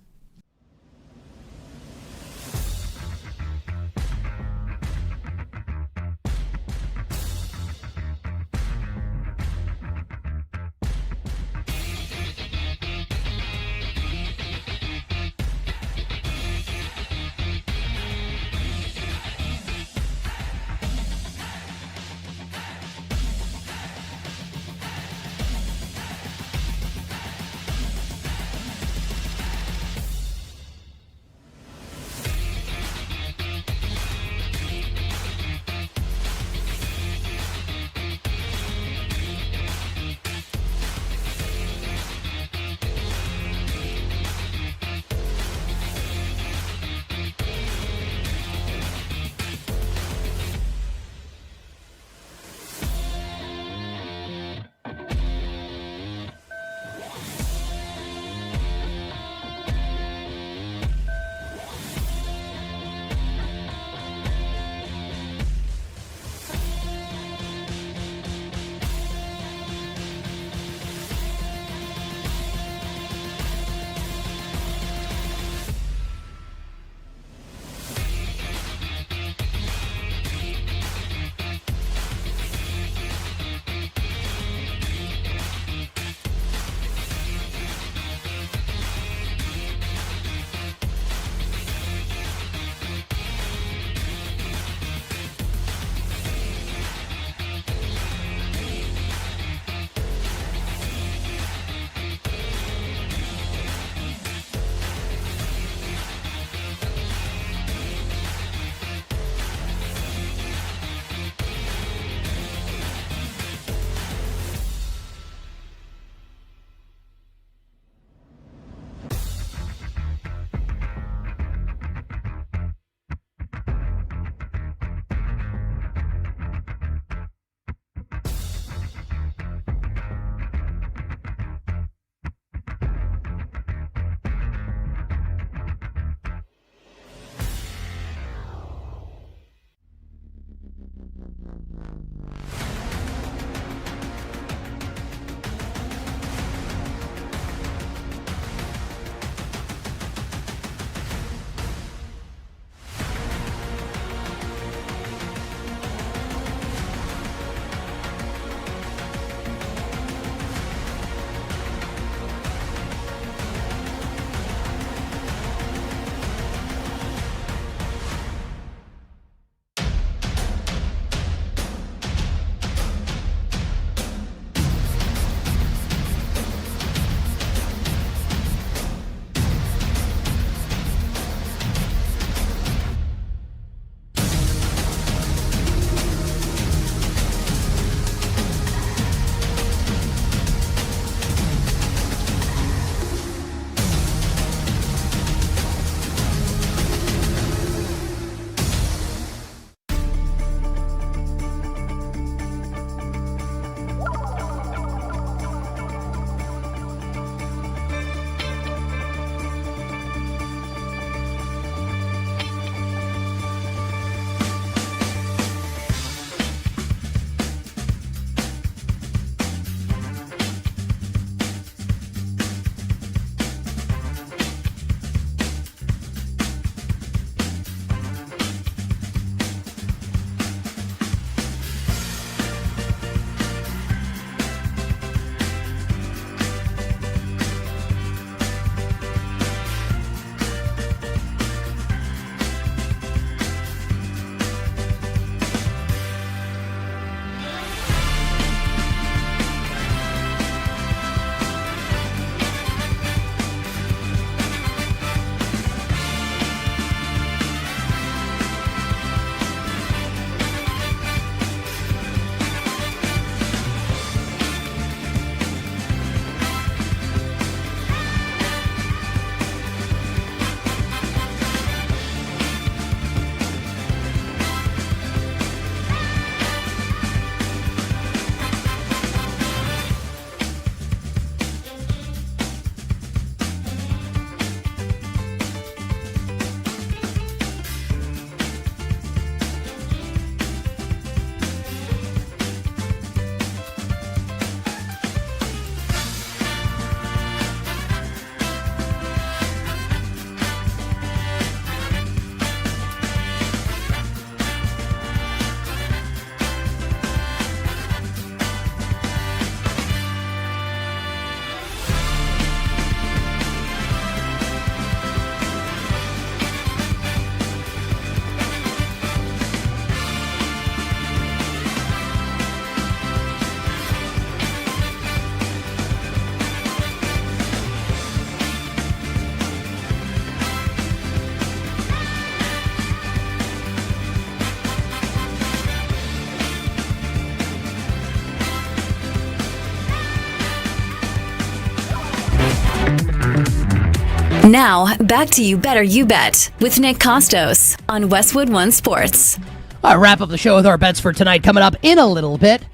Now, back to You Better You Bet with Nick Kostos on Westwood One Sports. I'll wrap up the show with our bets for tonight coming up in a little bit.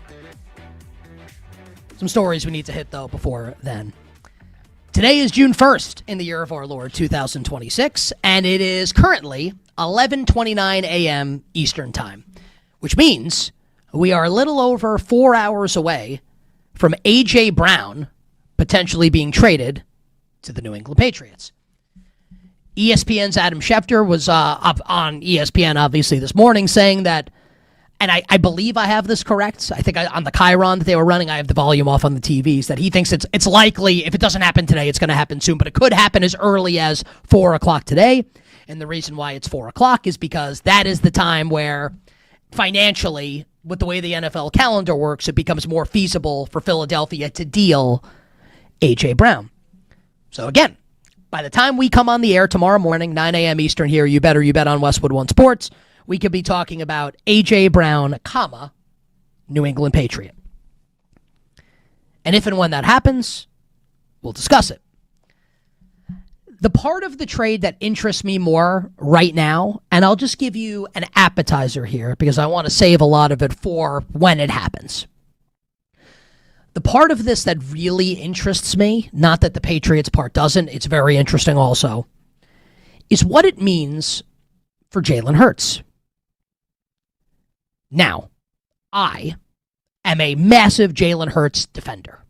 Some stories we need to hit, though, before then. Today is June 1st in the year of our Lord, 2026, and it is currently 11:29 a.m. Eastern Time, which means we are a little over 4 hours away from A.J. Brown potentially being traded to the New England Patriots. ESPN's Adam Schefter was up on ESPN, obviously, this morning saying that, and I believe I have this correct. I think on the Chiron that they were running, I have the volume off on the TVs, that he thinks it's likely, if it doesn't happen today, it's going to happen soon, but it could happen as early as 4 o'clock today. And the reason why it's 4 o'clock is because that is the time where financially, with the way the NFL calendar works, it becomes more feasible for Philadelphia to deal A.J. Brown. So again, by the time we come on the air tomorrow morning, 9 a.m. Eastern here, You Better You Bet on Westwood One Sports, we could be talking about A.J. Brown, New England Patriot. And if and when that happens, we'll discuss it. The part of the trade that interests me more right now, and I'll just give you an appetizer here because I want to save a lot of it for when it happens. The part of this that really interests me, not that the Patriots part doesn't, it's very interesting also, is what it means for Jalen Hurts. Now, I am a massive Jalen Hurts defender.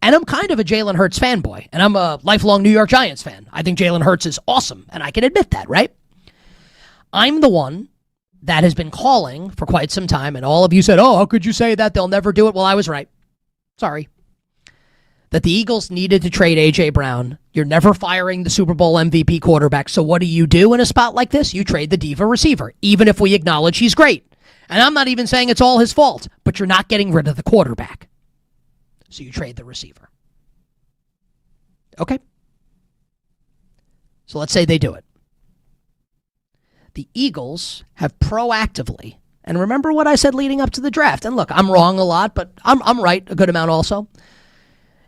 And I'm kind of a Jalen Hurts fanboy, and I'm a lifelong New York Giants fan. I think Jalen Hurts is awesome, and I can admit that, right? I'm the one that has been calling for quite some time, and all of you said, oh, how could you say that? They'll never do it. Well, I was right. Sorry. That the Eagles needed to trade A.J. Brown. You're never firing the Super Bowl MVP quarterback, so what do in a spot like this? You trade the diva receiver, even if we acknowledge he's great. And I'm not even saying it's all his fault, but you're not getting rid of the quarterback. So you trade the receiver. Okay. So let's say they do it. The Eagles have proactively, and remember what I said leading up to the draft, and look, I'm wrong a lot, but I'm right a good amount also.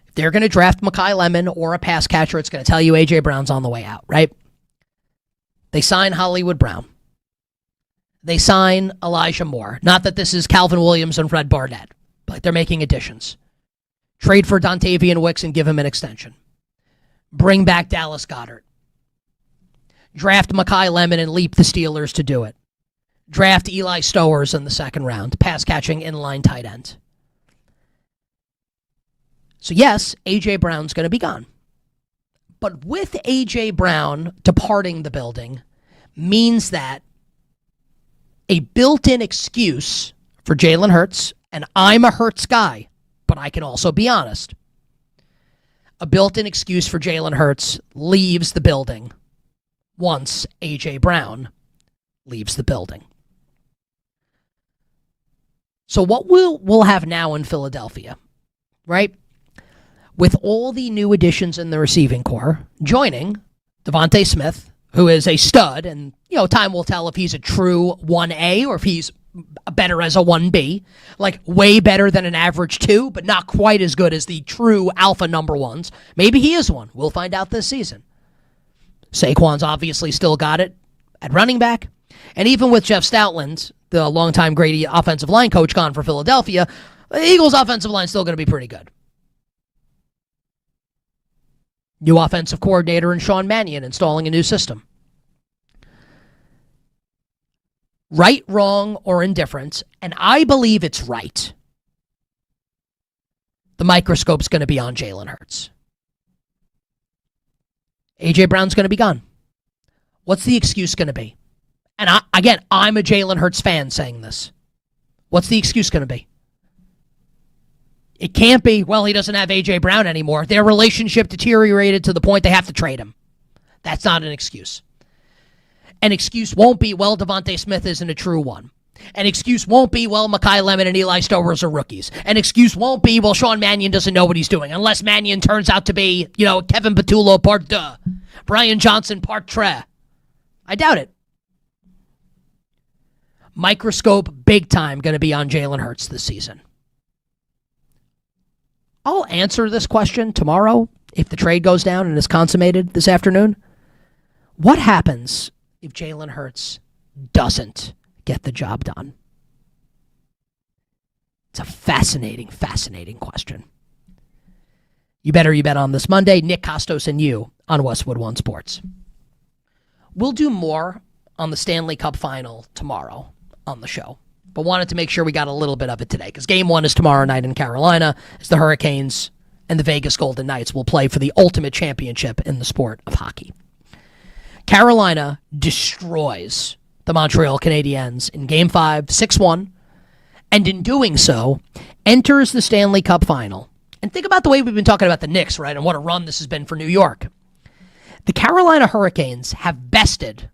If they're going to draft Mekhi Lemon or a pass catcher, it's going to tell you A.J. Brown's on the way out, right? They sign Hollywood Brown. They sign Elijah Moore. Not that this is Calvin Williams and Fred Barnett, but they're making additions. Trade for Dontavian Wicks and give him an extension. Bring back Dallas Goedert. Draft Mekhi Lemon and leap the Steelers to do it. Draft Eli Stowers in the second round, pass-catching inline tight end. So yes, A.J. Brown's going to be gone. But with A.J. Brown departing the building means that a built-in excuse for Jalen Hurts, and I'm a Hurts guy, but I can also be honest, a built-in excuse for Jalen Hurts leaves the building once A.J. Brown leaves the building. So what we'll have now in Philadelphia, right? With all the new additions in the receiving corps, joining Devontae Smith, who is a stud, and time will tell if he's a true 1A or if he's better as a 1B, like way better than an average 2, but not quite as good as the true alpha number ones. Maybe he is one. We'll find out this season. Saquon's obviously still got it at running back. And even with Jeff Stoutland, the longtime Grady offensive line coach gone for Philadelphia, the Eagles' offensive line is still going to be pretty good. New offensive coordinator in Sean Mannion installing a new system. Right, wrong, or indifferent, and I believe it's right. The microscope's going to be on Jalen Hurts. A.J. Brown's going to be gone. What's the excuse going to be? And I'm a Jalen Hurts fan saying this. What's the excuse going to be? It can't be, well, he doesn't have A.J. Brown anymore. Their relationship deteriorated to the point they have to trade him. That's not an excuse. An excuse won't be, well, Devontae Smith isn't a true one. An excuse won't be, well, Mekhi Lemon and Eli Stowers are rookies. An excuse won't be, well, Sean Mannion doesn't know what he's doing, unless Mannion turns out to be, Kevin Patullo part 2, Brian Johnson part 3. I doubt it. Microscope, big time, going to be on Jalen Hurts this season. I'll answer this question tomorrow if the trade goes down and is consummated this afternoon, what happens if Jalen Hurts doesn't get the job done? It's a fascinating, fascinating question. You bet on this Monday. Nick Kostos and you on Westwood One Sports. We'll do more on the Stanley Cup Final tomorrow on the show, but wanted to make sure we got a little bit of it today because Game 1 is tomorrow night in Carolina as the Hurricanes and the Vegas Golden Knights will play for the ultimate championship in the sport of hockey. Carolina destroys the Montreal Canadiens in Game 5, 6-1, and in doing so, enters the Stanley Cup Final. And think about the way we've been talking about the Knicks, right, and what a run this has been for New York. The Carolina Hurricanes have bested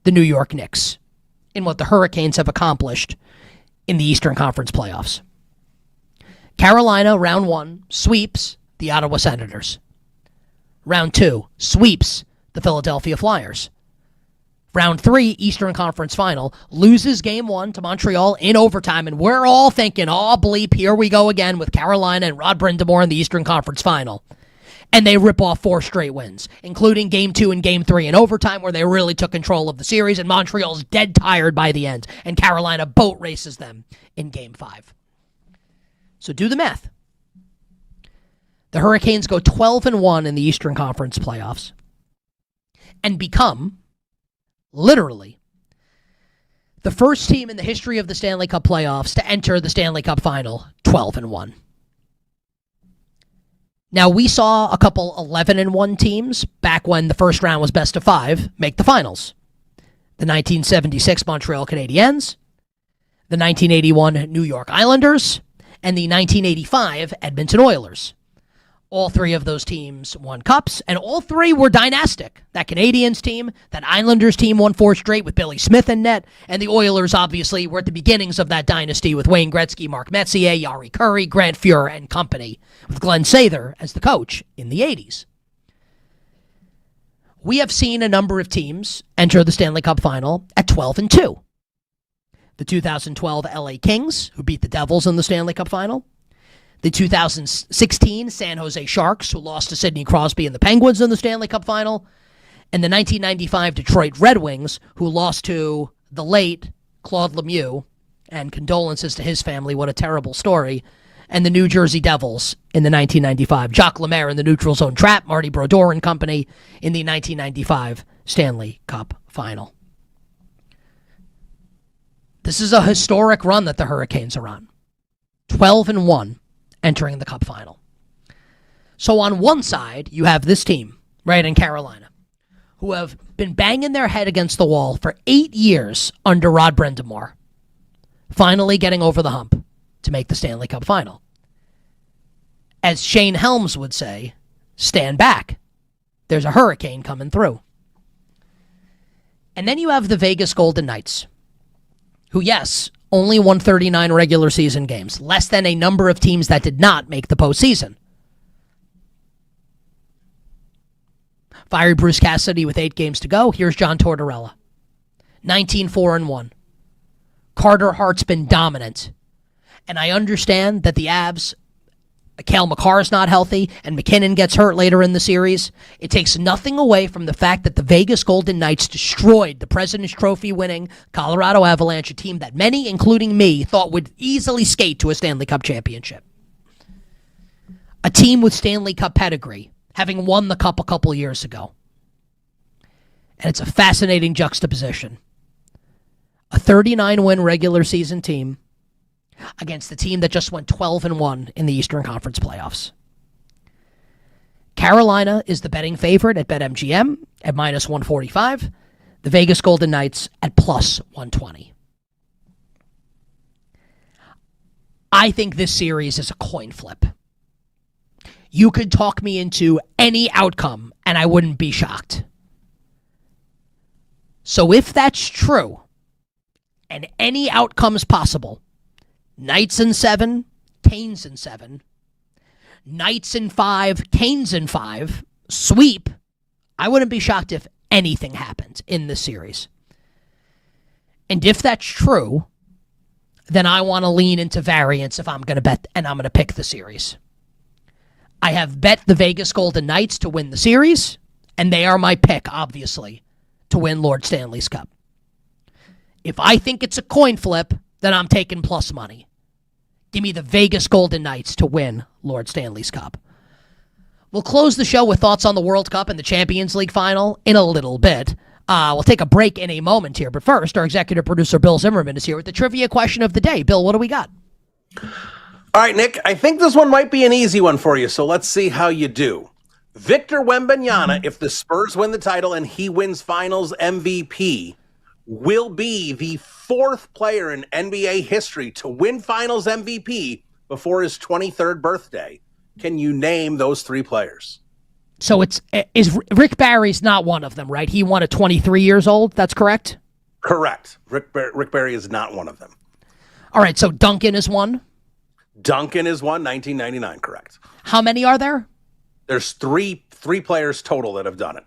the New York Knicks in what the Hurricanes have accomplished in the Eastern Conference playoffs. Carolina, round 1, sweeps the Ottawa Senators. Round 2, sweeps the Philadelphia Flyers. Round 3, Eastern Conference Final, loses Game 1 to Montreal in overtime, and we're all thinking, oh, bleep, here we go again with Carolina and Rod Brind'Amour in the Eastern Conference Final. And they rip off 4 straight wins, including Game 2 and Game 3 in overtime, where they really took control of the series, and Montreal's dead tired by the end, and Carolina boat races them in Game 5. So do the math. The Hurricanes go 12-1 in the Eastern Conference playoffs and become, literally, the first team in the history of the Stanley Cup playoffs to enter the Stanley Cup Final 12-1. Now, we saw a couple 11-1 teams back when the first round was best of 5 make the finals. The 1976 Montreal Canadiens, the 1981 New York Islanders, and the 1985 Edmonton Oilers. All 3 of those teams won cups, and all 3 were dynastic. That Canadiens team, that Islanders team won 4 straight with Billy Smith in net, and the Oilers obviously were at the beginnings of that dynasty with Wayne Gretzky, Mark Messier, Yari Curry, Grant Fuhr, and company, with Glenn Sather as the coach in the 80s. We have seen a number of teams enter the Stanley Cup Final at 12-2. The 2012 LA Kings, who beat the Devils in the Stanley Cup Final. The 2016 San Jose Sharks, who lost to Sidney Crosby and the Penguins in the Stanley Cup Final. And the 1995 Detroit Red Wings, who lost to the late Claude Lemieux. And condolences to his family, what a terrible story. And the New Jersey Devils in the 1995. Jacques Lemaire in the neutral zone trap, Marty Brodeur and company in the 1995 Stanley Cup Final. This is a historic run that the Hurricanes are on. 12-1 entering the Cup Final. So on one side, you have this team, right, in Carolina, who have been banging their head against the wall for 8 years under Rod Brind'Amour, finally getting over the hump to make the Stanley Cup Final. As Shane Helms would say, stand back. There's a hurricane coming through. And then you have the Vegas Golden Knights, who, yes, only won 39 regular season games, less than a number of teams that did not make the postseason. Fiery Bruce Cassidy with 8 games to go. Here's John Tortorella. 19-4-1. Carter Hart's been dominant. And I understand that the Avs, Cale Makar is not healthy, and McKinnon gets hurt later in the series. It takes nothing away from the fact that the Vegas Golden Knights destroyed the President's Trophy winning Colorado Avalanche, a team that many, including me, thought would easily skate to a Stanley Cup championship. A team with Stanley Cup pedigree, having won the Cup a couple years ago. And it's a fascinating juxtaposition. A 39-win regular season team against the team that just went 12-1 in the Eastern Conference playoffs. Carolina is the betting favorite at BetMGM at -145. The Vegas Golden Knights at +120. I think this series is a coin flip. You could talk me into any outcome, and I wouldn't be shocked. So if that's true, and any outcomes possible, Knights in 7, Canes in 7. Knights in 5, Canes in 5. Sweep. I wouldn't be shocked if anything happened in this series. And if that's true, then I want to lean into variance if I'm going to bet and I'm going to pick the series. I have bet the Vegas Golden Knights to win the series, and they are my pick, obviously, to win Lord Stanley's Cup. If I think it's a coin flip, then I'm taking plus money. Give me the Vegas Golden Knights to win Lord Stanley's Cup. We'll close the show with thoughts on the World Cup and the Champions League final in a little bit. We'll take a break in a moment here, but first, our executive producer, Bill Zimmerman, is here with the trivia question of the day. Bill, what do we got? All right, Nick, I think this one might be an easy one for you, so let's see how you do. Victor Wembanyama, if the Spurs win the title and he wins Finals MVP, will be the fourth player in NBA history to win Finals MVP before his 23rd birthday. Can you name those three players? So is Rick Barry's not one of them, right? He won at 23 years old. That's correct? Correct. Rick Barry is not one of them. All right, so Duncan is one? Duncan is one, 1999, correct. How many are there? There's three players total that have done it.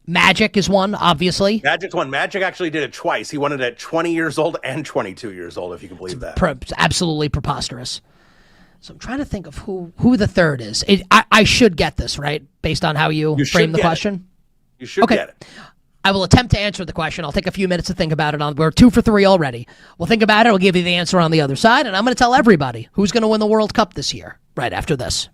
Magic is one, obviously. Magic's one. Magic actually did it twice. He won it at 20 years old and 22 years old, if you can believe that. Absolutely preposterous. So I'm trying to think of who the third is. I should get this, right? Based on how you frame the question? You should get it. I will attempt to answer the question. I'll take a few minutes to think about it. We're 2 for 3 already. We'll think about it. We'll give you the answer on the other side, and I'm going to tell everybody who's going to win the World Cup this year right after this.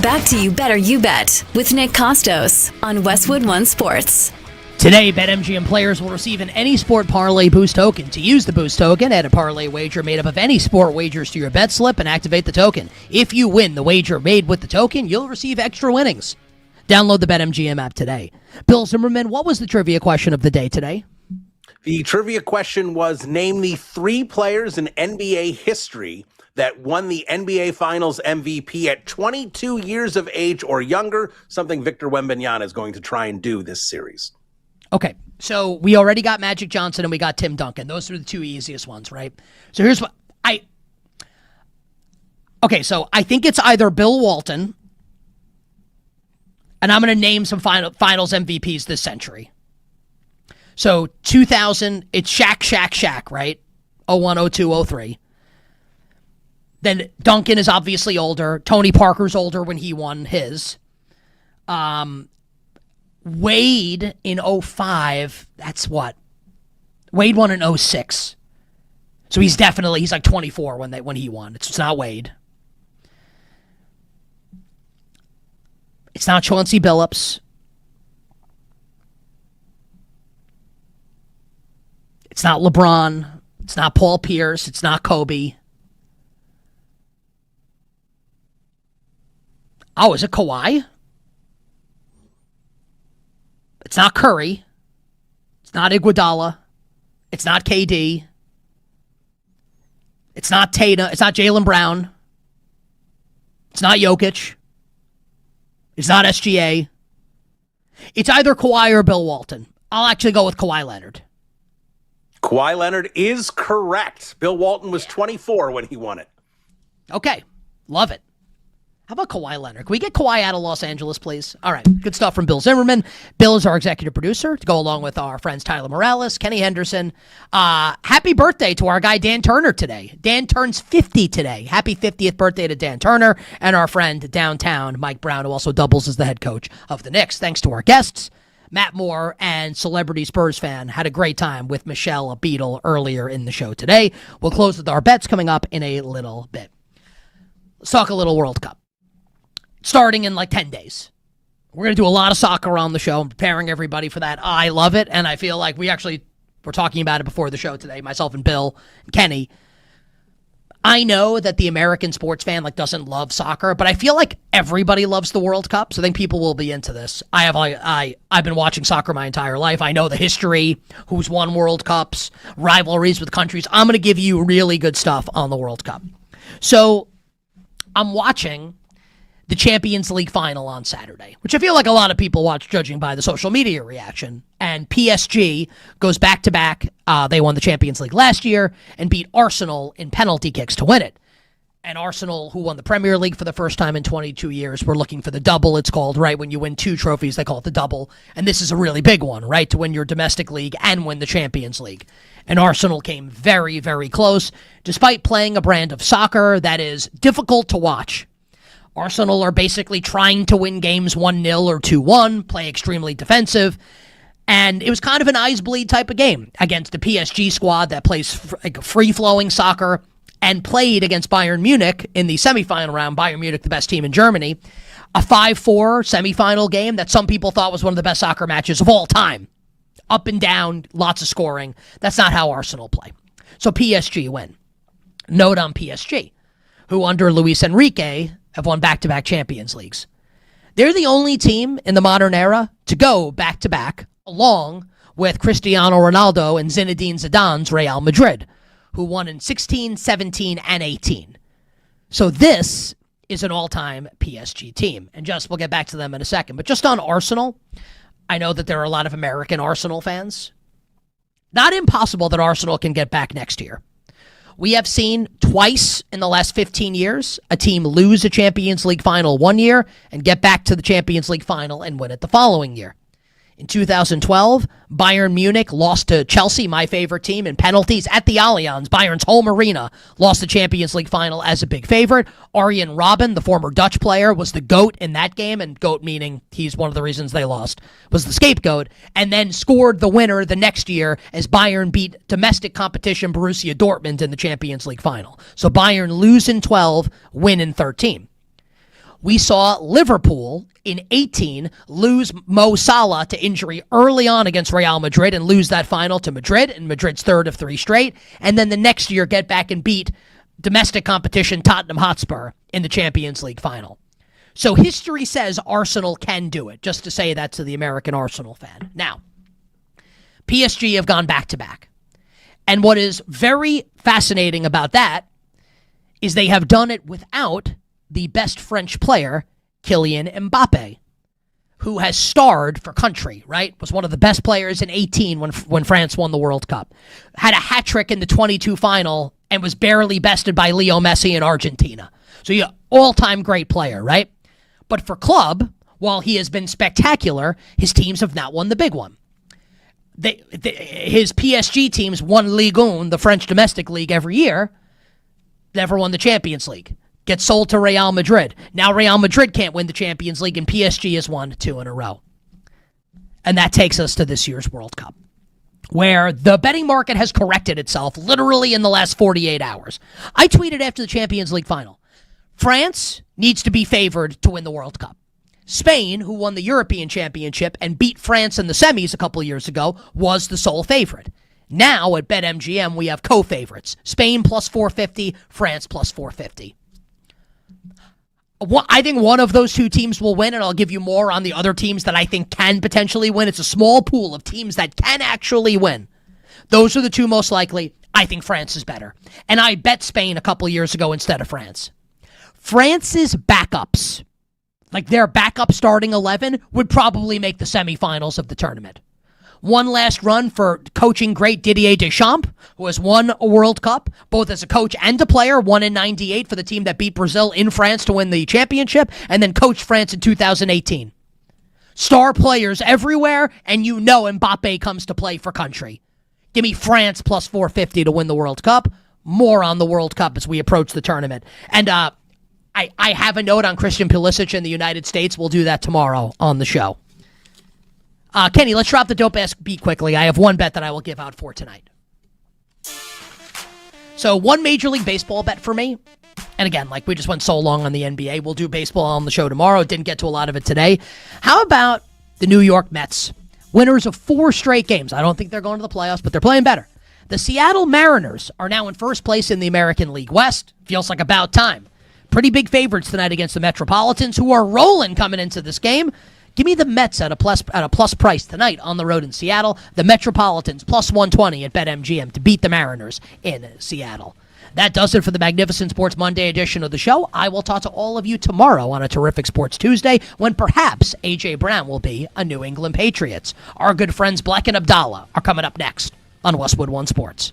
back to You Better You Bet with Nick Kostos on Westwood One Sports. Today, BetMGM players will receive an Any Sport Parlay Boost token. To use the Boost token, add a parlay wager made up of any sport wagers to your bet slip and activate the token. If you win the wager made with the token, you'll receive extra winnings. Download the BetMGM app today. Bill Zimmerman, what was the trivia question of the day today? The trivia question was, name the 3 players in NBA history that won the NBA Finals MVP at 22 years of age or younger, something Victor Wembanyama is going to try and do this series. Okay, so we already got Magic Johnson and we got Tim Duncan. Those are the 2 easiest ones, right? So here's what so I think it's either Bill Walton, and I'm going to name some finals MVPs this century. So 2000, it's Shaq, right? 01, 02, 03. Then Duncan is obviously older. Tony Parker's older when he won his. Wade in 05, that's what? Wade won in 06. So he's like 24 when he won. It's not Wade. It's not Chauncey Billups. It's not LeBron. It's not Paul Pierce. It's not Kobe. Oh, is it Kawhi? It's not Curry. It's not Iguodala. It's not KD. It's not Tatum. It's not Jaylen Brown. It's not Jokic. It's not SGA. It's either Kawhi or Bill Walton. I'll actually go with Kawhi Leonard. Kawhi Leonard is correct. Bill Walton was 24 when he won it. Okay. Love it. How about Kawhi Leonard? Can we get Kawhi out of Los Angeles, please? All right. Good stuff from Bill Zimmerman. Bill is our executive producer to go along with our friends Tyler Morales, Kenny Henderson. Happy birthday to our guy Dan Turner today. Dan turns 50 today. Happy 50th birthday to Dan Turner and our friend downtown, Mike Brown, who also doubles as the head coach of the Knicks. Thanks to our guests, Matt Moore and celebrity Spurs fan. Had a great time with Michelle Beadle earlier in the show today. We'll close with our bets coming up in a little bit. Let's talk a little World Cup. Starting in like 10 days. We're going to do a lot of soccer on the show. I'm preparing everybody for that. I love it, and I feel like we're talking about it before the show today, myself and Bill and Kenny. I know that the American sports fan doesn't love soccer, but I feel like everybody loves the World Cup, so I think people will be into this. I've been watching soccer my entire life. I know the history, who's won World Cups, rivalries with countries. I'm going to give you really good stuff on the World Cup. So I'm watching the Champions League final on Saturday, which I feel like a lot of people watch, judging by the social media reaction. And PSG goes back-to-back. They won the Champions League last year and beat Arsenal in penalty kicks to win it. And Arsenal, who won the Premier League for the first time in 22 years, were looking for the double, it's called, right? When you win 2 trophies, they call it the double. And this is a really big one, right? To win your domestic league and win the Champions League. And Arsenal came very, very close, despite playing a brand of soccer that is difficult to watch. Arsenal are basically trying to win games 1-0 or 2-1, play extremely defensive, and it was kind of an eyes bleed type of game against the PSG squad that plays free-flowing soccer and played against Bayern Munich in the semifinal round. Bayern Munich, the best team in Germany. A 5-4 semifinal game that some people thought was one of the best soccer matches of all time. Up and down, lots of scoring. That's not how Arsenal play. So PSG win. Note on PSG, who under Luis Enrique have won back-to-back Champions Leagues. They're the only team in the modern era to go back-to-back, along with Cristiano Ronaldo and Zinedine Zidane's Real Madrid, who won in 16, 17, and 18. So this is an all-time PSG team. And we'll get back to them in a second. But just on Arsenal, I know that there are a lot of American Arsenal fans. Not impossible that Arsenal can get back next year. We have seen twice in the last 15 years a team lose a Champions League final one year and get back to the Champions League final and win it the following year. In 2012, Bayern Munich lost to Chelsea, my favorite team, in penalties at the Allianz, Bayern's home arena, lost the Champions League final as a big favorite. Arjen Robben, the former Dutch player, was the GOAT in that game, and GOAT meaning he's one of the reasons they lost, was the scapegoat, and then scored the winner the next year as Bayern beat domestic competition Borussia Dortmund in the Champions League final. So Bayern lose in 12, win in 13. We saw Liverpool in 18 lose Mo Salah to injury early on against Real Madrid and lose that final to Madrid, and Madrid's third of 3 straight, and then the next year get back and beat domestic competition Tottenham Hotspur in the Champions League final. So history says Arsenal can do it, just to say that to the American Arsenal fan. Now, PSG have gone back-to-back. And what is very fascinating about that is they have done it without the best French player, Kylian Mbappe, who has starred for country, right? Was one of the best players in 18 when France won the World Cup. Had a hat trick in the 22 final and was barely bested by Leo Messi in Argentina. So yeah, all-time great player, right? But for club, while he has been spectacular, his teams have not won the big one. His PSG teams won Ligue 1, the French domestic league, every year. Never won the Champions League. Gets sold to Real Madrid. Now Real Madrid can't win the Champions League, and PSG has won 2 in a row. And that takes us to this year's World Cup, where the betting market has corrected itself literally in the last 48 hours. I tweeted after the Champions League final, France needs to be favored to win the World Cup. Spain, who won the European Championship and beat France in the semis a couple years ago, was the sole favorite. Now at BetMGM, we have co-favorites. Spain plus 450, France plus 450. I think one of those two teams will win, and I'll give you more on the other teams that I think can potentially win. It's a small pool of teams that can actually win. Those are the two most likely. I think France is better. And I bet Spain a couple years ago instead of France. France's backups, like their backup starting 11, would probably make the semifinals of the tournament. One last run for coaching great Didier Deschamps, who has won a World Cup, both as a coach and a player, won in 98 for the team that beat Brazil in France to win the championship, and then coached France in 2018. Star players everywhere, and you know Mbappe comes to play for country. Give me France plus 450 to win the World Cup. More on the World Cup as we approach the tournament. And I have a note on Christian Pulisic in the United States. We'll do that tomorrow on the show. Kenny, let's drop the dope ass beat quickly. I have one bet that I will give out for tonight. So one Major League Baseball bet for me. And again, like we just went so long on the NBA, we'll do baseball on the show tomorrow. Didn't get to a lot of it today. How about the New York Mets? Winners of 4 straight games. I don't think they're going to the playoffs, but they're playing better. The Seattle Mariners are now in first place in the American League West. Feels like about time. Pretty big favorites tonight against the Metropolitans, who are rolling coming into this game. Give me the Mets at a plus price tonight on the road in Seattle. The Metropolitans plus 120 at BetMGM to beat the Mariners in Seattle. That does it for the Magnificent Sports Monday edition of the show. I will talk to all of you tomorrow on a terrific Sports Tuesday when perhaps A.J. Brown will be a New England Patriots. Our good friends Black and Abdallah are coming up next on Westwood One Sports.